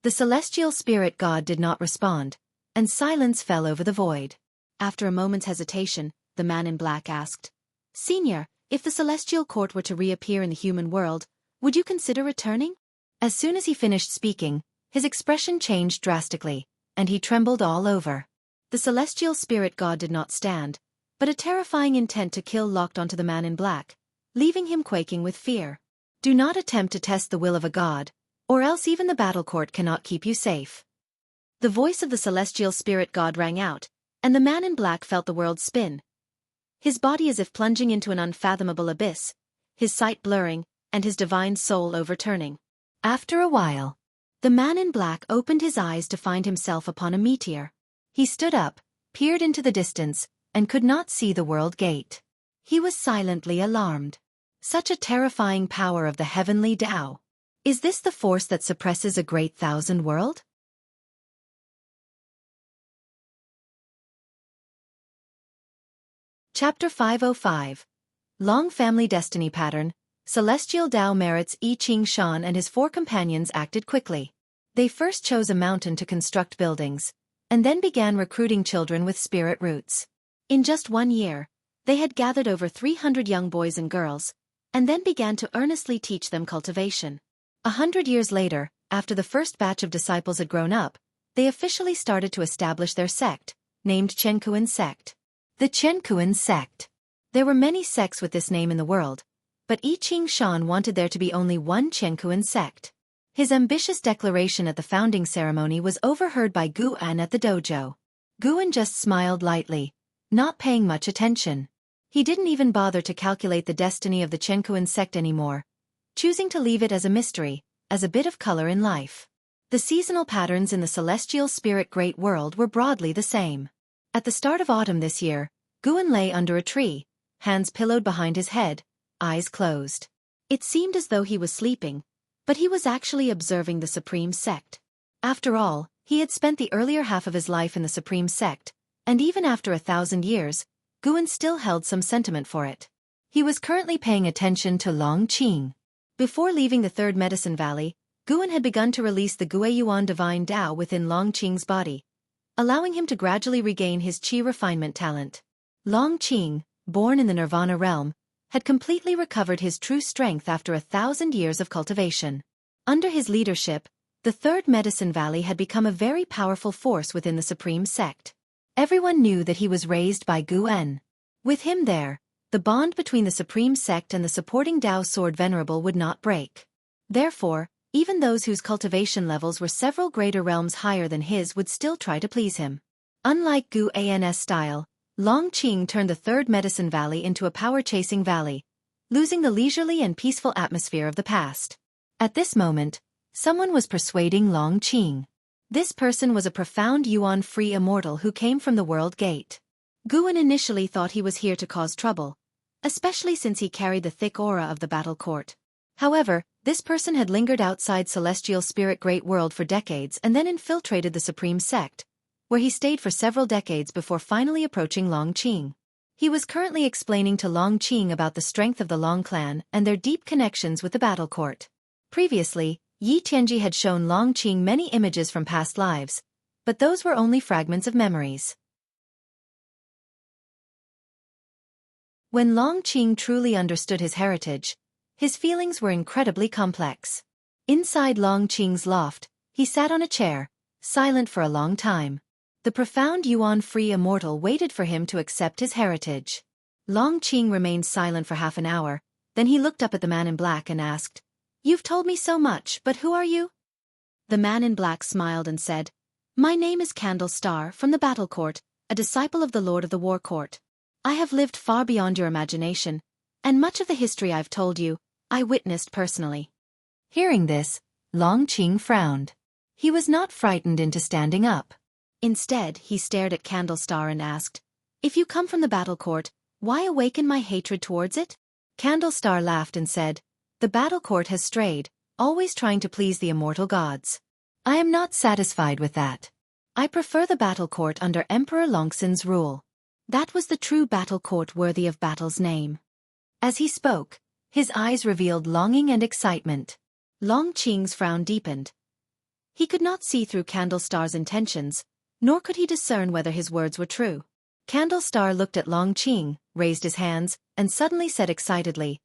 The celestial spirit god did not respond, and silence fell over the void. After a moment's hesitation, the man in black asked, "Senior, if the celestial court were to reappear in the human world, would you consider returning?" As soon as he finished speaking, his expression changed drastically, and he trembled all over. The celestial spirit god did not stand, but a terrifying intent to kill locked onto the man in black, leaving him quaking with fear. Do not attempt to test the will of a god, or else even the battle court cannot keep you safe. The voice of the celestial spirit god rang out, and the man in black felt the world spin. His body as if plunging into an unfathomable abyss, his sight blurring, and his divine soul overturning. After a while, the man in black opened his eyes to find himself upon a meteor. He stood up, peered into the distance, and could not see the world gate. He was silently alarmed. Such a terrifying power of the heavenly Tao. Is this the force that suppresses a great thousand world? Chapter 505. Long Family Destiny Pattern. Celestial Tao merits I Ching Shan and his 4 companions acted quickly. They first chose a mountain to construct buildings, and then began recruiting children with spirit roots. In just 1 year, they had gathered over 300 young boys and girls, and then began to earnestly teach them cultivation. 100 years later, after the first batch of disciples had grown up, they officially started to establish their sect, named Chenkuan sect. The Chenkuan sect. There were many sects with this name in the world, but I Ching Shan wanted there to be only one Chenkuan sect. His ambitious declaration at the founding ceremony was overheard by Guan at the dojo. Guan just smiled lightly, not paying much attention. He didn't even bother to calculate the destiny of the Chenkuan sect anymore, choosing to leave it as a mystery, as a bit of color in life. The seasonal patterns in the celestial spirit great world were broadly the same. At the start of autumn this year, Guan lay under a tree, hands pillowed behind his head, eyes closed. It seemed as though he was sleeping, but he was actually observing the Supreme Sect. After all, he had spent the earlier half of his life in the Supreme Sect, and even after 1,000 years, Guan still held some sentiment for it. He was currently paying attention to Long Qing. Before leaving the Third Medicine Valley, Guan had begun to release the Guiyuan Divine Tao within Long Qing's body, allowing him to gradually regain his qi refinement talent. Long Qing, born in the Nirvana realm, had completely recovered his true strength after 1,000 years of cultivation. Under his leadership, the Third Medicine Valley had become a very powerful force within the Supreme Sect. Everyone knew that he was raised by Guan. With him there, the bond between the Supreme Sect and the supporting Tao Sword Venerable would not break. Therefore, even those whose cultivation levels were several greater realms higher than his would still try to please him. Unlike Guan's style, Long Qing turned the Third Medicine Valley into a power-chasing valley, losing the leisurely and peaceful atmosphere of the past. At this moment, someone was persuading Long Qing. This person was a profound Yuan-free immortal who came from the World Gate. Guan initially thought he was here to cause trouble, especially since he carried the thick aura of the battle court. However, this person had lingered outside Celestial Spirit Great World for decades and then infiltrated the Supreme Sect, where he stayed for several decades before finally approaching Long Qing. He was currently explaining to Long Qing about the strength of the Long clan and their deep connections with the battle court. Previously, Yi Tianji had shown Long Qing many images from past lives, but those were only fragments of memories. When Long Qing truly understood his heritage, his feelings were incredibly complex. Inside Long Qing's loft, he sat on a chair, silent for a long time. The profound Yuan-free immortal waited for him to accept his heritage. Long Qing remained silent for half an hour, then he looked up at the man in black and asked, "You've told me so much, but who are you?" The man in black smiled and said, "My name is Candle Star from the Battle Court, a disciple of the Lord of the War Court. I have lived far beyond your imagination, and much of the history I've told you, I witnessed personally." Hearing this, Long Qing frowned. He was not frightened into standing up. Instead, he stared at Candlestar and asked, "If you come from the battle court, why awaken my hatred towards it?" Candlestar laughed and said, "The battle court has strayed, always trying to please the immortal gods. I am not satisfied with that. I prefer the battle court under Emperor Longxin's rule." That was the true battle court worthy of battle's name. As he spoke, his eyes revealed longing and excitement. Long Qing's frown deepened. He could not see through Candlestar's intentions, nor could he discern whether his words were true. Candlestar looked at Long Qing, raised his hands, and suddenly said excitedly,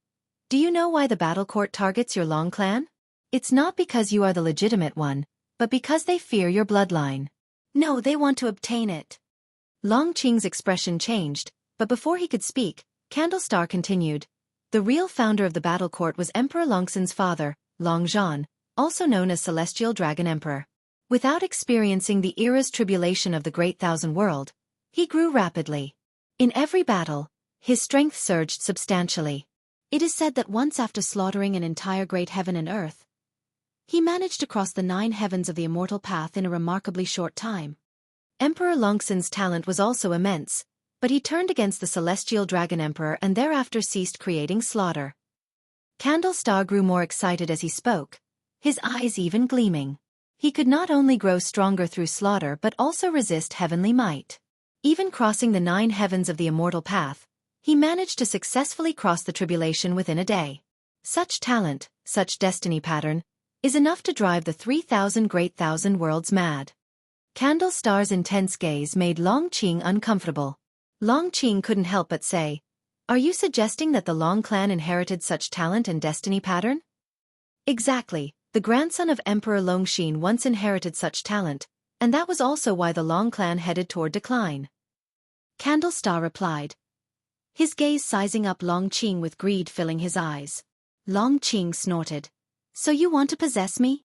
"Do you know why the battle court targets your Long clan? It's not because you are the legitimate one, but because they fear your bloodline." "No, they want to obtain it." Long Qing's expression changed, but before he could speak, Candlestar continued, "The real founder of the battle court was Emperor Longxin's father, Long Zhan, also known as Celestial Dragon Emperor. Without experiencing the era's tribulation of the Great Thousand World, he grew rapidly. In every battle, his strength surged substantially. It is said that once after slaughtering an entire great heaven and earth, he managed to cross the 9 heavens of the immortal path in a remarkably short time. Emperor Longxin's talent was also immense, but he turned against the Celestial Dragon Emperor and thereafter ceased creating slaughter." Candlestar grew more excited as he spoke, his eyes even gleaming. He could not only grow stronger through slaughter but also resist heavenly might. Even crossing the 9 heavens of the immortal path, he managed to successfully cross the tribulation within a day. Such talent, such destiny pattern, is enough to drive the 3,000 great thousand worlds mad. Candlestar's intense gaze made Long Qing uncomfortable. Long Qing couldn't help but say, "Are you suggesting that the Long clan inherited such talent and destiny pattern?" "Exactly. The grandson of Emperor Longxin once inherited such talent, and that was also why the Long clan headed toward decline," Candlestar replied, his gaze sizing up Long Qing with greed filling his eyes. Long Qing snorted, "So you want to possess me?"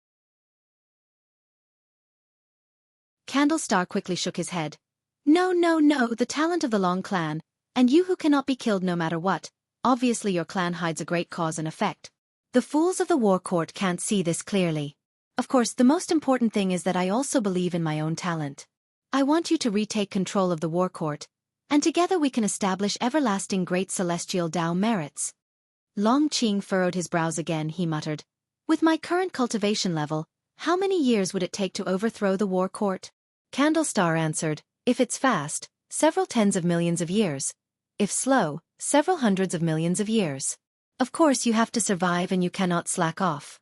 Candlestar quickly shook his head. "No, no, no, the talent of the Long clan, and you who cannot be killed no matter what, obviously your clan hides a great cause and effect. The fools of the war court can't see this clearly. Of course, the most important thing is that I also believe in my own talent. I want you to retake control of the war court, and together we can establish everlasting great celestial Tao merits." Long Qing furrowed his brows again. He muttered, "With my current cultivation level, how many years would it take to overthrow the war court?" Candlestar answered, "If it's fast, several tens of millions of years. If slow, several hundreds of millions of years. Of course you have to survive and you cannot slack off."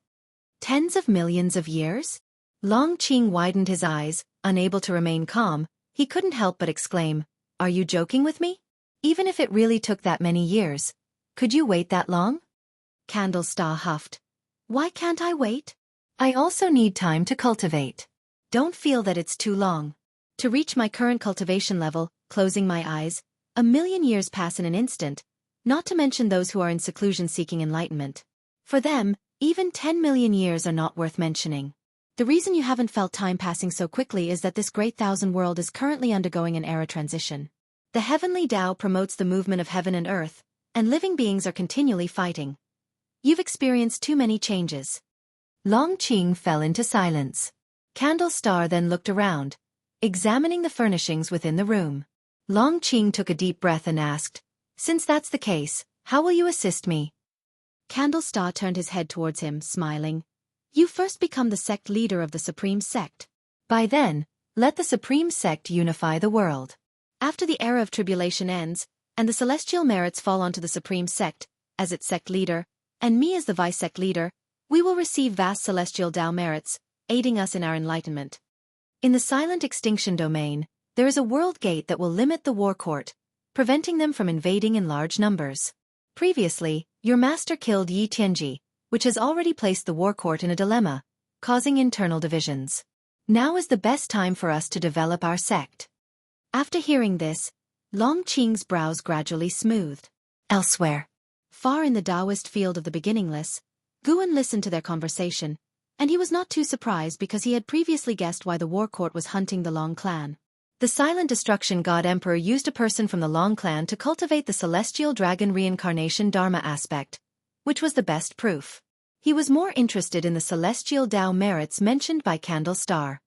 "Tens of millions of years?" Long Qing widened his eyes, unable to remain calm. He couldn't help but exclaim, "Are you joking with me? Even if it really took that many years, could you wait that long?" Candlestar huffed. "Why can't I wait? I also need time to cultivate. Don't feel that it's too long. To reach my current cultivation level, closing my eyes, 1,000,000 years pass in an instant, not to mention those who are in seclusion seeking enlightenment. For them, even 10 million years are not worth mentioning. The reason you haven't felt time passing so quickly is that this great thousand world is currently undergoing an era transition. The heavenly Tao promotes the movement of heaven and earth, and living beings are continually fighting. You've experienced too many changes." Long Qing fell into silence. Candlestar then looked around, examining the furnishings within the room. Long Qing took a deep breath and asked, "Since that's the case, how will you assist me?" Candlestar turned his head towards him, smiling. "You first become the sect leader of the Supreme Sect. By then, let the Supreme Sect unify the world. After the era of tribulation ends, and the celestial merits fall onto the Supreme Sect, as its sect leader, and me as the vice-sect leader, we will receive vast celestial Tao merits, aiding us in our enlightenment. In the silent extinction domain, there is a world gate that will limit the war court, preventing them from invading in large numbers. Previously, your master killed Yi Tianji, which has already placed the war court in a dilemma, causing internal divisions. Now is the best time for us to develop our sect." After hearing this, Long Qing's brows gradually smoothed. Elsewhere, far in the Taoist field of the beginningless, Guan listened to their conversation, and he was not too surprised because he had previously guessed why the war court was hunting the Long clan. The silent destruction god emperor used a person from the Long clan to cultivate the celestial dragon reincarnation dharma aspect, which was the best proof. He was more interested in the celestial Tao merits mentioned by Candle Star.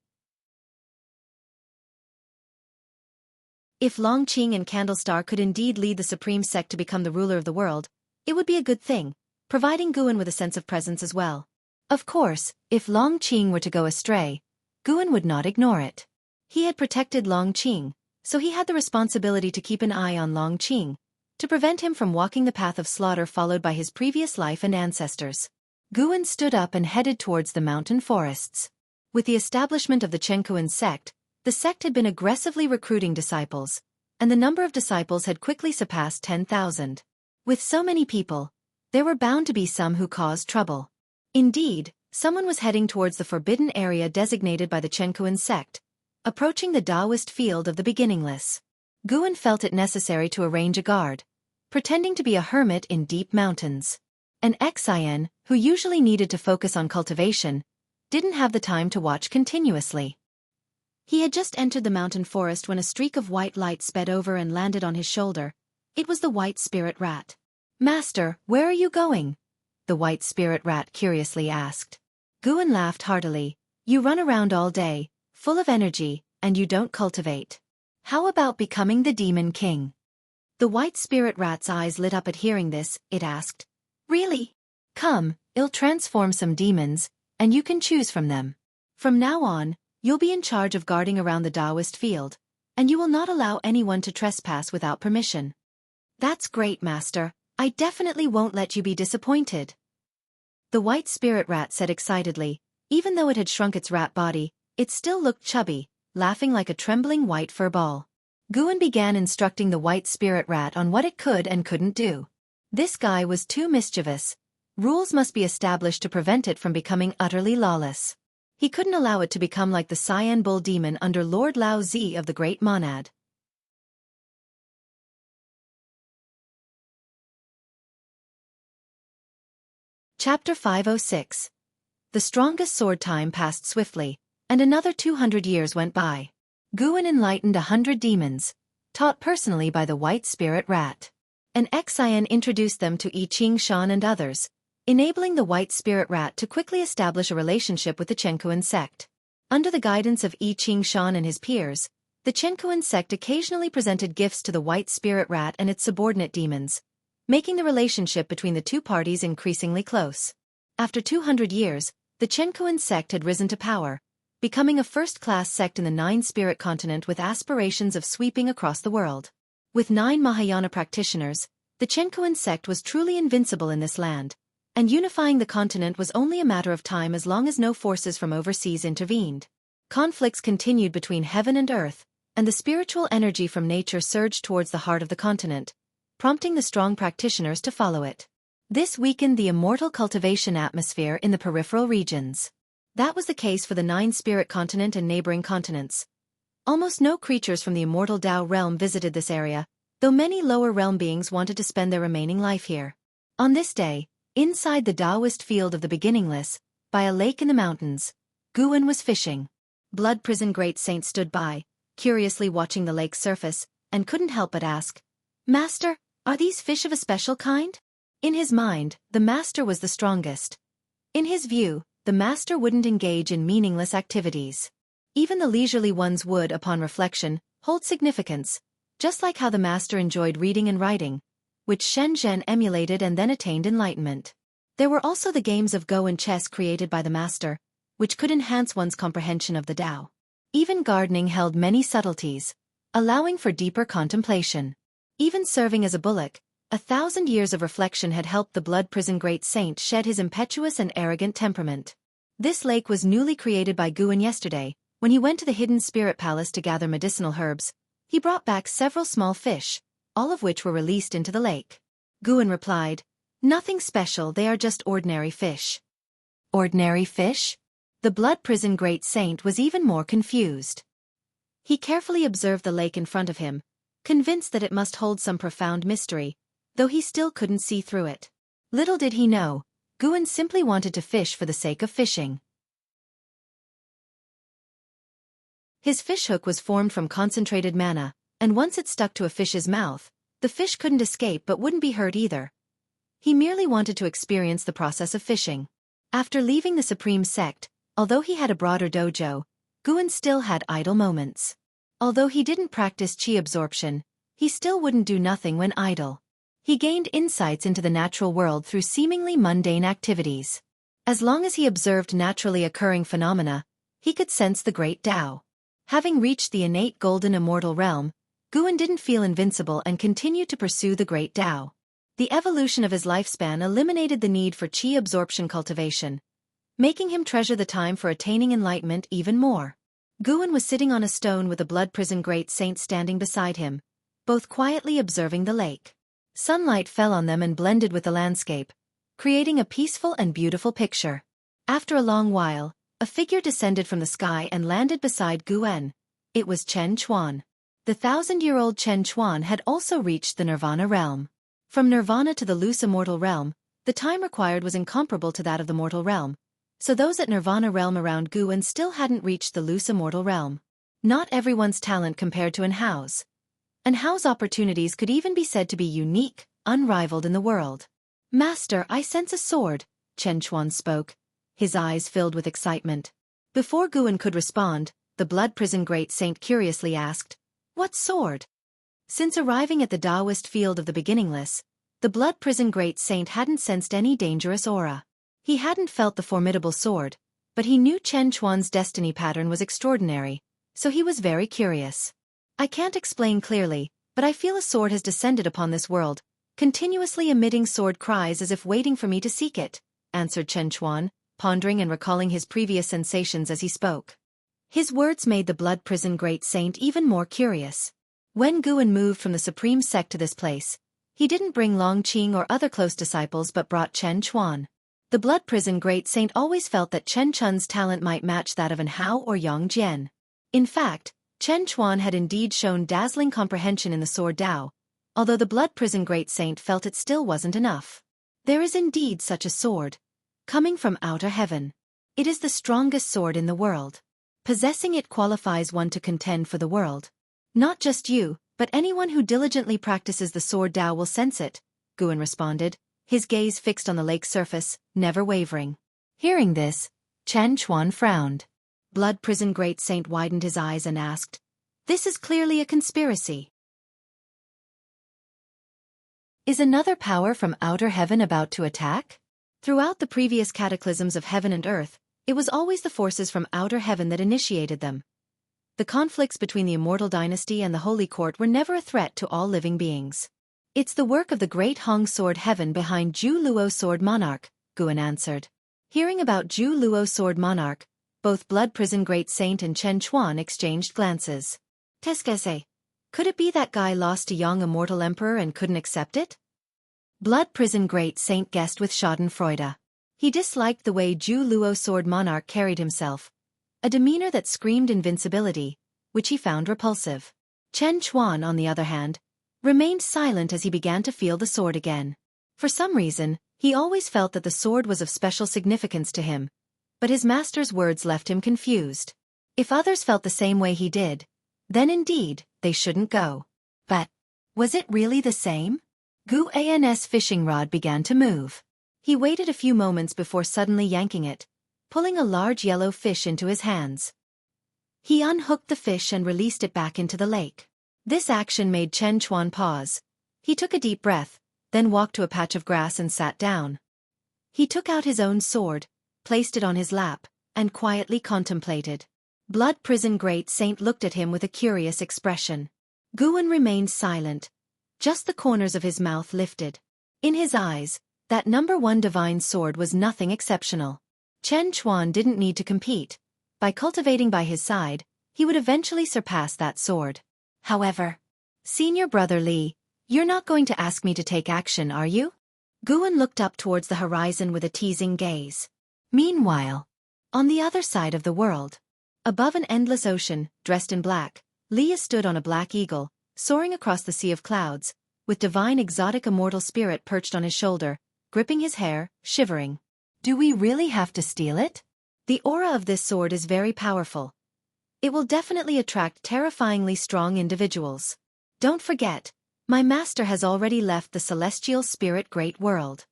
If Longqing and Candlestar could indeed lead the supreme sect to become the ruler of the world, it would be a good thing, providing Guan with a sense of presence as well. Of course, if Longqing were to go astray, Guan would not ignore it. He had protected Longqing, so he had the responsibility to keep an eye on Longqing, to prevent him from walking the path of slaughter followed by his previous life and ancestors. Guan stood up and headed towards the mountain forests. With the establishment of the Chenkuan sect, the sect had been aggressively recruiting disciples, and the number of disciples had quickly surpassed 10,000. With so many people, there were bound to be some who caused trouble. Indeed, someone was heading towards the forbidden area designated by the Chenkuan sect, approaching the Taoist field of the beginningless. Guan felt it necessary to arrange a guard, pretending to be a hermit in deep mountains. An Xin, who usually needed to focus on cultivation, didn't have the time to watch continuously. He had just entered the mountain forest when a streak of white light sped over and landed on his shoulder. It was the white spirit rat. "Master, where are you going?" the white spirit rat curiously asked. Guan laughed heartily. "You run around all day, full of energy, and you don't cultivate. How about becoming the Demon King?" The white spirit rat's eyes lit up at hearing this. It asked, "Really? Come, I'll transform some demons, and you can choose from them. From now on, you'll be in charge of guarding around the Taoist field, and you will not allow anyone to trespass without permission." "That's great, Master. I definitely won't let you be disappointed," the white spirit rat said excitedly. Even though it had shrunk its rat body, it still looked chubby, laughing like a trembling white fur ball. Guan began instructing the white spirit rat on what it could and couldn't do. This guy was too mischievous. Rules must be established to prevent it from becoming utterly lawless. He couldn't allow it to become like the Cyan Bull Demon under Lord Lao Zi of the Great Monad. Chapter 506. The strongest sword. Time passed swiftly, and another 200 years went by. Guan enlightened 100 demons, taught personally by the white spirit rat. An Xin introduced them to I Ching Shan and others, enabling the white spirit rat to quickly establish a relationship with the Chenkuan sect. Under the guidance of I Ching Shan and his peers, the Chenkuan sect occasionally presented gifts to the white spirit rat and its subordinate demons, making the relationship between the two parties increasingly close. After 200 years, the Chenkuan sect had risen to power, becoming a first-class sect in the Nine-Spirit continent with aspirations of sweeping across the world. With 9 Mahayana practitioners, the Chenkuan sect was truly invincible in this land, and unifying the continent was only a matter of time as long as no forces from overseas intervened. Conflicts continued between heaven and earth, and the spiritual energy from nature surged towards the heart of the continent, prompting the strong practitioners to follow it. This weakened the immortal cultivation atmosphere in the peripheral regions. That was the case for the Nine-Spirit continent and neighboring continents. Almost no creatures from the immortal Tao realm visited this area, though many lower realm beings wanted to spend their remaining life here. On this day, inside the Taoist field of the beginningless, by a lake in the mountains, Guan was fishing. Blood Prison Great Saint stood by, curiously watching the lake's surface, and couldn't help but ask, "Master, are these fish of a special kind?" In his mind, the master was the strongest. In his view, the master wouldn't engage in meaningless activities. Even the leisurely ones would, upon reflection, hold significance, just like how the master enjoyed reading and writing, which Shen Zhen emulated and then attained enlightenment. There were also the games of Go and chess created by the master, which could enhance one's comprehension of the Tao. Even gardening held many subtleties, allowing for deeper contemplation. Even serving as a bullock, 1,000 years of reflection had helped the Blood Prison Great Saint shed his impetuous and arrogant temperament. This lake was newly created by Guan yesterday. When he went to the hidden spirit palace to gather medicinal herbs, he brought back several small fish, all of which were released into the lake. Guan replied, "Nothing special, they are just ordinary fish." Ordinary fish? The Blood Prison Great Saint was even more confused. He carefully observed the lake in front of him, convinced that it must hold some profound mystery, though he still couldn't see through it. Little did he know, Guan simply wanted to fish for the sake of fishing. His fishhook was formed from concentrated mana, and once it stuck to a fish's mouth, the fish couldn't escape but wouldn't be hurt either. He merely wanted to experience the process of fishing. After leaving the Supreme Sect, although he had a broader dojo, Guan still had idle moments. Although he didn't practice chi absorption, he still wouldn't do nothing when idle. He gained insights into the natural world through seemingly mundane activities. As long as he observed naturally occurring phenomena, he could sense the great Tao. Having reached the innate golden immortal realm, Guan didn't feel invincible and continued to pursue the great Tao. The evolution of his lifespan eliminated the need for chi absorption cultivation, making him treasure the time for attaining enlightenment even more. Guan was sitting on a stone with a blood prison great saint standing beside him, both quietly observing the lake. Sunlight fell on them and blended with the landscape, creating a peaceful and beautiful picture. After a long while, a figure descended from the sky and landed beside Guan. It was Chen Chuan. The 1,000-year-old Chen Chuan had also reached the Nirvana realm. From Nirvana to the loose immortal realm, the time required was incomparable to that of the mortal realm, so those at Nirvana realm around Guan still hadn't reached the loose immortal realm. Not everyone's talent compared to Enhao's. Enhao's opportunities could even be said to be unique, unrivaled in the world. "Master, I sense a sword," Chen Chuan spoke, his eyes filled with excitement. Before Guan could respond, the blood prison great saint curiously asked, "What sword?" Since arriving at the Taoist field of the beginningless, the blood prison great saint hadn't sensed any dangerous aura. He hadn't felt the formidable sword, but he knew Chen Chuan's destiny pattern was extraordinary, so he was very curious. "I can't explain clearly, but I feel a sword has descended upon this world, continuously emitting sword cries as if waiting for me to seek it," answered Chen Chuan, pondering and recalling his previous sensations as he spoke. His words made the blood prison great saint even more curious. When Guan moved from the Supreme Sect to this place, he didn't bring Long Qing or other close disciples but brought Chen Chuan. The blood prison great saint always felt that Chen Chun's talent might match that of Enhao or Yang Jian. In fact, Chen Chuan had indeed shown dazzling comprehension in the sword Tao, although the blood prison great saint felt it still wasn't enough. There is indeed such a sword, coming from outer heaven. It is the strongest sword in the world. Possessing it qualifies one to contend for the world. Not just you, but anyone who diligently practices the sword Tao will sense it, Guan responded, his gaze fixed on the lake's surface, never wavering. Hearing this, Chen Chuan frowned. Blood prison great saint widened his eyes and asked, "This is clearly a conspiracy. Is another power from outer heaven about to attack?" Throughout the previous cataclysms of heaven and earth, it was always the forces from outer heaven that initiated them. The conflicts between the immortal dynasty and the holy court were never a threat to all living beings. "It's the work of the great Hong sword heaven behind Zhu Luo sword monarch," Guan answered. Hearing about Zhu Luo sword monarch, both blood prison great saint and Chen Chuan exchanged glances. "Tesquese, could it be that guy lost a young immortal emperor and couldn't accept it?" Blood prison great saint guessed with schadenfreude. He disliked the way Zhu Luo sword monarch carried himself, a demeanor that screamed invincibility, which he found repulsive. Chen Chuan, on the other hand, remained silent as he began to feel the sword again. For some reason, he always felt that the sword was of special significance to him, but his master's words left him confused. If others felt the same way he did, then indeed, they shouldn't go. But was it really the same? Guan's fishing rod began to move. He waited a few moments before suddenly yanking it, pulling a large yellow fish into his hands. He unhooked the fish and released it back into the lake. This action made Chen Chuan pause. He took a deep breath, then walked to a patch of grass and sat down. He took out his own sword, placed it on his lap, and quietly contemplated. Blood prison great saint looked at him with a curious expression. Guan remained silent. Just the corners of his mouth lifted. In his eyes, that #1 divine sword was nothing exceptional. Chen Chuan didn't need to compete. By cultivating by his side, he would eventually surpass that sword. However, "Senior brother Li, you're not going to ask me to take action, are you?" Guan looked up towards the horizon with a teasing gaze. Meanwhile, on the other side of the world, above an endless ocean, dressed in black, Leah stood on a black eagle, soaring across the sea of clouds, with divine exotic immortal spirit perched on his shoulder, gripping his hair, shivering. "Do we really have to steal it? The aura of this sword is very powerful. It will definitely attract terrifyingly strong individuals. Don't forget, my master has already left the celestial spirit great world."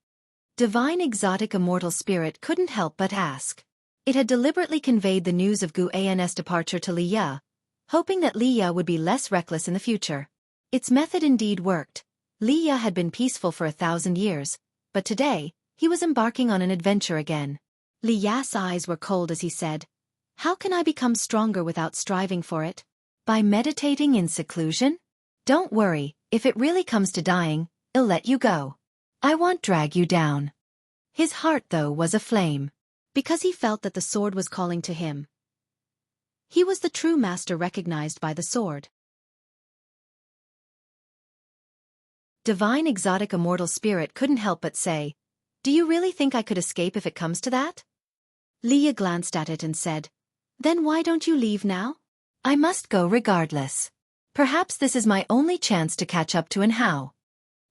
Divine exotic immortal spirit couldn't help but ask. It had deliberately conveyed the news of Gu An's departure to Li Ya, hoping that Li Ya would be less reckless in the future. Its method indeed worked. Li Ya had been peaceful for 1,000 years, but today, he was embarking on an adventure again. Li Ya's eyes were cold as he said, "How can I become stronger without striving for it? By meditating in seclusion? Don't worry, if it really comes to dying, I'll let you go. I won't drag you down." His heart, though, was aflame, because he felt that the sword was calling to him. He was the true master recognized by the sword. Divine exotic immortal spirit couldn't help but say, "Do you really think I could escape if it comes to that?" Li Ya glanced at it and said, "Then why don't you leave now?" "I must go regardless. Perhaps this is my only chance to catch up to Enhao."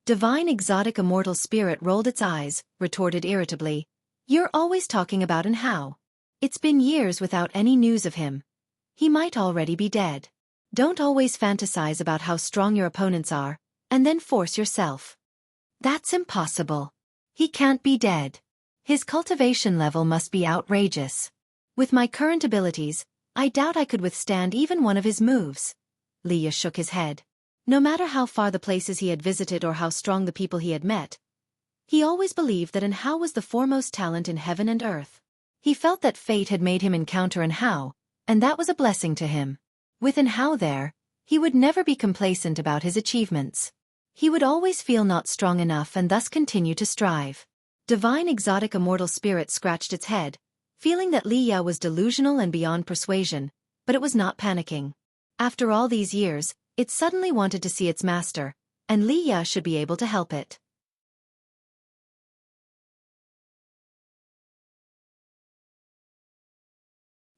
Divine exotic immortal spirit rolled its eyes, retorted irritably, "You're always talking about Enhao. It's been years without any news of him. He might already be dead. Don't always fantasize about how strong your opponents are, and then force yourself. That's impossible. He can't be dead. His cultivation level must be outrageous. With my current abilities, I doubt I could withstand even one of his moves." Li Ya shook his head. No matter how far the places he had visited or how strong the people he had met, he always believed that Enhao was the foremost talent in heaven and earth. He felt that fate had made him encounter Enhao, and that was a blessing to him. With Enhao there, he would never be complacent about his achievements. He would always feel not strong enough and thus continue to strive. Divine exotic immortal spirit scratched its head, feeling that Li Ya was delusional and beyond persuasion, but it was not panicking. After all these years, it suddenly wanted to see its master, and Li Ya should be able to help it.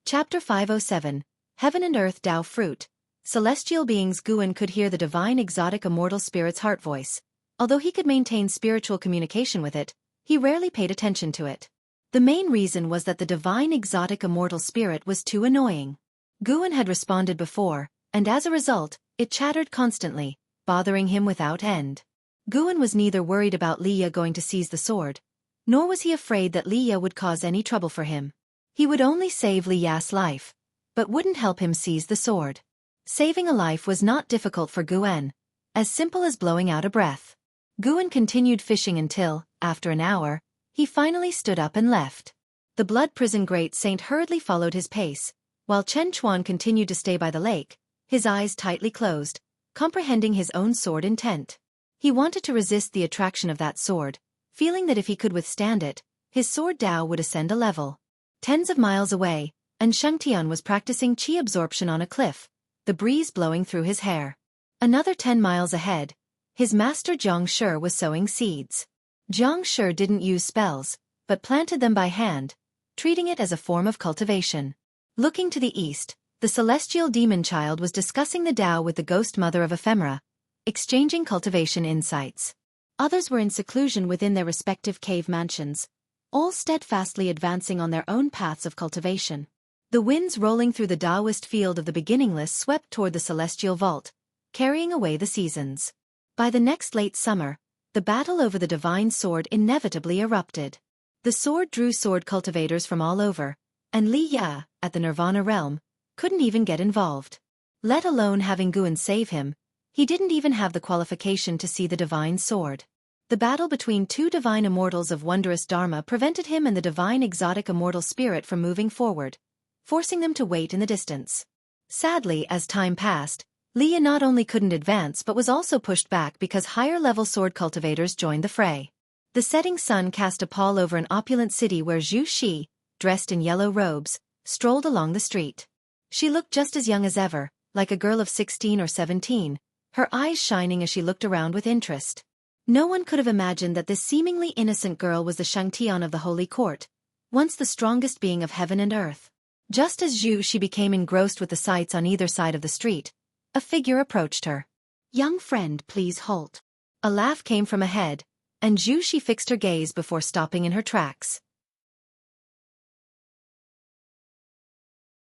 Chapter 507, Heaven and Earth Tao Fruit. Celestial beings. Guan could hear the divine exotic immortal spirit's heart voice. Although he could maintain spiritual communication with it, he rarely paid attention to it. The main reason was that the divine exotic immortal spirit was too annoying. Guan had responded before, and as a result, it chattered constantly, bothering him without end. Guan was neither worried about Li Ya going to seize the sword, nor was he afraid that Li Ya would cause any trouble for him. He would only save Li Ya's life, but wouldn't help him seize the sword. Saving a life was not difficult for Guan, as simple as blowing out a breath. Guan continued fishing until, after an hour, he finally stood up and left. The blood prison great saint hurriedly followed his pace, while Chen Chuan continued to stay by the lake, his eyes tightly closed, comprehending his own sword intent. He wanted to resist the attraction of that sword, feeling that if he could withstand it, his sword Dao would ascend a level. Tens of miles away, and Shangtian was practicing qi absorption on a cliff, the breeze blowing through his hair. Another 10 miles ahead, his master Zhang Shi was sowing seeds. Zhang Shi didn't use spells, but planted them by hand, treating it as a form of cultivation. Looking to the east, the celestial demon child was discussing the Tao with the ghost mother of ephemera, exchanging cultivation insights. Others were in seclusion within their respective cave mansions, all steadfastly advancing on their own paths of cultivation. The winds rolling through the Taoist field of the beginningless swept toward the celestial vault, carrying away the seasons. By the next late summer, the battle over the divine sword inevitably erupted. The sword drew sword cultivators from all over, and Li Ya, at the Nirvana realm, couldn't even get involved. Let alone having Guan save him, he didn't even have the qualification to see the divine sword. The battle between two divine immortals of wondrous dharma prevented him and the divine exotic immortal spirit from moving forward, forcing them to wait in the distance. Sadly, as time passed, Li Ya not only couldn't advance but was also pushed back because higher-level sword cultivators joined the fray. The setting sun cast a pall over an opulent city where Zhu Shi, dressed in yellow robes, strolled along the street. She looked just as young as ever, like a girl of 16 or 17, her eyes shining as she looked around with interest. No one could have imagined that this seemingly innocent girl was the Shangtian of the Holy Court, once the strongest being of heaven and earth. Just as Zhu Shi became engrossed with the sights on either side of the street, a figure approached her. "Young friend, please halt." A laugh came from ahead, and Zhu Shi fixed her gaze before stopping in her tracks.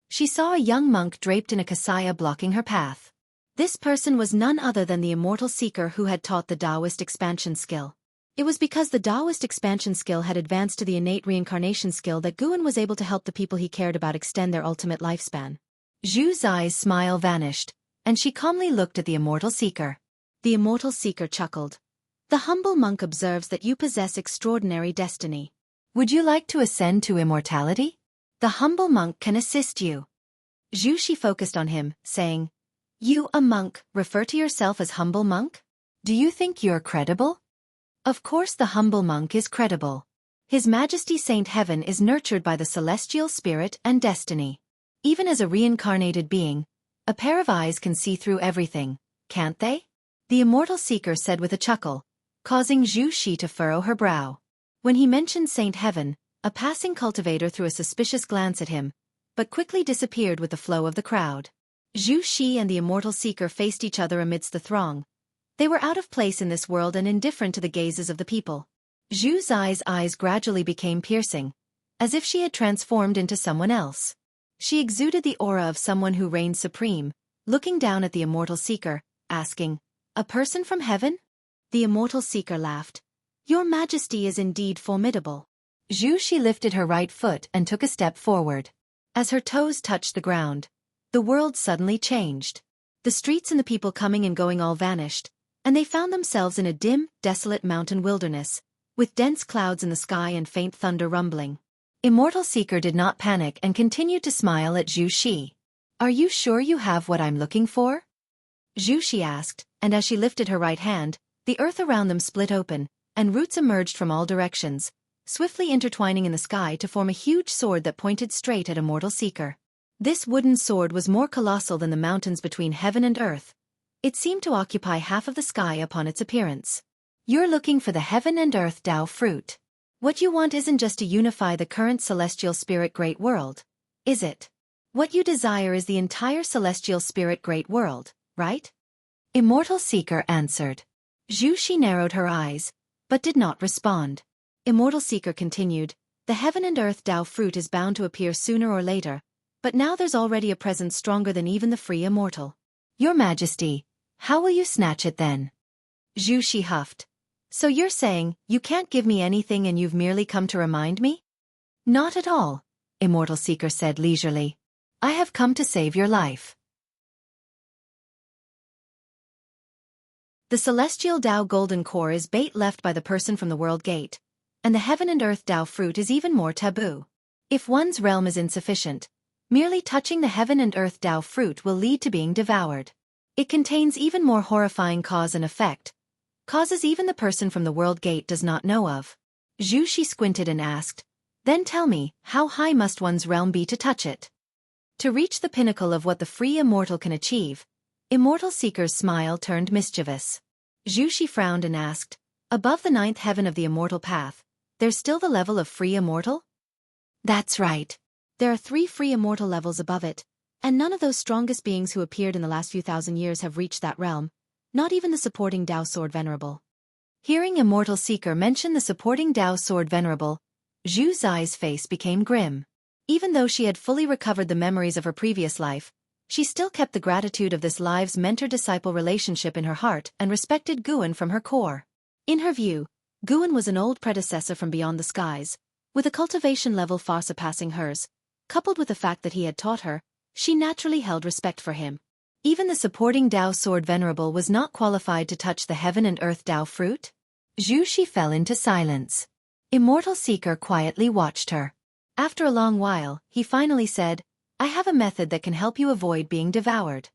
She saw a young monk draped in a kasaya blocking her path. This person was none other than the immortal seeker who had taught the Taoist expansion skill. It was because the Taoist expansion skill had advanced to the innate reincarnation skill that Guan was able to help the people he cared about extend their ultimate lifespan. Zhu's eyes' smile vanished, and she calmly looked at the immortal seeker. The immortal seeker chuckled. The humble monk observes that you possess extraordinary destiny. Would you like to ascend to immortality? The humble monk can assist you. Zhu focused on him, saying, You, a monk, refer to yourself as humble monk? Do you think you're credible? Of course the humble monk is credible. His Majesty Saint Heaven is nurtured by the celestial spirit and destiny. Even as a reincarnated being, a pair of eyes can see through everything, can't they? The immortal seeker said with a chuckle, causing Zhu to furrow her brow. When he mentioned Saint Heaven, a passing cultivator threw a suspicious glance at him, but quickly disappeared with the flow of the crowd. Zhu and the immortal seeker faced each other amidst the throng. They were out of place in this world and indifferent to the gazes of the people. Zhu's eyes gradually became piercing, as if she had transformed into someone else. She exuded the aura of someone who reigned supreme, looking down at the immortal seeker, asking, A person from heaven? The immortal seeker laughed. Your Majesty is indeed formidable. Zhu lifted her right foot and took a step forward. As her toes touched the ground, the world suddenly changed. The streets and the people coming and going all vanished, and they found themselves in a dim, desolate mountain wilderness, with dense clouds in the sky and faint thunder rumbling. Immortal Seeker did not panic and continued to smile at Zhu. Are you sure you have what I'm looking for? Zhu asked, and as she lifted her right hand, the earth around them split open, and roots emerged from all directions, swiftly intertwining in the sky to form a huge sword that pointed straight at Immortal Seeker. This wooden sword was more colossal than the mountains between heaven and earth. It seemed to occupy half of the sky upon its appearance. You're looking for the heaven and earth Tao fruit. What you want isn't just to unify the current celestial spirit great world, is it? What you desire is the entire celestial spirit great world, right? Immortal Seeker answered. Zhu narrowed her eyes, but did not respond. Immortal Seeker continued, The heaven and earth Tao fruit is bound to appear sooner or later, but now there's already a presence stronger than even the free immortal. Your Majesty, how will you snatch it then? Zhu huffed. So you're saying, you can't give me anything and you've merely come to remind me? Not at all, Immortal Seeker said leisurely. I have come to save your life. The celestial Tao golden core is bait left by the person from the world gate, and the heaven and earth Tao fruit is even more taboo. If one's realm is insufficient, merely touching the heaven and earth Tao fruit will lead to being devoured. It contains even more horrifying cause and effect, causes even the person from the world gate does not know of. Zhu squinted and asked, Then tell me, how high must one's realm be to touch it? To reach the pinnacle of what the free immortal can achieve, Immortal Seeker's smile turned mischievous. Zhu frowned and asked, Above the ninth heaven of the immortal path, there's still the level of free immortal? That's right. There are 3 free immortal levels above it, and none of those strongest beings who appeared in the last few thousand years have reached that realm, not even the supporting Tao Sword Venerable. Hearing Immortal Seeker mention the supporting Tao Sword Venerable, Zhu's face became grim. Even though she had fully recovered the memories of her previous life, she still kept the gratitude of this life's mentor-disciple relationship in her heart and respected Guan from her core. In her view, Guan was an old predecessor from beyond the skies, with a cultivation level far surpassing hers. Coupled with the fact that he had taught her, she naturally held respect for him. Even the supporting Tao Sword Venerable was not qualified to touch the heaven and earth Tao fruit? Zhu fell into silence. Immortal Seeker quietly watched her. After a long while, he finally said, I have a method that can help you avoid being devoured.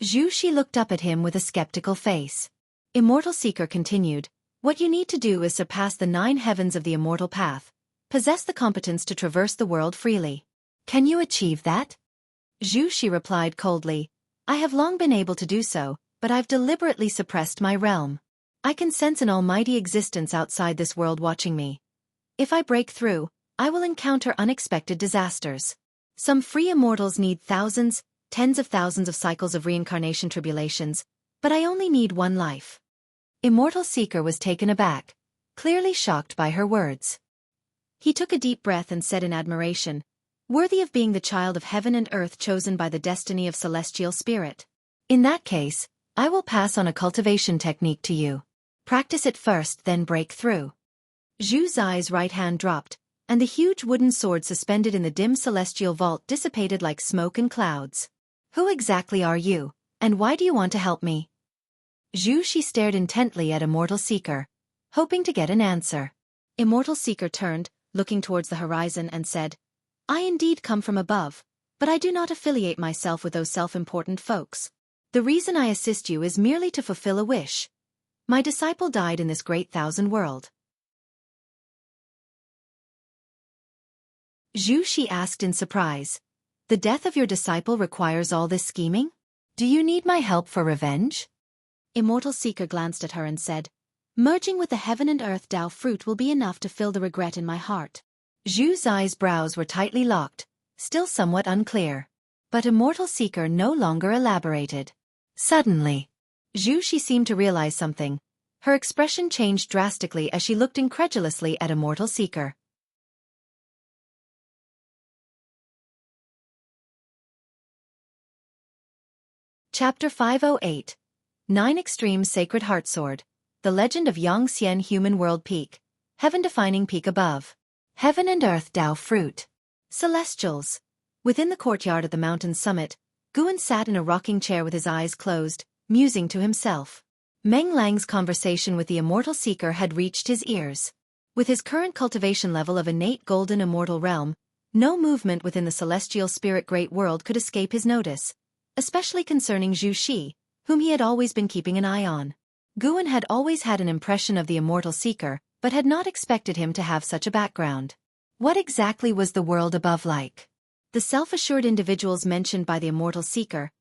Zhu looked up at him with a skeptical face. Immortal Seeker continued, What you need to do is surpass the 9 heavens of the immortal path, possess the competence to traverse the world freely. Can you achieve that? Zhu replied coldly, I have long been able to do so, but I've deliberately suppressed my realm. I can sense an almighty existence outside this world watching me. If I break through, I will encounter unexpected disasters. Some free immortals need thousands, tens of thousands of cycles of reincarnation tribulations, but I only need 1 life. Immortal Seeker was taken aback, clearly shocked by her words. He took a deep breath and said in admiration, Worthy of being the child of heaven and earth chosen by the destiny of celestial spirit. In that case, I will pass on a cultivation technique to you. Practice it first, then break through. Zhu Zai's right hand dropped, and the huge wooden sword suspended in the dim celestial vault dissipated like smoke and clouds. Who exactly are you, and why do you want to help me? Zhu Shi stared intently at Immortal Seeker, hoping to get an answer. Immortal Seeker turned, looking towards the horizon, and said, I indeed come from above, but I do not affiliate myself with those self-important folks. The reason I assist you is merely to fulfill a wish. My disciple died in this great thousand world. Zhu Shi asked in surprise. The death of your disciple requires all this scheming? Do you need my help for revenge? Immortal Seeker glanced at her and said, Merging with the heaven and earth Tao fruit will be enough to fill the regret in my heart. Zhu Zai's brows were tightly locked, still somewhat unclear. But Immortal Seeker no longer elaborated. Suddenly, Zhu Shi seemed to realize something. Her expression changed drastically as she looked incredulously at Immortal Seeker. Chapter 508. 9 Extreme Sacred Heartsword. The Legend of Yangxian Human World Peak. Heaven-defining peak above. Heaven and Earth Tao Fruit. Celestials. Within the courtyard at the mountain's summit, Guan sat in a rocking chair with his eyes closed, musing to himself. Meng Lang's conversation with the Immortal Seeker had reached his ears. With his current cultivation level of innate golden immortal realm, no movement within the celestial spirit great world could escape his notice, especially concerning Zhu Shi, whom he had always been keeping an eye on. Guan had always had an impression of the Immortal Seeker, but had not expected him to have such a background. What exactly was the world above like? The self-assured individuals mentioned by the Immortal Seeker,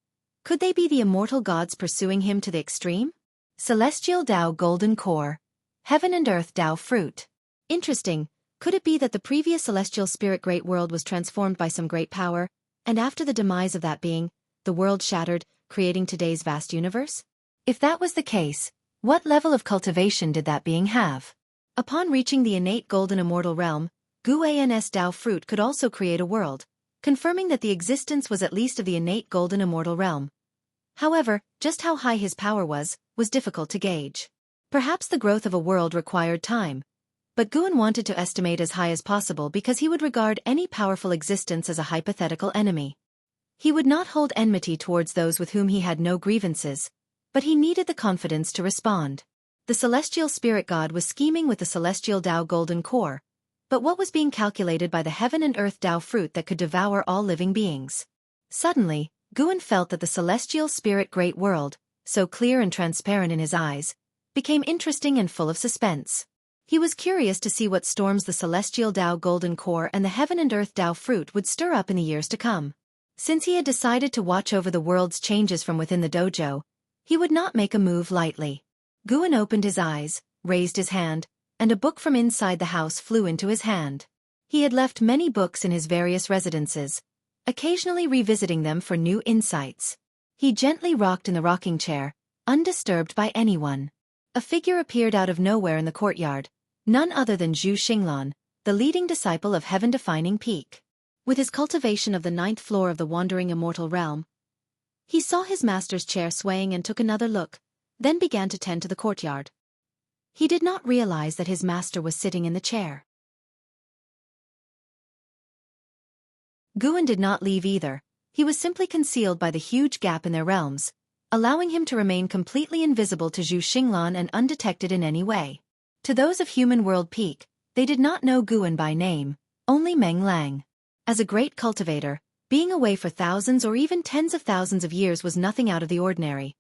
could they be the immortal gods pursuing him to the extreme? Celestial Tao Golden Core. Heaven and Earth Tao Fruit. Interesting, could it be that the previous celestial spirit great world was transformed by some great power, and after the demise of that being, the world shattered, creating today's vast universe? If that was the case, what level of cultivation did that being have? Upon reaching the innate golden immortal realm, Guan's Tao fruit could also create a world, confirming that the existence was at least of the innate golden immortal realm. However, just how high his power was difficult to gauge. Perhaps the growth of a world required time, but Guan wanted to estimate as high as possible because he would regard any powerful existence as a hypothetical enemy. He would not hold enmity towards those with whom he had no grievances, but he needed the confidence to respond. The celestial spirit god was scheming with the celestial Tao golden core, but what was being calculated by the heaven and earth Tao fruit that could devour all living beings? Suddenly, Guan felt that the celestial spirit great world, so clear and transparent in his eyes, became interesting and full of suspense. He was curious to see what storms the celestial Tao golden core and the heaven and earth Tao fruit would stir up in the years to come. Since he had decided to watch over the world's changes from within the dojo, he would not make a move lightly. Guan opened his eyes, raised his hand, and a book from inside the house flew into his hand. He had left many books in his various residences, occasionally revisiting them for new insights. He gently rocked in the rocking chair, undisturbed by anyone. A figure appeared out of nowhere in the courtyard, none other than Zhu Xinglan, the leading disciple of heaven-defining peak. With his cultivation of the 9th floor of the wandering immortal realm, he saw his master's chair swaying and took another look, then began to tend to the courtyard. He did not realize that his master was sitting in the chair. Guan did not leave either. He was simply concealed by the huge gap in their realms, allowing him to remain completely invisible to Zhu Xinglan and undetected in any way. To those of Human World Peak, they did not know Guan by name, only Meng Lang. As a great cultivator, being away for thousands or even tens of thousands of years was nothing out of the ordinary,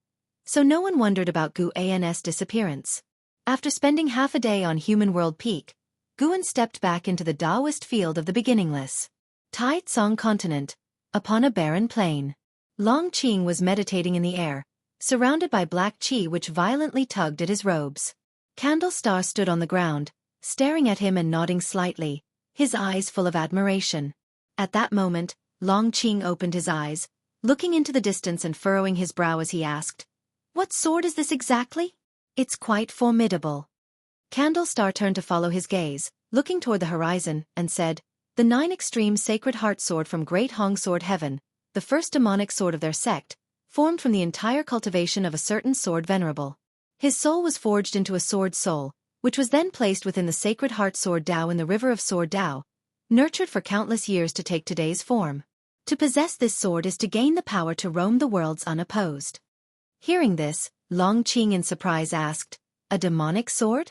so no one wondered about Guan's disappearance. After spending half a day on Human World Peak, Guan stepped back into the Taoist field of the beginningless Tai Tsong continent, upon a barren plain. Long Qing was meditating in the air, surrounded by black qi which violently tugged at his robes. Candlestar stood on the ground, staring at him and nodding slightly, his eyes full of admiration. At that moment, Long Qing opened his eyes, looking into the distance and furrowing his brow as he asked, "What sword is this exactly?" "It's quite formidable." Candlestar turned to follow his gaze, looking toward the horizon, and said, "The 9 extreme sacred heart sword from Great Hong Sword Heaven, the first demonic sword of their sect, formed from the entire cultivation of a certain sword venerable." His soul was forged into a sword soul, which was then placed within the sacred heart sword Tao in the river of sword Tao, nurtured for countless years to take today's form. To possess this sword is to gain the power to roam the worlds unopposed. Hearing this, Long Qing in surprise asked, "A demonic sword?"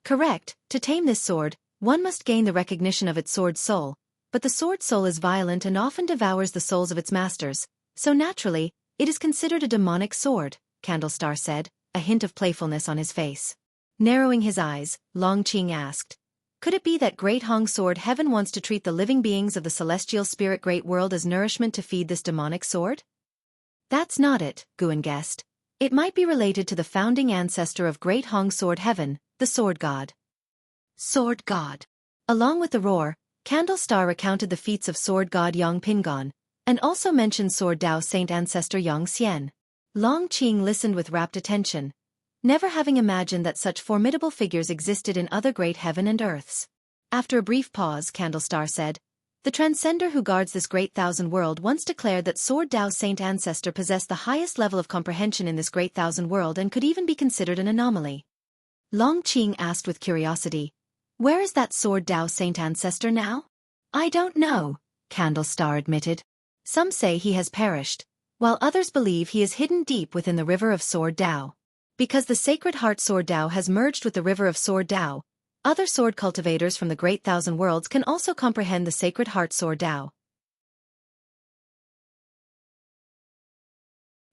"Correct, to tame this sword, one must gain the recognition of its sword soul, but the sword soul is violent and often devours the souls of its masters, so naturally, it is considered a demonic sword," Candlestar said, a hint of playfulness on his face. Narrowing his eyes, Long Qing asked, "Could it be that Great Hong Sword Heaven wants to treat the living beings of the celestial spirit great world as nourishment to feed this demonic sword?" "That's not it," Guan guessed. "It might be related to the founding ancestor of Great Hong Sword Heaven, the Sword God." Sword God. Along with the roar, Candlestar recounted the feats of Sword God Yang Pingon, and also mentioned Sword Dao Saint Ancestor Yang Xian. Long Qing listened with rapt attention, never having imagined that such formidable figures existed in other great heaven and earths. After a brief pause, Candlestar said, "The Transcender who guards this great thousand world once declared that Sword Dao Saint Ancestor possessed the highest level of comprehension in this great thousand world and could even be considered an anomaly." Long Qing asked with curiosity, "Where is that Sword Dao Saint Ancestor now?" "I don't know," Candlestar admitted. "Some say he has perished, while others believe he is hidden deep within the river of Sword Dao. Because the sacred heart Sword Dao has merged with the river of Sword Dao, other sword cultivators from the great thousand worlds can also comprehend the sacred heart Sword Dao.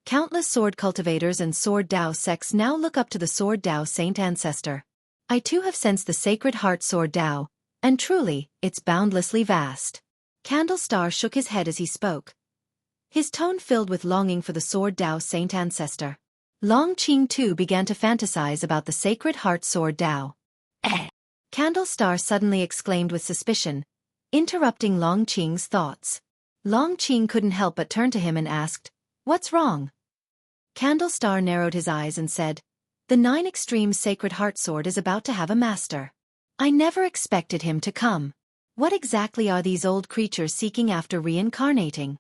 Countless sword cultivators and Sword Dao sects now look up to the Sword Dao Saint Ancestor. I too have sensed the sacred heart Sword Dao, and truly, it's boundlessly vast." Candlestar shook his head as he spoke, his tone filled with longing for the Sword Dao Saint Ancestor. Long Qing too began to fantasize about the sacred heart Sword Dao. Candlestar suddenly exclaimed with suspicion, interrupting Long Qing's thoughts. Long Qing couldn't help but turn to him and asked, "What's wrong?" Candlestar narrowed his eyes and said, "The Nine Extremes Sacred Heart Sword is about to have a master. I never expected him to come. What exactly are these old creatures seeking after reincarnating?"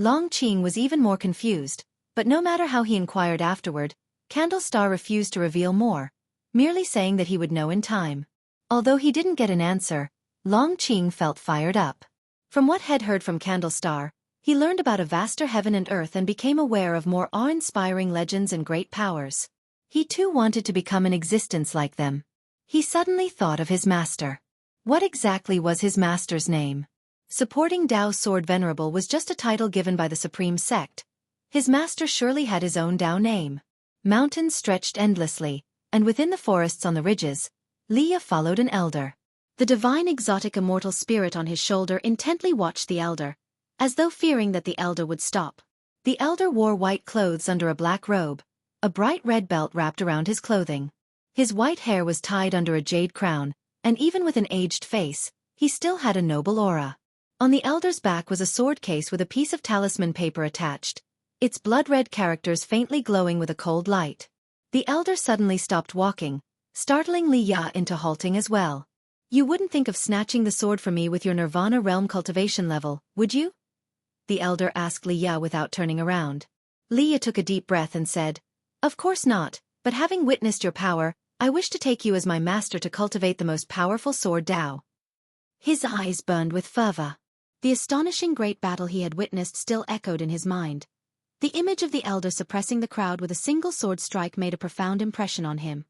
Long Qing was even more confused, but no matter how he inquired afterward, Candlestar refused to reveal more, merely saying that he would know in time. Although he didn't get an answer, Long Qing felt fired up. From what he'd heard from Candlestar, he learned about a vaster heaven and earth and became aware of more awe-inspiring legends and great powers. He too wanted to become an existence like them. He suddenly thought of his master. What exactly was his master's name? Supporting Dao Sword Venerable was just a title given by the Supreme Sect. His master surely had his own Dao name. Mountains stretched endlessly, and within the forests on the ridges, Leah followed an elder. The divine exotic immortal spirit on his shoulder intently watched the elder, as though fearing that the elder would stop. The elder wore white clothes under a black robe, a bright red belt wrapped around his clothing. His white hair was tied under a jade crown, and even with an aged face, he still had a noble aura. On the elder's back was a sword case with a piece of talisman paper attached, its blood-red characters faintly glowing with a cold light. The elder suddenly stopped walking, startling Li Ya into halting as well. "You wouldn't think of snatching the sword from me with your Nirvana realm cultivation level, would you?" the elder asked Li Ya without turning around. Li Ya took a deep breath and said, "Of course not, but having witnessed your power, I wish to take you as my master to cultivate the most powerful sword Dao." His eyes burned with fervor. The astonishing great battle he had witnessed still echoed in his mind. The image of the elder suppressing the crowd with a single sword strike made a profound impression on him.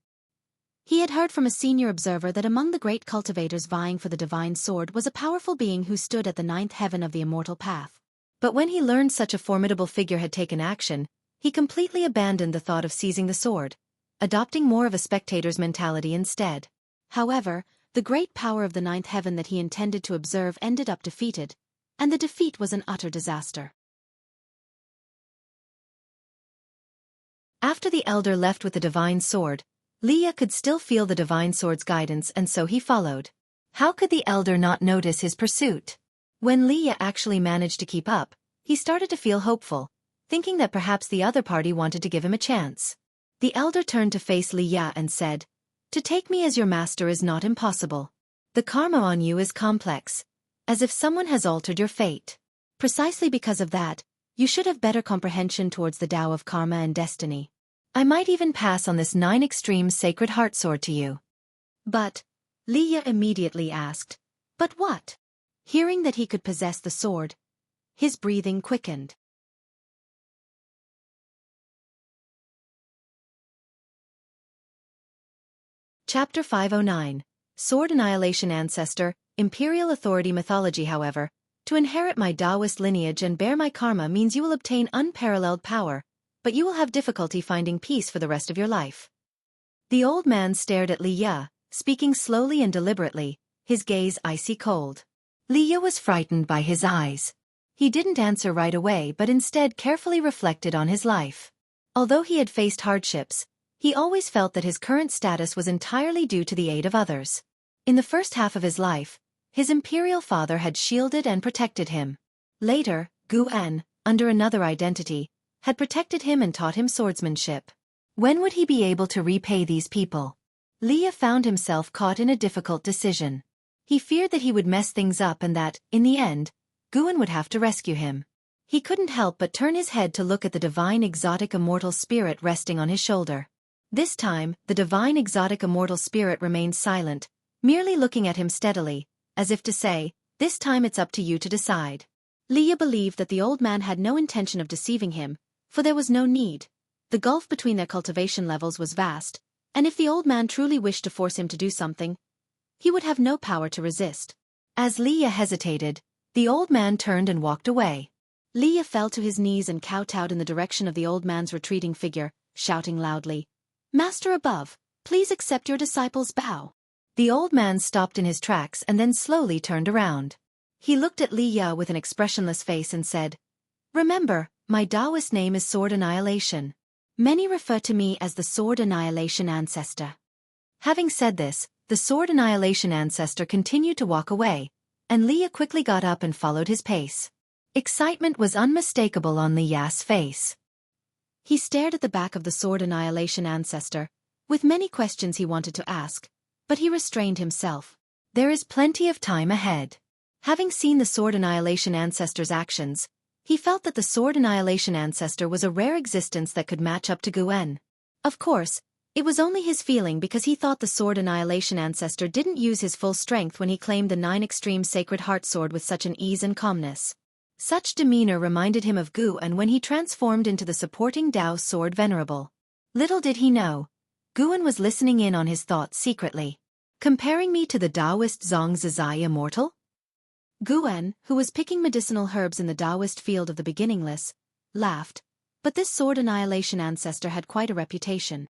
He had heard from a senior observer that among the great cultivators vying for the divine sword was a powerful being who stood at the ninth heaven of the immortal path. But when he learned such a formidable figure had taken action, he completely abandoned the thought of seizing the sword, adopting more of a spectator's mentality instead. However, the great power of the ninth heaven that he intended to observe ended up defeated, and the defeat was an utter disaster. After the elder left with the divine sword, Leah could still feel the divine sword's guidance, and so he followed. How could the elder not notice his pursuit? When Leah actually managed to keep up, he started to feel hopeful, thinking that perhaps the other party wanted to give him a chance. The elder turned to face Leah and said, "To take me as your master is not impossible. The karma on you is complex, as if someone has altered your fate. Precisely because of that, you should have better comprehension towards the Tao of karma and destiny. I might even pass on this 9 extreme sacred heart sword to you. But, Leah immediately asked, but what? Hearing that he could possess the sword, his breathing quickened. Chapter 509. Sword Annihilation Ancestor, Imperial Authority Mythology. However, to inherit my Taoist lineage and bear my karma means you will obtain unparalleled power, but you will have difficulty finding peace for the rest of your life. The old man stared at Leah, speaking slowly and deliberately, his gaze icy cold. Leah was frightened by his eyes. He didn't answer right away but instead carefully reflected on his life. Although he had faced hardships, he always felt that his current status was entirely due to the aid of others. In the first half of his life, his imperial father had shielded and protected him. Later, Gu-en, under another identity, had protected him and taught him swordsmanship. When would he be able to repay these people? Leah found himself caught in a difficult decision. He feared that he would mess things up and that, in the end, Gu-en would have to rescue him. He couldn't help but turn his head to look at the divine exotic immortal spirit resting on his shoulder. This time, the divine exotic immortal spirit remained silent, merely looking at him steadily, as if to say, this time it's up to you to decide. Leah believed that the old man had no intention of deceiving him, for there was no need. The gulf between their cultivation levels was vast, and if the old man truly wished to force him to do something, he would have no power to resist. As Leah hesitated, the old man turned and walked away. Leah fell to his knees and kowtowed in the direction of the old man's retreating figure, shouting loudly, Master above, please accept your disciple's bow. The old man stopped in his tracks and then slowly turned around. He looked at Leah with an expressionless face and said, Remember, my Taoist name is Sword Annihilation. Many refer to me as the Sword Annihilation Ancestor. Having said this, the Sword Annihilation Ancestor continued to walk away, and Leah quickly got up and followed his pace. Excitement was unmistakable on Leah's face. He stared at the back of the Sword Annihilation Ancestor, with many questions he wanted to ask, but he restrained himself. There is plenty of time ahead. Having seen the Sword Annihilation Ancestor's actions, he felt that the Sword Annihilation Ancestor was a rare existence that could match up to Gu-en. Of course, it was only his feeling because he thought the Sword Annihilation Ancestor didn't use his full strength when he claimed the 9 extreme sacred heart sword with such an ease and calmness. Such demeanor reminded him of Gu-en when he transformed into the supporting Tao sword venerable. Little did he know, Gu-en was listening in on his thoughts secretly. Comparing me to the Taoist Zhang Zizai immortal? Gu-en, who was picking medicinal herbs in the Taoist field of the beginningless, laughed, but this Sword Annihilation Ancestor had quite a reputation.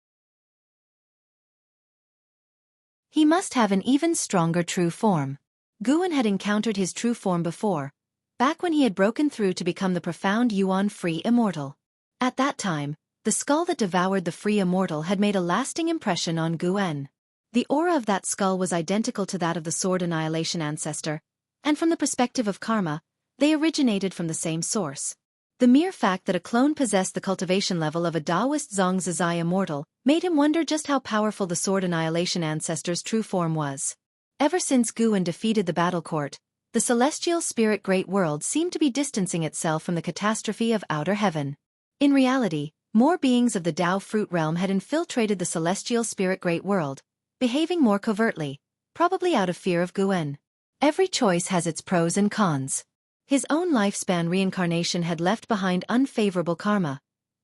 He must have an even stronger true form. Gu-en had encountered his true form before, back when he had broken through to become the profound Yuan-free immortal. At that time, the skull that devoured the free immortal had made a lasting impression on Gu-en. The aura of that skull was identical to that of the Sword Annihilation Ancestor, and from the perspective of karma, they originated from the same source. The mere fact that a clone possessed the cultivation level of a Taoist Zhang Zizai immortal made him wonder just how powerful the Sword Annihilation Ancestor's true form was. Ever since Gu-en defeated the battle court, the celestial spirit great world seemed to be distancing itself from the catastrophe of outer heaven. In reality, more beings of the Tao fruit realm had infiltrated the celestial spirit great world, behaving more covertly, probably out of fear of Gu-en. Every choice has its pros and cons. His own lifespan reincarnation had left behind unfavorable karma,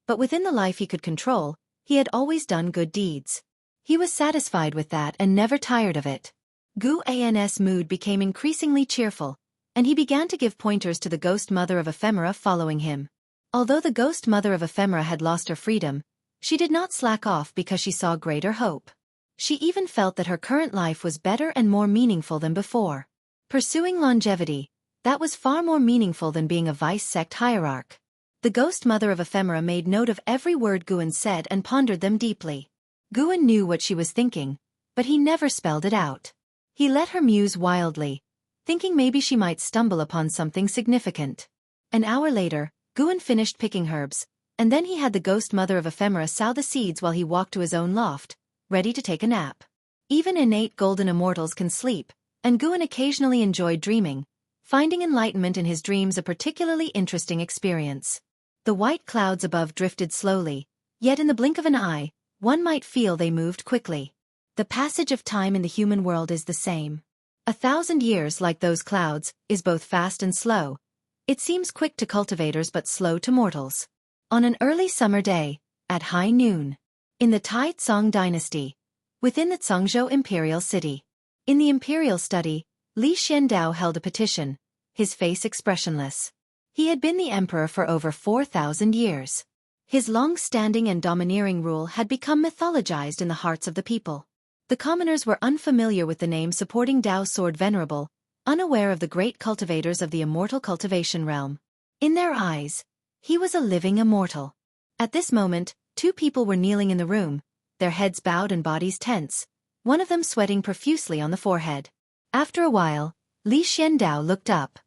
but within the life he could control, he had always done good deeds. He was satisfied with that and never tired of it. Gu-en's mood became increasingly cheerful, and he began to give pointers to the ghost mother of ephemera following him. Although the ghost mother of ephemera had lost her freedom, she did not slack off because she saw greater hope. She even felt that her current life was better and more meaningful than before. Pursuing longevity, that was far more meaningful than being a vice sect hierarch. The ghost mother of ephemera made note of every word Gu-en said and pondered them deeply. Gu-en knew what she was thinking, but he never spelled it out. He let her muse wildly, thinking maybe she might stumble upon something significant. An hour later, Gu-en finished picking herbs, and then he had the ghost mother of ephemera sow the seeds while he walked to his own loft, ready to take a nap. Even innate golden immortals can sleep, and Gu-en occasionally enjoyed dreaming, finding enlightenment in his dreams a particularly interesting experience. The white clouds above drifted slowly, Yet in the blink of an eye, one might feel they moved quickly. The passage of time in the human world is the same. 1,000 years, like those clouds, is both fast and slow. It seems quick to cultivators but slow to mortals. On an early summer day, at high noon, in the Tai-Tsong dynasty, within the Tsongzhou imperial city, in the imperial study, Li Xiandao held a petition, his face expressionless. He had been the emperor for over 4,000 years. His long-standing and domineering rule had become mythologized in the hearts of the people. The commoners were unfamiliar with the name supporting Dao Sword Venerable, unaware of the great cultivators of the immortal cultivation realm. In their eyes, he was a living immortal. At this moment, two people were kneeling in the room, their heads bowed and bodies tense, one of them sweating profusely on the forehead. After a while, Li Xiandao looked up.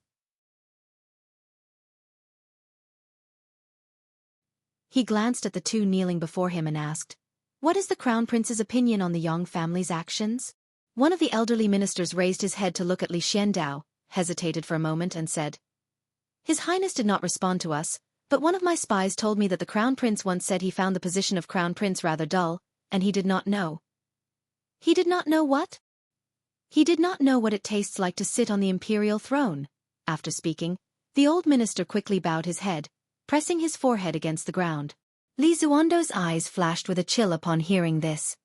He glanced at the two kneeling before him and asked, "What is the Crown Prince's opinion on the Yang family's actions?" One of the elderly ministers raised his head to look at Li Xiandao, hesitated for a moment and said, "His Highness did not respond to us, but one of my spies told me that the Crown Prince once said he found the position of Crown Prince rather dull, and he did not know." "He did not know what?" "He did not know what it tastes like to sit on the imperial throne." After speaking, the old minister quickly bowed his head, pressing his forehead against the ground. Li Zuando's eyes flashed with a chill upon hearing this.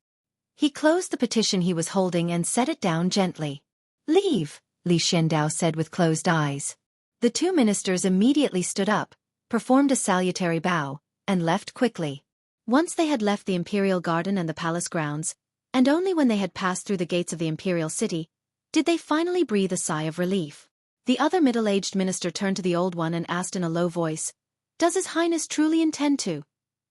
He closed the petition he was holding and set it down gently. "Leave," Li Xiandao said with closed eyes. The two ministers immediately stood up, performed a salutary bow, and left quickly. Once they had left the imperial garden and the palace grounds, and only when they had passed through the gates of the imperial city, did they finally breathe a sigh of relief. The other middle-aged minister turned to the old one and asked in a low voice, "Does His Highness truly intend to?"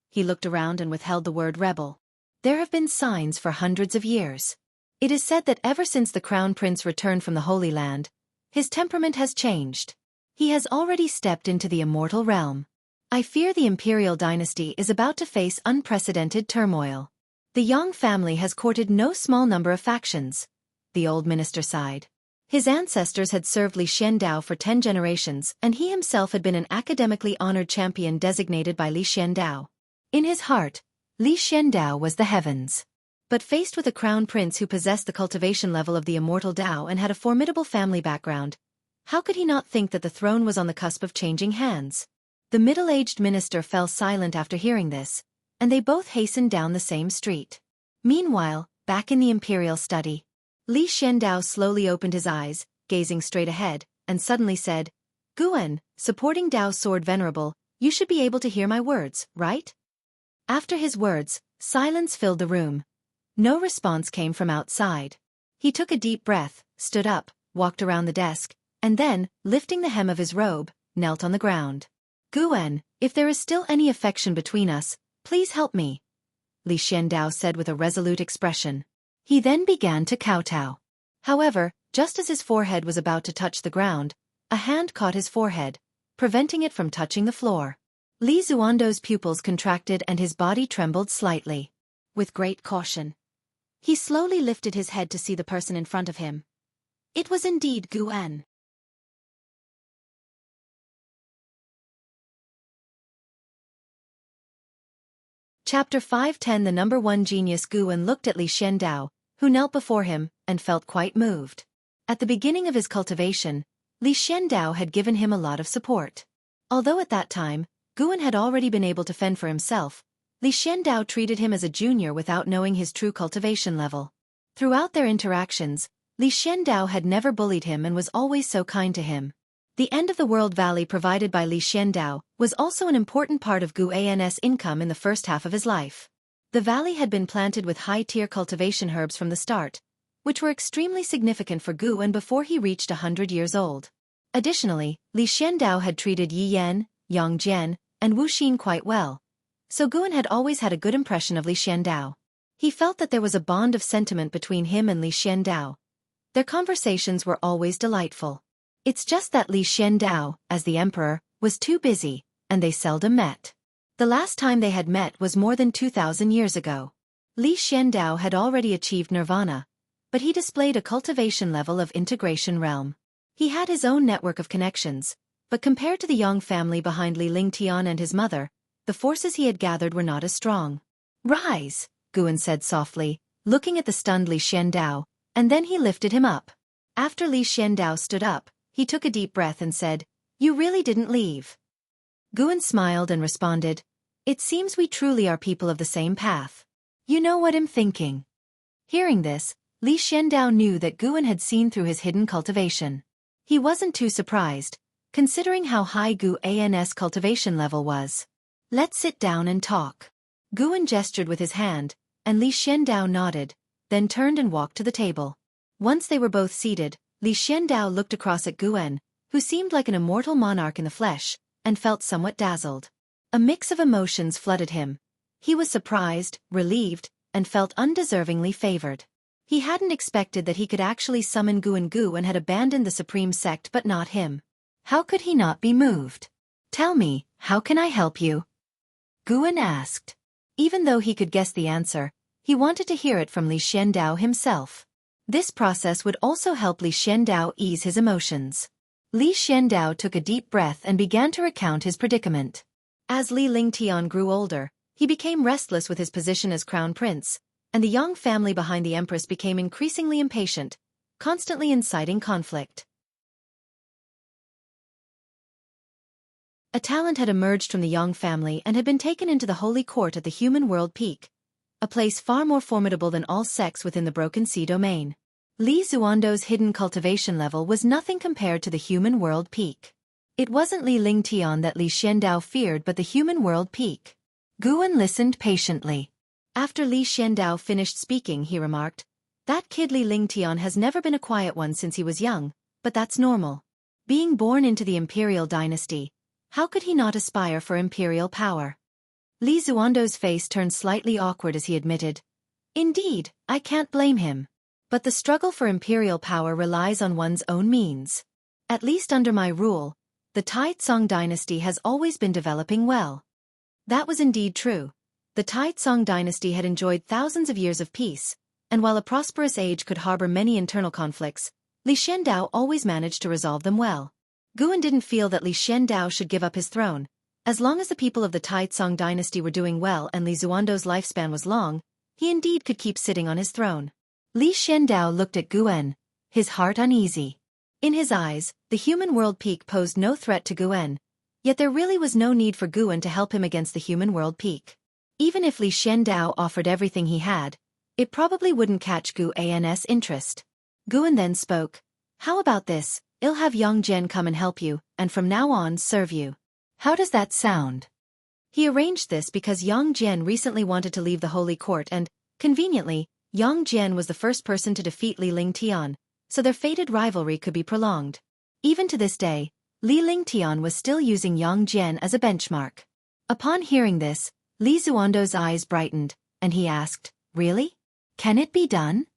He looked around and withheld the word rebel. There have been signs for hundreds of years. It is said that ever since the Crown Prince returned from the Holy Land, his temperament has changed. He has already stepped into the immortal realm. I fear the imperial dynasty is about to face unprecedented turmoil. The Yang family has courted no small number of factions. The old minister sighed. His ancestors had served Li Xiandao for 10 generations, and he himself had been an academically honored champion designated by Li Xiandao. In his heart, Li Xiandao was the heavens. But faced with a crown prince who possessed the cultivation level of the immortal Dao and had a formidable family background, how could he not think that the throne was on the cusp of changing hands? The middle-aged minister fell silent after hearing this, and they both hastened down the same street. Meanwhile, back in the imperial study, Li Xiandao slowly opened his eyes, gazing straight ahead, and suddenly said, "Guan, supporting Dao Sword Venerable, you should be able to hear my words, right?" After his words, silence filled the room. No response came from outside. He took a deep breath, stood up, walked around the desk, and then, lifting the hem of his robe, knelt on the ground. "Guan, if there is still any affection between us, please help me," Li Xiandao said with a resolute expression. He then began to kowtow. However, just as his forehead was about to touch the ground, a hand caught his forehead, preventing it from touching the floor. Li Zuando's pupils contracted and his body trembled slightly. With great caution, he slowly lifted his head to see the person in front of him. It was indeed Guan. Chapter 510. The number one genius. Guan looked at Li Xiandao, who knelt before him, and felt quite moved. At the beginning of his cultivation, Li Xiandao had given him a lot of support. Although at that time, Guan had already been able to fend for himself, Li Xiandao treated him as a junior without knowing his true cultivation level. Throughout their interactions, Li Xiandao had never bullied him and was always so kind to him. The end-of-the-world valley provided by Li Xiandao was also an important part of Guan's income in the first half of his life. The valley had been planted with high-tier cultivation herbs from the start, which were extremely significant for Guan before he reached 100 years old. Additionally, Li Xiandao had treated Yi Yan, Yang Jian, and Wu Xin quite well, so Guan had always had a good impression of Li Xiandao. He felt that there was a bond of sentiment between him and Li Xiandao. Their conversations were always delightful. It's just that Li Xiandao, as the emperor, was too busy, and they seldom met. The last time they had met was more than 2,000 years ago. Li Xiandao had already achieved nirvana, but he displayed a cultivation level of integration realm. He had his own network of connections, but compared to the Yang family behind Li Lingtian and his mother, the forces he had gathered were not as strong. "Rise," Guan said softly, looking at the stunned Li Xiandao, and then he lifted him up. After Li Xiandao stood up, he took a deep breath and said, "You really didn't leave?" Guan smiled and responded, "It seems we truly are people of the same path. You know what I'm thinking." Hearing this, Li Xiandao knew that Guan had seen through his hidden cultivation. He wasn't too surprised, considering how high Guan's cultivation level was. "Let's sit down and talk." Guan gestured with his hand, and Li Xiandao nodded, then turned and walked to the table. Once they were both seated, Li Xiandao looked across at Guan, who seemed like an immortal monarch in the flesh, and felt somewhat dazzled. A mix of emotions flooded him. He was surprised, relieved, and felt undeservingly favored. He hadn't expected that he could actually summon Guan and had abandoned the supreme sect but not him. How could he not be moved? "Tell me, how can I help you?" Guan asked. Even though he could guess the answer, he wanted to hear it from Li Xiandao himself. This process would also help Li Xiandao ease his emotions. Li Xiandao took a deep breath and began to recount his predicament. As Li Lingtian grew older, he became restless with his position as crown prince, and the young family behind the empress became increasingly impatient, constantly inciting conflict. A talent had emerged from the Yang family and had been taken into the holy court at the human world peak, a place far more formidable than all sects within the Broken Sea domain. Li Zuando's hidden cultivation level was nothing compared to the human world peak. It wasn't Li Lingtian that Li Xiandao feared but the human world peak. Guan listened patiently. After Li Xiandao finished speaking, he remarked, "That kid Li Lingtian has never been a quiet one since he was young, but that's normal. Being born into the imperial dynasty, how could he not aspire for imperial power?" Li Zuando's face turned slightly awkward as he admitted, "Indeed, I can't blame him. But the struggle for imperial power relies on one's own means. At least under my rule, the Taizong dynasty has always been developing well." That was indeed true. The Taizong dynasty had enjoyed thousands of years of peace, and while a prosperous age could harbor many internal conflicts, Li Xiandao always managed to resolve them well. Guan didn't feel that Li Xiandao should give up his throne. As long as the people of the Taizong dynasty were doing well and Li Zuando's lifespan was long, he indeed could keep sitting on his throne. Li Xiandao looked at Guan, his heart uneasy. In his eyes, the human world peak posed no threat to Guan, yet there really was no need for Guan to help him against the human world peak. Even if Li Xiandao offered everything he had, it probably wouldn't catch Guan's interest. Guan then spoke, "How about this? I'll have Yang Jian come and help you, and from now on serve you. How does that sound?" He arranged this because Yang Jian recently wanted to leave the holy court and, conveniently, Yang Jian was the first person to defeat Li Lingtian, so their fated rivalry could be prolonged. Even to this day, Li Lingtian was still using Yang Jian as a benchmark. Upon hearing this, Li Zuando's eyes brightened, and he asked, "Really? Can it be done?"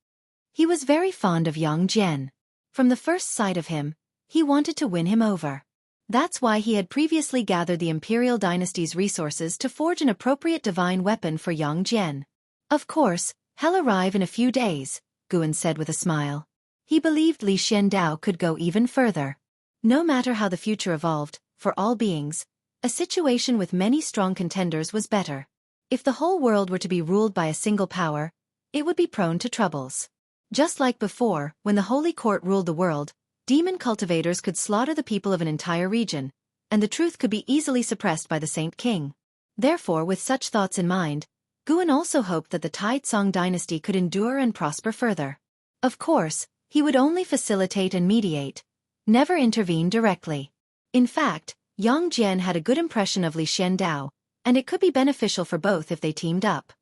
He was very fond of Yang Jian. From the first sight of him, he wanted to win him over. That's why he had previously gathered the imperial dynasty's resources to forge an appropriate divine weapon for Yang Jian. "Of course, he'll arrive in a few days," Guan said with a smile. He believed Li Xiandao could go even further. No matter how the future evolved, for all beings, a situation with many strong contenders was better. If the whole world were to be ruled by a single power, it would be prone to troubles. Just like before, when the Holy Court ruled the world, demon cultivators could slaughter the people of an entire region, and the truth could be easily suppressed by the Saint King. Therefore, with such thoughts in mind, Guan also hoped that the Taizong dynasty could endure and prosper further. Of course, he would only facilitate and mediate, never intervene directly. In fact, Yang Jian had a good impression of Li Xiandao, and it could be beneficial for both if they teamed up.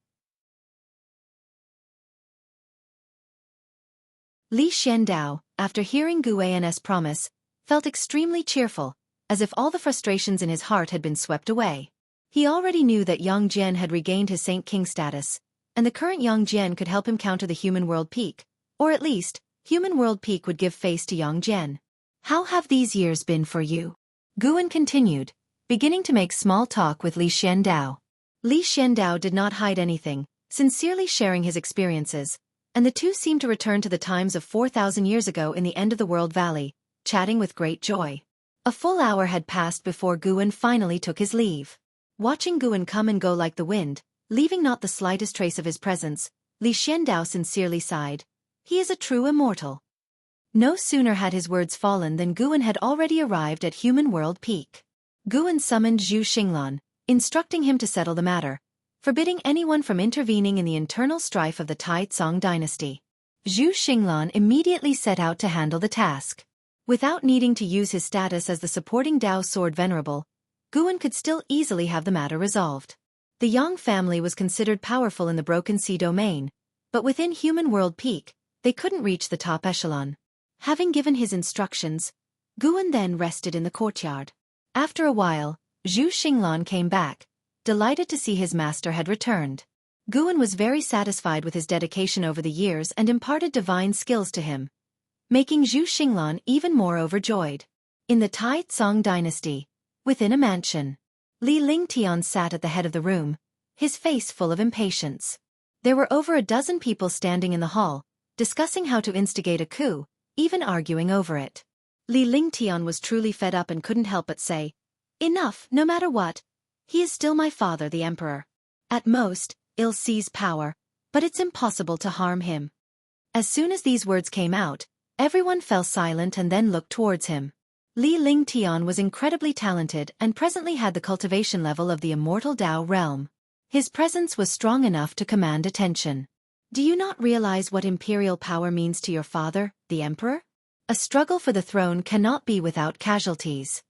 Li Xiandao, after hearing Guan's promise, felt extremely cheerful, as if all the frustrations in his heart had been swept away. He already knew that Yang Jian had regained his Saint King status, and the current Yang Jian could help him counter the human world peak, or at least, human world peak would give face to Yang Jian. "How have these years been for you?" Guan continued, beginning to make small talk with Li Xiandao. Li Xiandao did not hide anything, sincerely sharing his experiences, and the two seemed to return to the times of 4,000 years ago in the End of the World Valley, chatting with great joy. A full hour had passed before Guan finally took his leave. Watching Guan come and go like the wind, leaving not the slightest trace of his presence, Li Xiandao sincerely sighed. He is a true immortal. No sooner had his words fallen than Guan had already arrived at Human World Peak. Guan summoned Zhu Xinglan, instructing him to settle the matter, forbidding anyone from intervening in the internal strife of the Tai-Tsong dynasty. Zhu Xinglan immediately set out to handle the task. Without needing to use his status as the supporting Dao Sword Venerable, Guan could still easily have the matter resolved. The Yang family was considered powerful in the Broken Sea domain, but within Human World Peak, they couldn't reach the top echelon. Having given his instructions, Guan then rested in the courtyard. After a while, Zhu Xinglan came back, delighted to see his master had returned. Guan was very satisfied with his dedication over the years and imparted divine skills to him, making Zhu Xinglan even more overjoyed. In the Tai-Tsong dynasty, within a mansion, Li Lingtian sat at the head of the room, his face full of impatience. There were over a dozen people standing in the hall, discussing how to instigate a coup, even arguing over it. Li Lingtian was truly fed up and couldn't help but say, "Enough, no matter what. He is still my father, the emperor. At most, he'll seize power, but it's impossible to harm him." As soon as these words came out, everyone fell silent and then looked towards him. Li Lingtian was incredibly talented and presently had the cultivation level of the immortal Dao realm. His presence was strong enough to command attention. "Do you not realize what imperial power means to your father, the emperor? A struggle for the throne cannot be without casualties."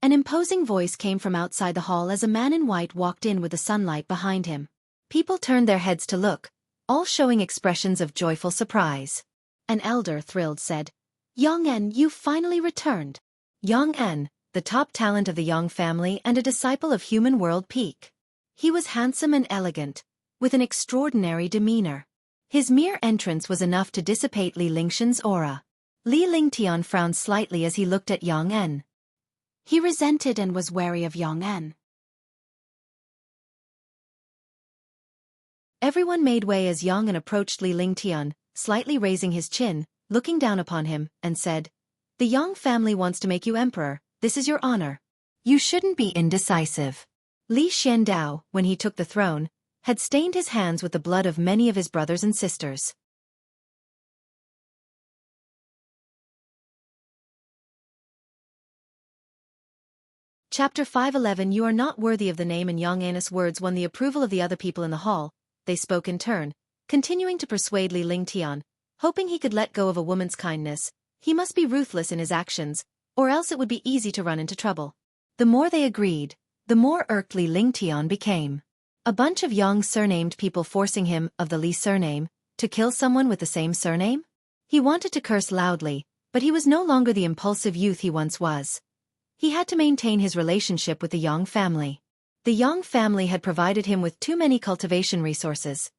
An imposing voice came from outside the hall as a man in white walked in with the sunlight behind him. People turned their heads to look, all showing expressions of joyful surprise. An elder, thrilled, said, "Yang En, you finally returned." Yang En, the top talent of the Yang family and a disciple of Human World Peak. He was handsome and elegant, with an extraordinary demeanor. His mere entrance was enough to dissipate Li Lingtian's aura. Li Lingtian frowned slightly as he looked at Yang En. He resented and was wary of Yang En. Everyone made way as Yang En approached Li Lingtian, slightly raising his chin, looking down upon him, and said, "The Yang family wants to make you emperor. This is your honor. You shouldn't be indecisive." Li Xiandao, when he took the throne, had stained his hands with the blood of many of his brothers and sisters. Chapter 511. You are not worthy of the name. And Yang An's words won the approval of the other people in the hall. They spoke in turn, continuing to persuade Li Lingtian, hoping he could let go of a woman's kindness. He must be ruthless in his actions, or else it would be easy to run into trouble. The more they agreed, the more irked Li Lingtian became. A bunch of Yang surnamed people forcing him, of the Li surname, to kill someone with the same surname? He wanted to curse loudly, but he was no longer the impulsive youth he once was. He had to maintain his relationship with the Yang family. The Yang family had provided him with too many cultivation resources.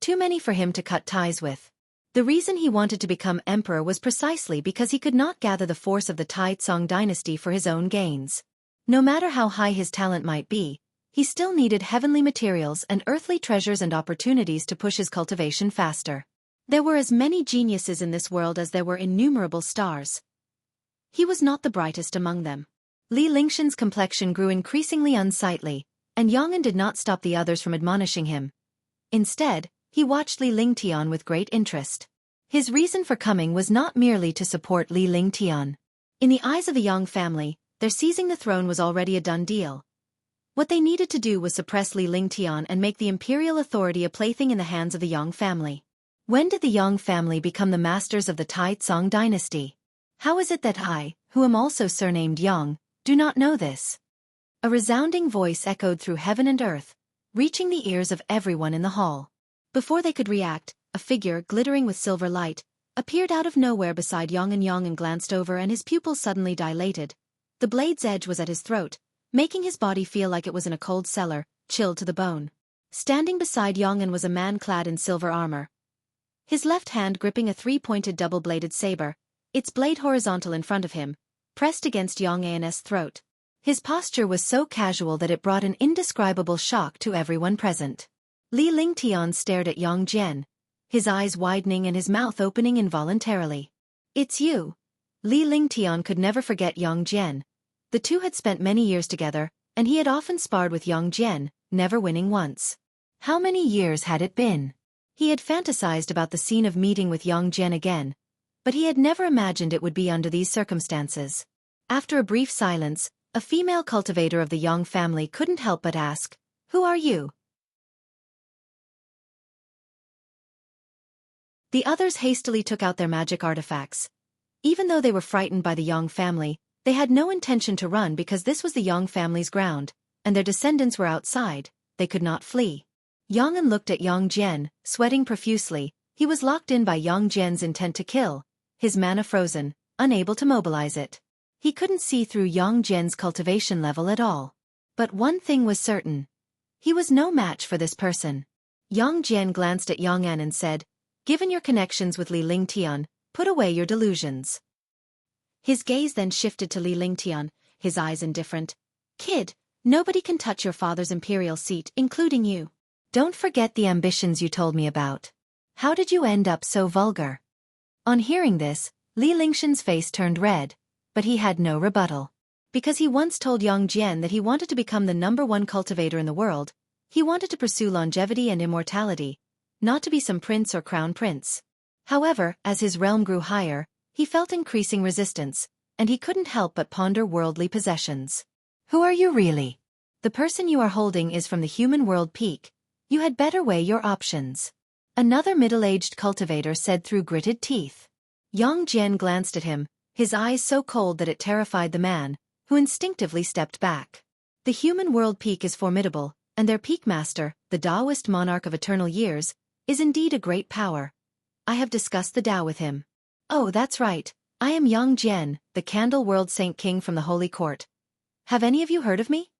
Too many for him to cut ties with. The reason he wanted to become emperor was precisely because he could not gather the force of the Tai-Tsong dynasty for his own gains. No matter how high his talent might be, he still needed heavenly materials and earthly treasures and opportunities to push his cultivation faster. There were as many geniuses in this world as there were innumerable stars. He was not the brightest among them. Li Lingtian's complexion grew increasingly unsightly, and Yang En did not stop the others from admonishing him. Instead, he watched Li Lingtian with great interest. His reason for coming was not merely to support Li Lingtian. In the eyes of the Yang family, their seizing the throne was already a done deal. What they needed to do was suppress Li Lingtian and make the imperial authority a plaything in the hands of the Yang family. When did the Yang family become the masters of the Tai-Tsong dynasty? How is it that I, who am also surnamed Yang, do not know this? A resounding voice echoed through heaven and earth, reaching the ears of everyone in the hall. Before they could react, a figure, glittering with silver light, appeared out of nowhere beside Yang En glanced over and his pupils suddenly dilated. The blade's edge was at his throat, making his body feel like it was in a cold cellar, chilled to the bone. Standing beside Yang En was a man clad in silver armor. His left hand gripping a three-pointed double-bladed saber, its blade horizontal in front of him, pressed against Yang An's throat. His posture was so casual that it brought an indescribable shock to everyone present. Li Lingtian stared at Yang Jian, his eyes widening and his mouth opening involuntarily. "It's you." Li Lingtian could never forget Yang Jian. The two had spent many years together, and he had often sparred with Yang Jian, never winning once. How many years had it been? He had fantasized about the scene of meeting with Yang Jian again, but he had never imagined it would be under these circumstances. After a brief silence, a female cultivator of the Yang family couldn't help but ask, "Who are you?" The others hastily took out their magic artifacts. Even though they were frightened by the Yang family, they had no intention to run because this was the Yang family's ground, and their descendants were outside. They could not flee. Yang An looked at Yang Jian, sweating profusely. He was locked in by Yang Jian's intent to kill, his mana frozen, unable to mobilize it. He couldn't see through Yang Jian's cultivation level at all. But one thing was certain. He was no match for this person. Yang Jian glanced at Yang An and said, "Given your connections with Li Lingtian, put away your delusions." His gaze then shifted to Li Lingtian, his eyes indifferent. "Kid, nobody can touch your father's imperial seat, including you. Don't forget the ambitions you told me about. How did you end up so vulgar?" On hearing this, Li Lingtian's face turned red, but he had no rebuttal. Because he once told Yang Jian that he wanted to become the #1 cultivator in the world, he wanted to pursue longevity and immortality, not to be some prince or crown prince. However, as his realm grew higher, he felt increasing resistance, and he couldn't help but ponder worldly possessions. "Who are you really? The person you are holding is from the human world peak. You had better weigh your options," another middle-aged cultivator said through gritted teeth. Yang Jian glanced at him, his eyes so cold that it terrified the man, who instinctively stepped back. The human world peak is formidable, and their peak master, the Taoist monarch of eternal years, is indeed a great power. I have discussed the Tao with him. "Oh, that's right. I am Yang Jian, the Candle World Saint King from the Holy Court. Have any of you heard of me?"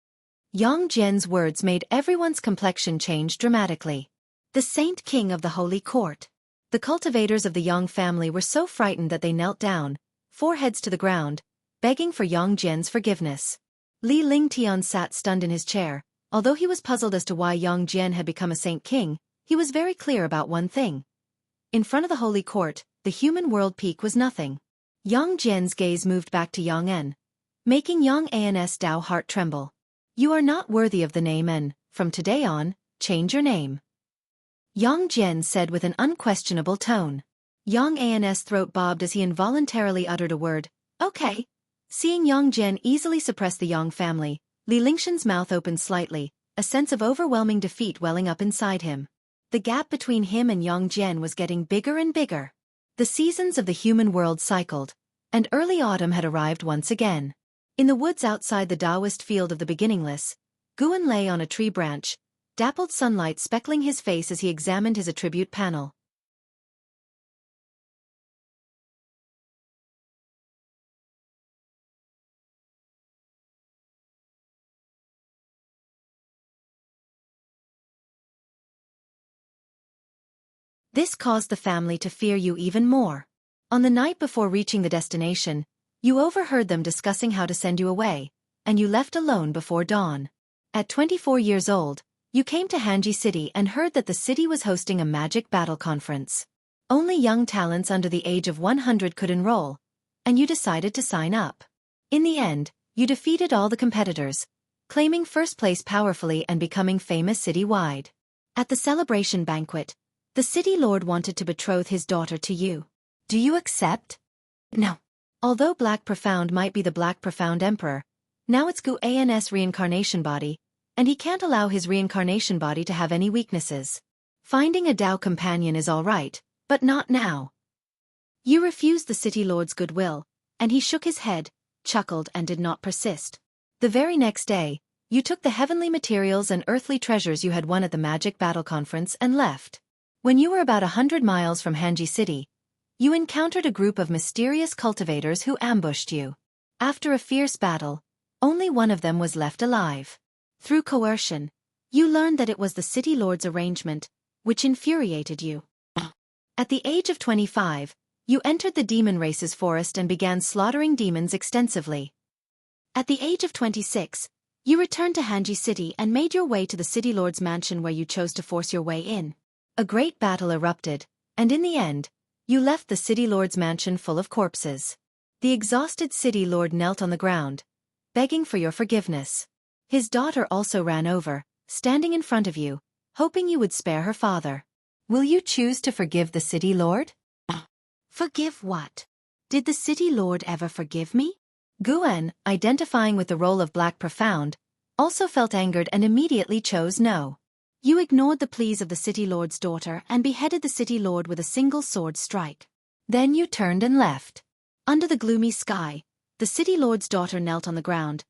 Yang Jian's words made everyone's complexion change dramatically. The Saint King of the Holy Court. The cultivators of the Yang family were so frightened that they knelt down, foreheads to the ground, begging for Yang Jian's forgiveness. Li Lingtian sat stunned in his chair. Although he was puzzled as to why Yang Jian had become a Saint King, he was very clear about one thing. In front of the Holy Court, the human world peak was nothing. Yang Jian's gaze moved back to Yang An, making Yang An's Tao heart tremble. "You are not worthy of the name and, from today on, change your name," Yang Jian said with an unquestionable tone. Yang An's throat bobbed as he involuntarily uttered a word, "Okay." Seeing Yang Jian easily suppress the Yang family, Li Lingtian's mouth opened slightly, a sense of overwhelming defeat welling up inside him. The gap between him and Yang Jian was getting bigger and bigger. The seasons of the human world cycled, and early autumn had arrived once again. In the woods outside the Taoist field of the beginningless, Guan lay on a tree branch, dappled sunlight speckling his face as he examined his attribute panel. This caused the family to fear you even more. On the night before reaching the destination, you overheard them discussing how to send you away, and you left alone before dawn. At 24 years old, you came to Hanji City and heard that the city was hosting a magic battle conference. Only young talents under the age of 100 could enroll, and you decided to sign up. In the end, you defeated all the competitors, claiming first place powerfully and becoming famous citywide. At the celebration banquet, the city lord wanted to betroth his daughter to you. Do you accept? No. Although Black Profound might be the Black Profound Emperor, now it's Gu An's reincarnation body, and he can't allow his reincarnation body to have any weaknesses. Finding a Tao companion is all right, but not now. You refused the city lord's goodwill, and he shook his head, chuckled and did not persist. The very next day, you took the heavenly materials and earthly treasures you had won at the Magic Battle Conference and left. When you were about 100 miles from Hanji City, you encountered a group of mysterious cultivators who ambushed you. After a fierce battle, only one of them was left alive. Through coercion, you learned that it was the city lord's arrangement, which infuriated you. At the age of 25, you entered the demon race's forest and began slaughtering demons extensively. At the age of 26, you returned to Hanji City and made your way to the city lord's mansion where you chose to force your way in. A great battle erupted, and in the end, you left the city lord's mansion full of corpses. The exhausted city lord knelt on the ground, begging for your forgiveness. His daughter also ran over, standing in front of you, hoping you would spare her father. Will you choose to forgive the city lord? Forgive what? Did the city lord ever forgive me? Guen, identifying with the role of Black Profound, also felt angered and immediately chose no. You ignored the pleas of the city lord's daughter and beheaded the city lord with a single sword strike. Then you turned and left. Under the gloomy sky, the city lord's daughter knelt on the ground,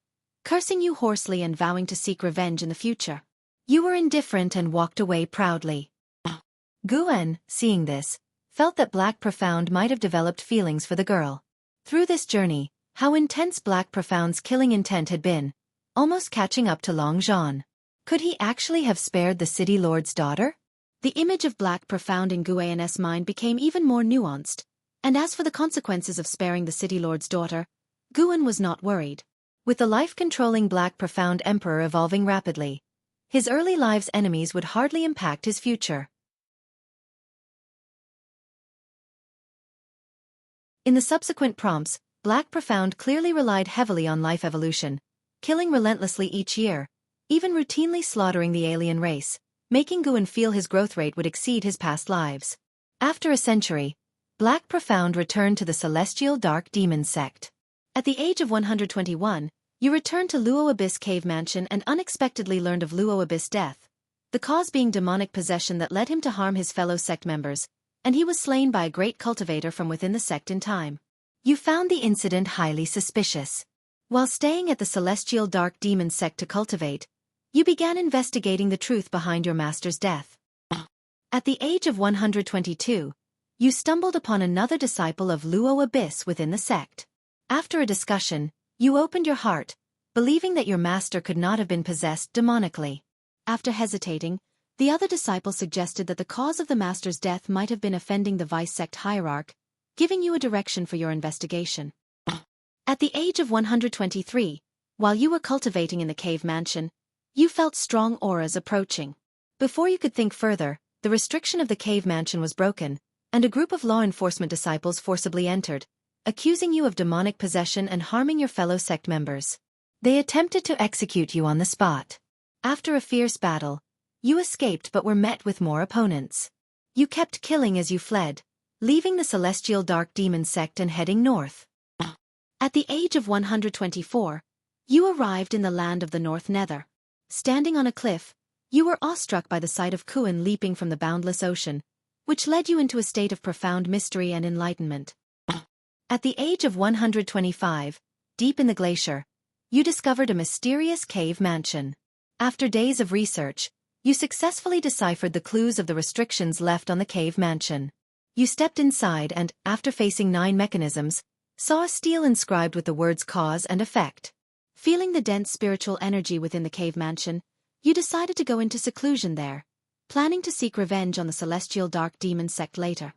cursing you hoarsely and vowing to seek revenge in the future. You were indifferent and walked away proudly. Guen, seeing this, felt that Black Profound might have developed feelings for the girl. Through this journey, how intense Black Profound's killing intent had been, almost catching up to Long Jean. Could he actually have spared the city lord's daughter? The image of Black Profound in Guen's mind became even more nuanced, and as for the consequences of sparing the city lord's daughter, Guen was not worried. With the life-controlling Black Profound Emperor evolving rapidly, his early live's enemies would hardly impact his future. In the subsequent prompts, Black Profound clearly relied heavily on life evolution, killing relentlessly each year, even routinely slaughtering the alien race, making Guen feel his growth rate would exceed his past lives. After a century, Black Profound returned to the Celestial Dark Demon sect. At the age of 121, you returned to Luo Abyss Cave Mansion and unexpectedly learned of Luo Abyss' death, the cause being demonic possession that led him to harm his fellow sect members, and he was slain by a great cultivator from within the sect in time. You found the incident highly suspicious. While staying at the Celestial Dark Demon sect to cultivate, you began investigating the truth behind your master's death. At the age of 122, you stumbled upon another disciple of Luo Abyss within the sect. After a discussion, you opened your heart, believing that your master could not have been possessed demonically. After hesitating, the other disciple suggested that the cause of the master's death might have been offending the vice sect hierarch, giving you a direction for your investigation. At the age of 123, while you were cultivating in the cave mansion, you felt strong auras approaching. Before you could think further, the restriction of the cave mansion was broken, and a group of law enforcement disciples forcibly entered, accusing you of demonic possession and harming your fellow sect members. They attempted to execute you on the spot. After a fierce battle, you escaped but were met with more opponents. You kept killing as you fled, leaving the Celestial Dark Demon sect and heading north. At the age of 124, you arrived in the land of the North Nether. Standing on a cliff, you were awestruck by the sight of Guen leaping from the boundless ocean, which led you into a state of profound mystery and enlightenment. At the age of 125, deep in the glacier, you discovered a mysterious cave mansion. After days of research, you successfully deciphered the clues of the restrictions left on the cave mansion. You stepped inside and, after facing 9 mechanisms, saw a stele inscribed with the words cause and effect. Feeling the dense spiritual energy within the cave mansion, you decided to go into seclusion there, planning to seek revenge on the Celestial Dark Demon sect later.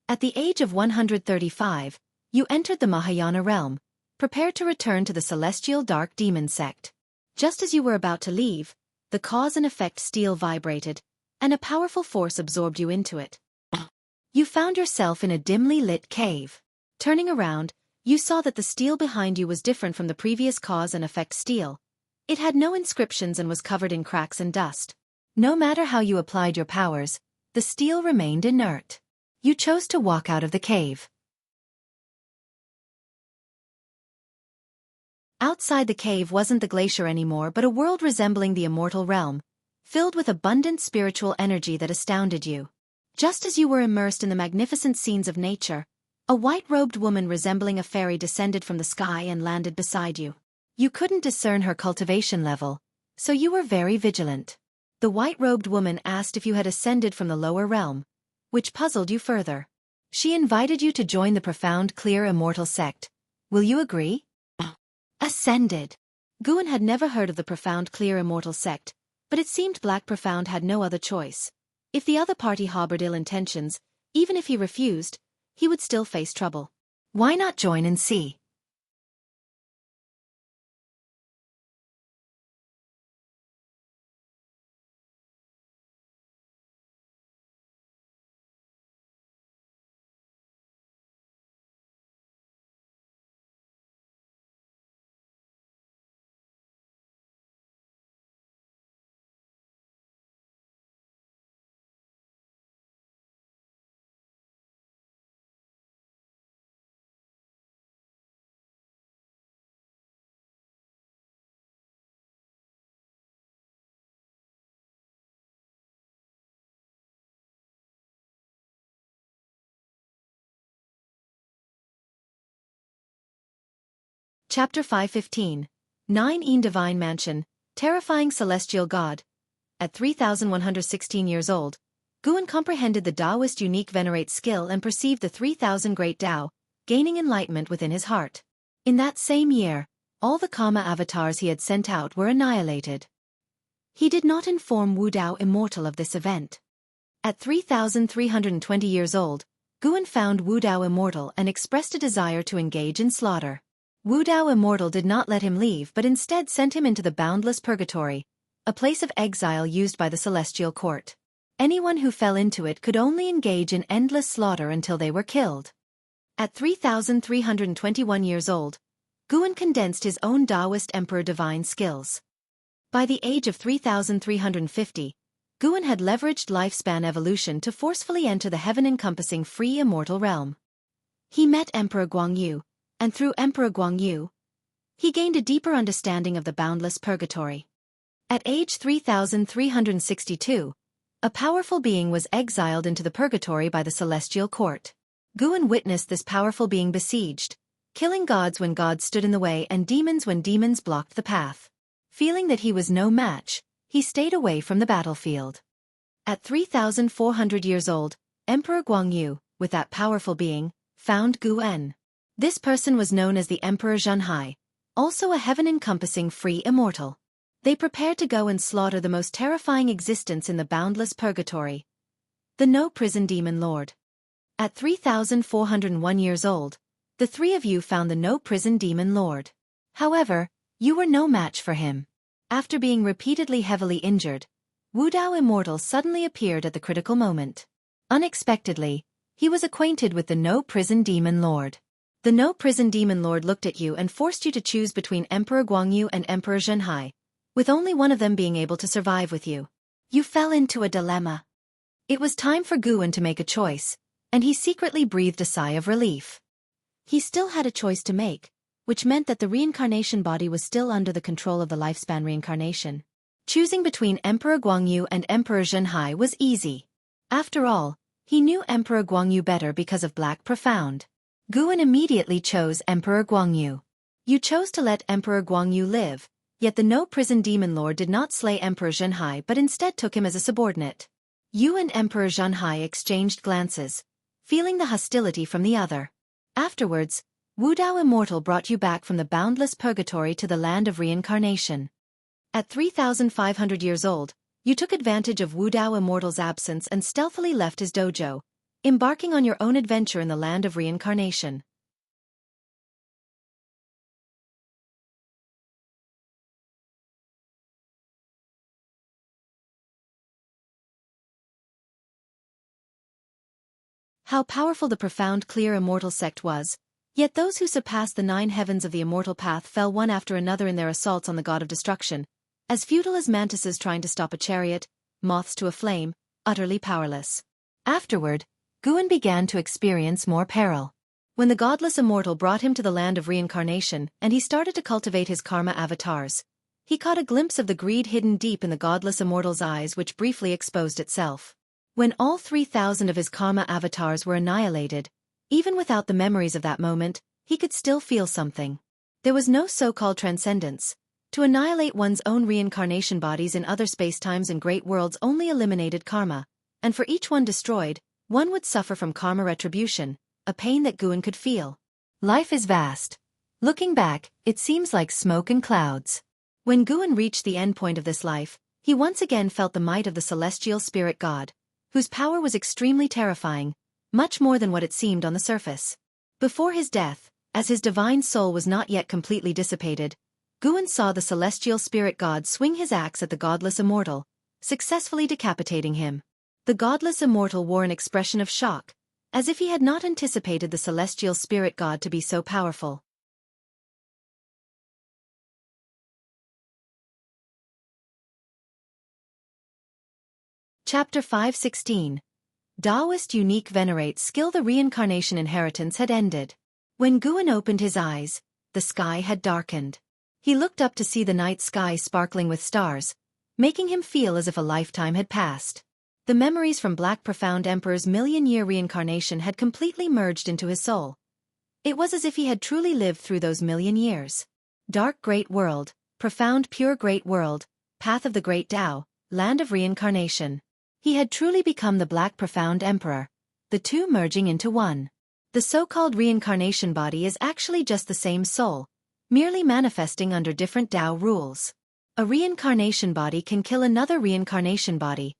At the age of 135, you entered the Mahayana realm, prepared to return to the Celestial Dark Demon sect. Just as you were about to leave, the cause and effect stele vibrated, and a powerful force absorbed you into it. You found yourself in a dimly lit cave. Turning around, you saw that the stele behind you was different from the previous cause and effect stele. It had no inscriptions and was covered in cracks and dust. No matter how you applied your powers, the stele remained inert. You chose to walk out of the cave. Outside the cave wasn't the glacier anymore but a world resembling the immortal realm, filled with abundant spiritual energy that astounded you. Just as you were immersed in the magnificent scenes of nature, a white-robed woman resembling a fairy descended from the sky and landed beside you. You couldn't discern her cultivation level, so you were very vigilant. The white-robed woman asked if you had ascended from the lower realm, which puzzled you further. She invited you to join the profound clear immortal sect. Will you agree? Ascended. Guen had never heard of the profound clear immortal sect, but it seemed Black Profound had no other choice. If the other party harbored ill intentions, even if he refused, he would still face trouble. Why not join and see? Chapter 515. 9 Een Divine Mansion, Terrifying Celestial God. At 3,116 years old, Guan comprehended the Taoist unique venerate skill and perceived the 3,000 great Tao, gaining enlightenment within his heart. In that same year, all the karma avatars he had sent out were annihilated. He did not inform Wu Dao Immortal of this event. At 3,320 years old, Guan found Wu Dao Immortal and expressed a desire to engage in slaughter. Wu Dao Immortal did not let him leave but instead sent him into the boundless purgatory, a place of exile used by the celestial court. Anyone who fell into it could only engage in endless slaughter until they were killed. At 3,321 years old, Guan condensed his own Taoist Emperor divine skills. By the age of 3,350, Guan had leveraged lifespan evolution to forcefully enter the heaven-encompassing free immortal realm. He met Emperor Guangyu, and through Emperor Guangyu, he gained a deeper understanding of the boundless purgatory. At age 3,362, a powerful being was exiled into the purgatory by the celestial court. Guan witnessed this powerful being besieged, killing gods when gods stood in the way and demons when demons blocked the path. Feeling that he was no match, he stayed away from the battlefield. At 3,400 years old, Emperor Guangyu, with that powerful being, found Guan. This person was known as the Emperor Zhenhai, also a heaven-encompassing free immortal. They prepared to go and slaughter the most terrifying existence in the boundless purgatory, the no-prison demon lord. At 3,401 years old, the three of you found the no-prison demon lord. However, you were no match for him. After being repeatedly heavily injured, Wu Dao Immortal suddenly appeared at the critical moment. Unexpectedly, he was acquainted with the no-prison demon lord. The no-prison demon lord looked at you and forced you to choose between Emperor Guangyu and Emperor Zhenhai, with only one of them being able to survive with you. You fell into a dilemma. It was time for Guan to make a choice, and he secretly breathed a sigh of relief. He still had a choice to make, which meant that the reincarnation body was still under the control of the lifespan reincarnation. Choosing between Emperor Guangyu and Emperor Zhenhai was easy. After all, he knew Emperor Guangyu better because of Black Profound. Guan immediately chose Emperor Guangyu. You chose to let Emperor Guangyu live, yet the no-prison demon lord did not slay Emperor Zhenhai but instead took him as a subordinate. You and Emperor Zhenhai exchanged glances, feeling the hostility from the other. Afterwards, Wu Dao Immortal brought you back from the boundless purgatory to the land of reincarnation. At 3,500 years old, you took advantage of Wu Dao Immortal's absence and stealthily left his dojo, embarking on your own adventure in the land of reincarnation. How powerful the profound clear immortal sect was, yet those who surpassed the 9 heavens of the immortal path fell one after another in their assaults on the god of destruction, as futile as mantises trying to stop a chariot, moths to a flame, utterly powerless. Afterward, Guan began to experience more peril. When the godless immortal brought him to the land of reincarnation and he started to cultivate his karma avatars, he caught a glimpse of the greed hidden deep in the godless immortal's eyes, which briefly exposed itself. When all 3,000 of his karma avatars were annihilated, even without the memories of that moment, he could still feel something. There was no so-called transcendence. To annihilate one's own reincarnation bodies in other spacetimes and great worlds only eliminated karma, and for each one destroyed, one would suffer from karma retribution, a pain that Guan could feel. Life is vast. Looking back, it seems like smoke and clouds. When Guan reached the endpoint of this life, he once again felt the might of the celestial spirit god, whose power was extremely terrifying, much more than what it seemed on the surface. Before his death, as his divine soul was not yet completely dissipated, Guan saw the celestial spirit god swing his axe at the godless immortal, successfully decapitating him. The godless immortal wore an expression of shock, as if he had not anticipated the celestial spirit god to be so powerful. Chapter 516. Taoist Unique Venerate Skill. The reincarnation inheritance had ended. When Guan opened his eyes, the sky had darkened. He looked up to see the night sky sparkling with stars, making him feel as if a lifetime had passed. The memories from Black Profound Emperor's million-year reincarnation had completely merged into his soul. It was as if he had truly lived through those million years. Dark great world, profound pure great world, path of the great Tao, land of reincarnation. He had truly become the black profound emperor, the two merging into one. The so-called reincarnation body is actually just the same soul, merely manifesting under different Tao rules. A reincarnation body can kill another reincarnation body,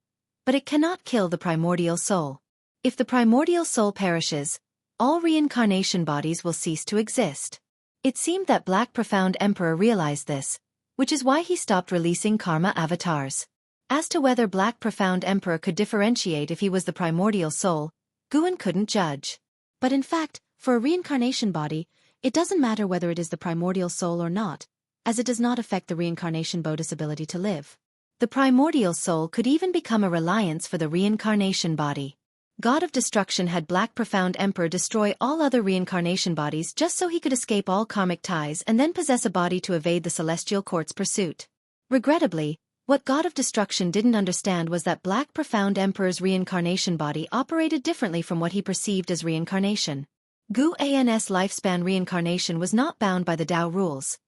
but it cannot kill the primordial soul. If the primordial soul perishes, all reincarnation bodies will cease to exist. It seemed that Black Profound Emperor realized this, which is why he stopped releasing karma avatars. As to whether Black Profound Emperor could differentiate if he was the primordial soul, Guan couldn't judge. But in fact, for a reincarnation body, it doesn't matter whether it is the primordial soul or not, as it does not affect the reincarnation body's ability to live. The primordial soul could even become a reliance for the reincarnation body. God of Destruction had Black Profound Emperor destroy all other reincarnation bodies just so he could escape all karmic ties and then possess a body to evade the celestial court's pursuit. Regrettably, what God of Destruction didn't understand was that Black Profound Emperor's reincarnation body operated differently from what he perceived as reincarnation. Guan's lifespan reincarnation was not bound by the Tao rules.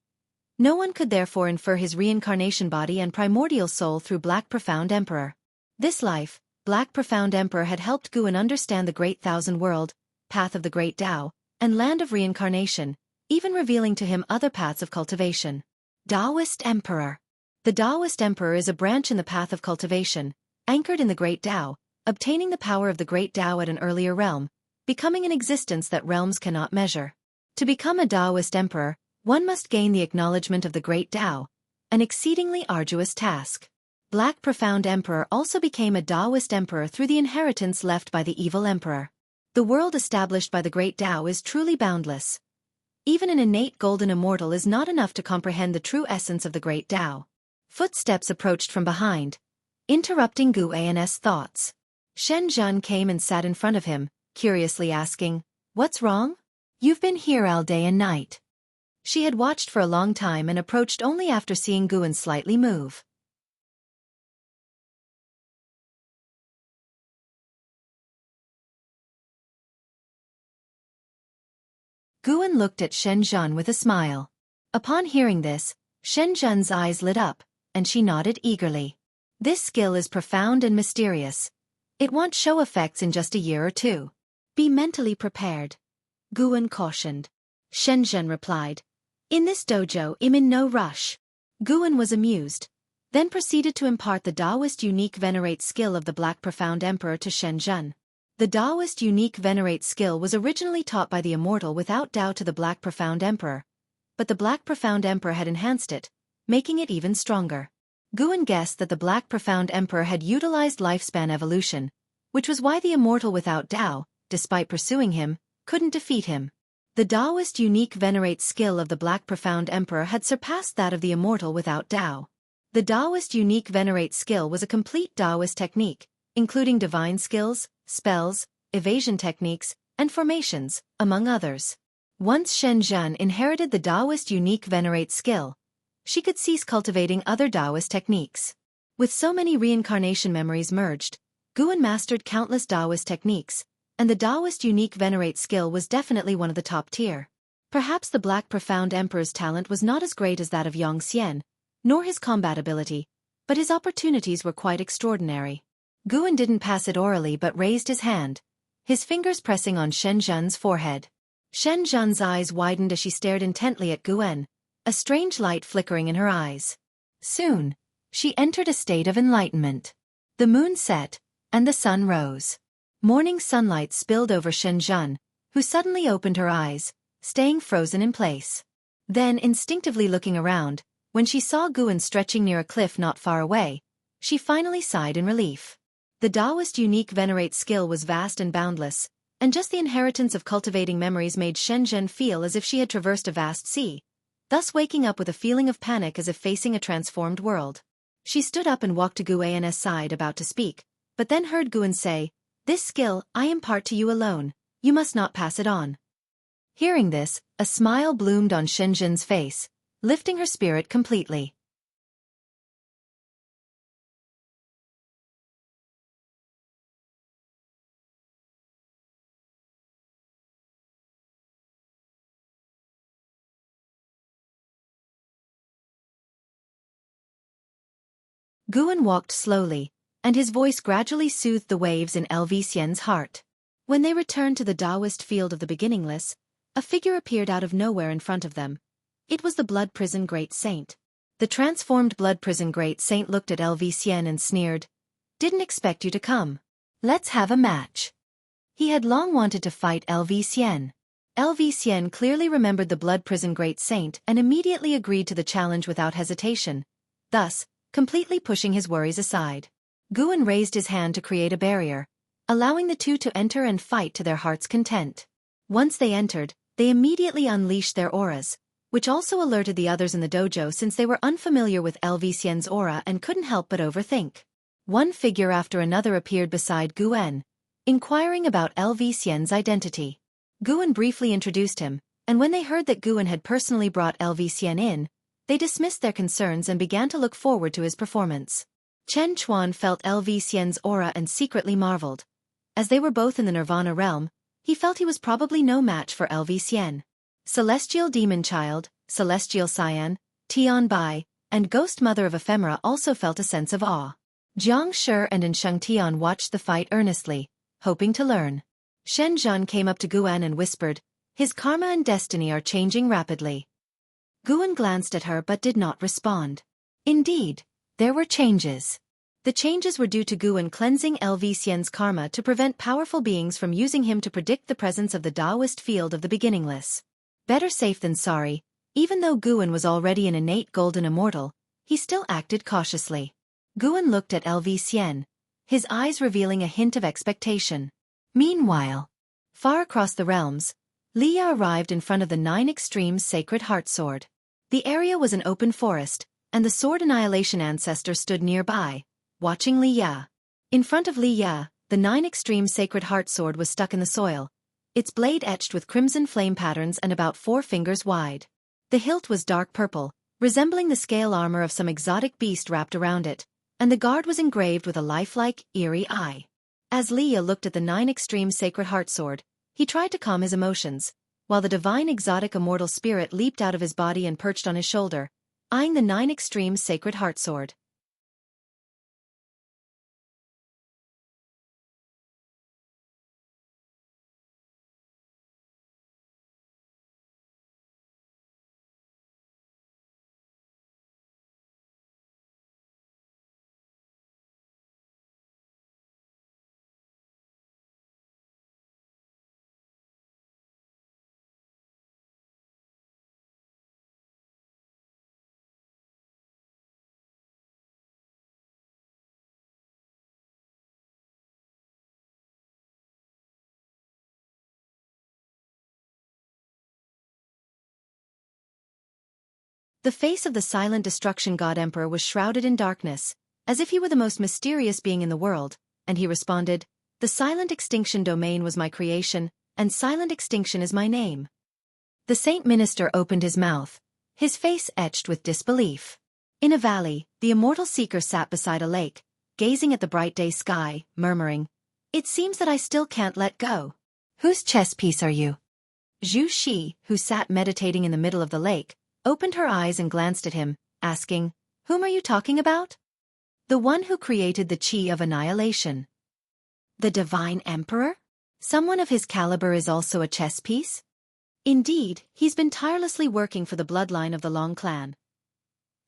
No one could therefore infer his reincarnation body and primordial soul through Black Profound Emperor. This life, Black Profound Emperor had helped Guan understand the Great Thousand World, path of the Great Tao, and land of reincarnation, even revealing to him other paths of cultivation. Taoist Emperor. The Taoist Emperor is a branch in the path of cultivation, anchored in the Great Tao, obtaining the power of the Great Tao at an earlier realm, becoming an existence that realms cannot measure. To become a Taoist Emperor, one must gain the acknowledgement of the Great Tao, an exceedingly arduous task. Black Profound Emperor also became a Taoist Emperor through the inheritance left by the evil Emperor. The world established by the Great Tao is truly boundless. Even an innate golden immortal is not enough to comprehend the true essence of the Great Tao. Footsteps approached from behind, interrupting Guan's thoughts. Shen Zhen came and sat in front of him, curiously asking, "What's wrong? You've been here all day and night." She had watched for a long time and approached only after seeing Guan slightly move. Guan looked at Shen Zhen with a smile. Upon hearing this, Shen Zhen's eyes lit up, and she nodded eagerly. This skill is profound and mysterious. It won't show effects in just a year or two. Be mentally prepared, Guan cautioned. Shen Zhen replied, "In this dojo, I'm in no rush." Guan was amused, then proceeded to impart the Taoist unique venerate skill of the Black Profound Emperor to Shen Zhen. The Taoist unique venerate skill was originally taught by the immortal without Tao to the Black Profound Emperor, but the Black Profound Emperor had enhanced it, making it even stronger. Guan guessed that the Black Profound Emperor had utilized lifespan evolution, which was why the immortal without Tao, despite pursuing him, couldn't defeat him. The Taoist unique venerate skill of the Black Profound Emperor had surpassed that of the immortal without Tao. The Taoist unique venerate skill was a complete Taoist technique, including divine skills, spells, evasion techniques, and formations, among others. Once Shen Zhen inherited the Taoist unique venerate skill, she could cease cultivating other Taoist techniques. With so many reincarnation memories merged, Guan mastered countless Taoist techniques, and the Taoist unique venerate skill was definitely one of the top tier. Perhaps the Black Profound Emperor's talent was not as great as that of Yang Xian, nor his combat ability, but his opportunities were quite extraordinary. Guan didn't pass it orally but raised his hand, his fingers pressing on Shen Zhen's forehead. Shen Zhen's eyes widened as she stared intently at Guan, a strange light flickering in her eyes. Soon, she entered a state of enlightenment. The moon set, and the sun rose. Morning sunlight spilled over Shen Zhen, who suddenly opened her eyes, staying frozen in place. Then, instinctively looking around, when she saw Guan stretching near a cliff not far away, she finally sighed in relief. The Taoist unique venerate skill was vast and boundless, and just the inheritance of cultivating memories made Shen Zhen feel as if she had traversed a vast sea, thus waking up with a feeling of panic as if facing a transformed world. She stood up and walked to Guan's side about to speak, but then heard Guan say, "This skill I impart to you alone, you must not pass it on." Hearing this, a smile bloomed on Shen Zhen's face, lifting her spirit completely. Guan walked slowly, and his voice gradually soothed the waves in Xian's heart. When they returned to the Taoist field of the beginningless, a figure appeared out of nowhere in front of them. It was the Blood Prison Great Saint. The transformed Blood Prison Great Saint looked at Xian and sneered. "Didn't expect you to come. Let's have a match." He had long wanted to fight Xian. Xian clearly remembered the Blood Prison Great Saint and immediately agreed to the challenge without hesitation, thus, completely pushing his worries aside. Guan raised his hand to create a barrier, allowing the two to enter and fight to their heart's content. Once they entered, they immediately unleashed their auras, which also alerted the others in the dojo since they were unfamiliar with Xian's aura and couldn't help but overthink. One figure after another appeared beside Guan, inquiring about Xian's identity. Guan briefly introduced him, and when they heard that Guan had personally brought Xian in, they dismissed their concerns and began to look forward to his performance. Chen Chuan felt Xian's aura and secretly marveled. As they were both in the Nirvana realm, he felt he was probably no match for Xian. Celestial Demon Child, Celestial Cyan, Tian Bai, and Ghost Mother of Ephemera also felt a sense of awe. Jiang Shi and Enchanting watched the fight earnestly, hoping to learn. Shen Zhan came up to Guan and whispered, "His karma and destiny are changing rapidly." Guan glanced at her but did not respond. Indeed, there were changes. The changes were due to Guan cleansing Xian's karma to prevent powerful beings from using him to predict the presence of the Taoist field of the beginningless. Better safe than sorry, even though Guan was already an innate golden immortal, he still acted cautiously. Guan looked at Xian, his eyes revealing a hint of expectation. Meanwhile, far across the realms, Liya arrived in front of the 9 Extremes Sacred Heart Sword. The area was an open forest, and the Sword Annihilation Ancestor stood nearby, watching Liya. In front of Liya, the 9 Extremes Sacred Heart Sword was stuck in the soil, its blade etched with crimson flame patterns and about 4 fingers wide. The hilt was dark purple, resembling the scale armor of some exotic beast wrapped around it, and the guard was engraved with a lifelike, eerie eye. As Liya looked at the 9 Extremes Sacred Heart Sword, he tried to calm his emotions, while the divine exotic immortal spirit leaped out of his body and perched on his shoulder, eyeing the 9 Extremes Sacred Heart Sword. The face of the silent destruction god emperor was shrouded in darkness, as if he were the most mysterious being in the world, and he responded, "The silent extinction domain was my creation, and silent extinction is my name." The saint minister opened his mouth, his face etched with disbelief. In a valley, the immortal seeker sat beside a lake, gazing at the bright day sky, murmuring, "It seems that I still can't let go." "Whose chess piece are you?" Zhu Shi, who sat meditating in the middle of the lake, opened her eyes and glanced at him, asking, "Whom are you talking about?" "The one who created the Qi of Annihilation." "The Divine Emperor? Someone of his caliber is also a chess piece?" "Indeed, he's been tirelessly working for the bloodline of the Long clan.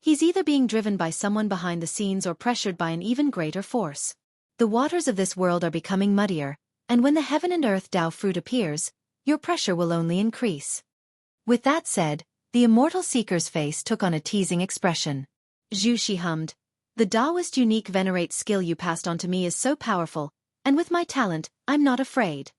He's either being driven by someone behind the scenes or pressured by an even greater force. The waters of this world are becoming muddier, and when the heaven and earth Tao fruit appears, your pressure will only increase." With that said, the immortal seeker's face took on a teasing expression. Zhu Shi hummed, "The Taoist unique venerate skill you passed on to me is so powerful, and with my talent, I'm not afraid."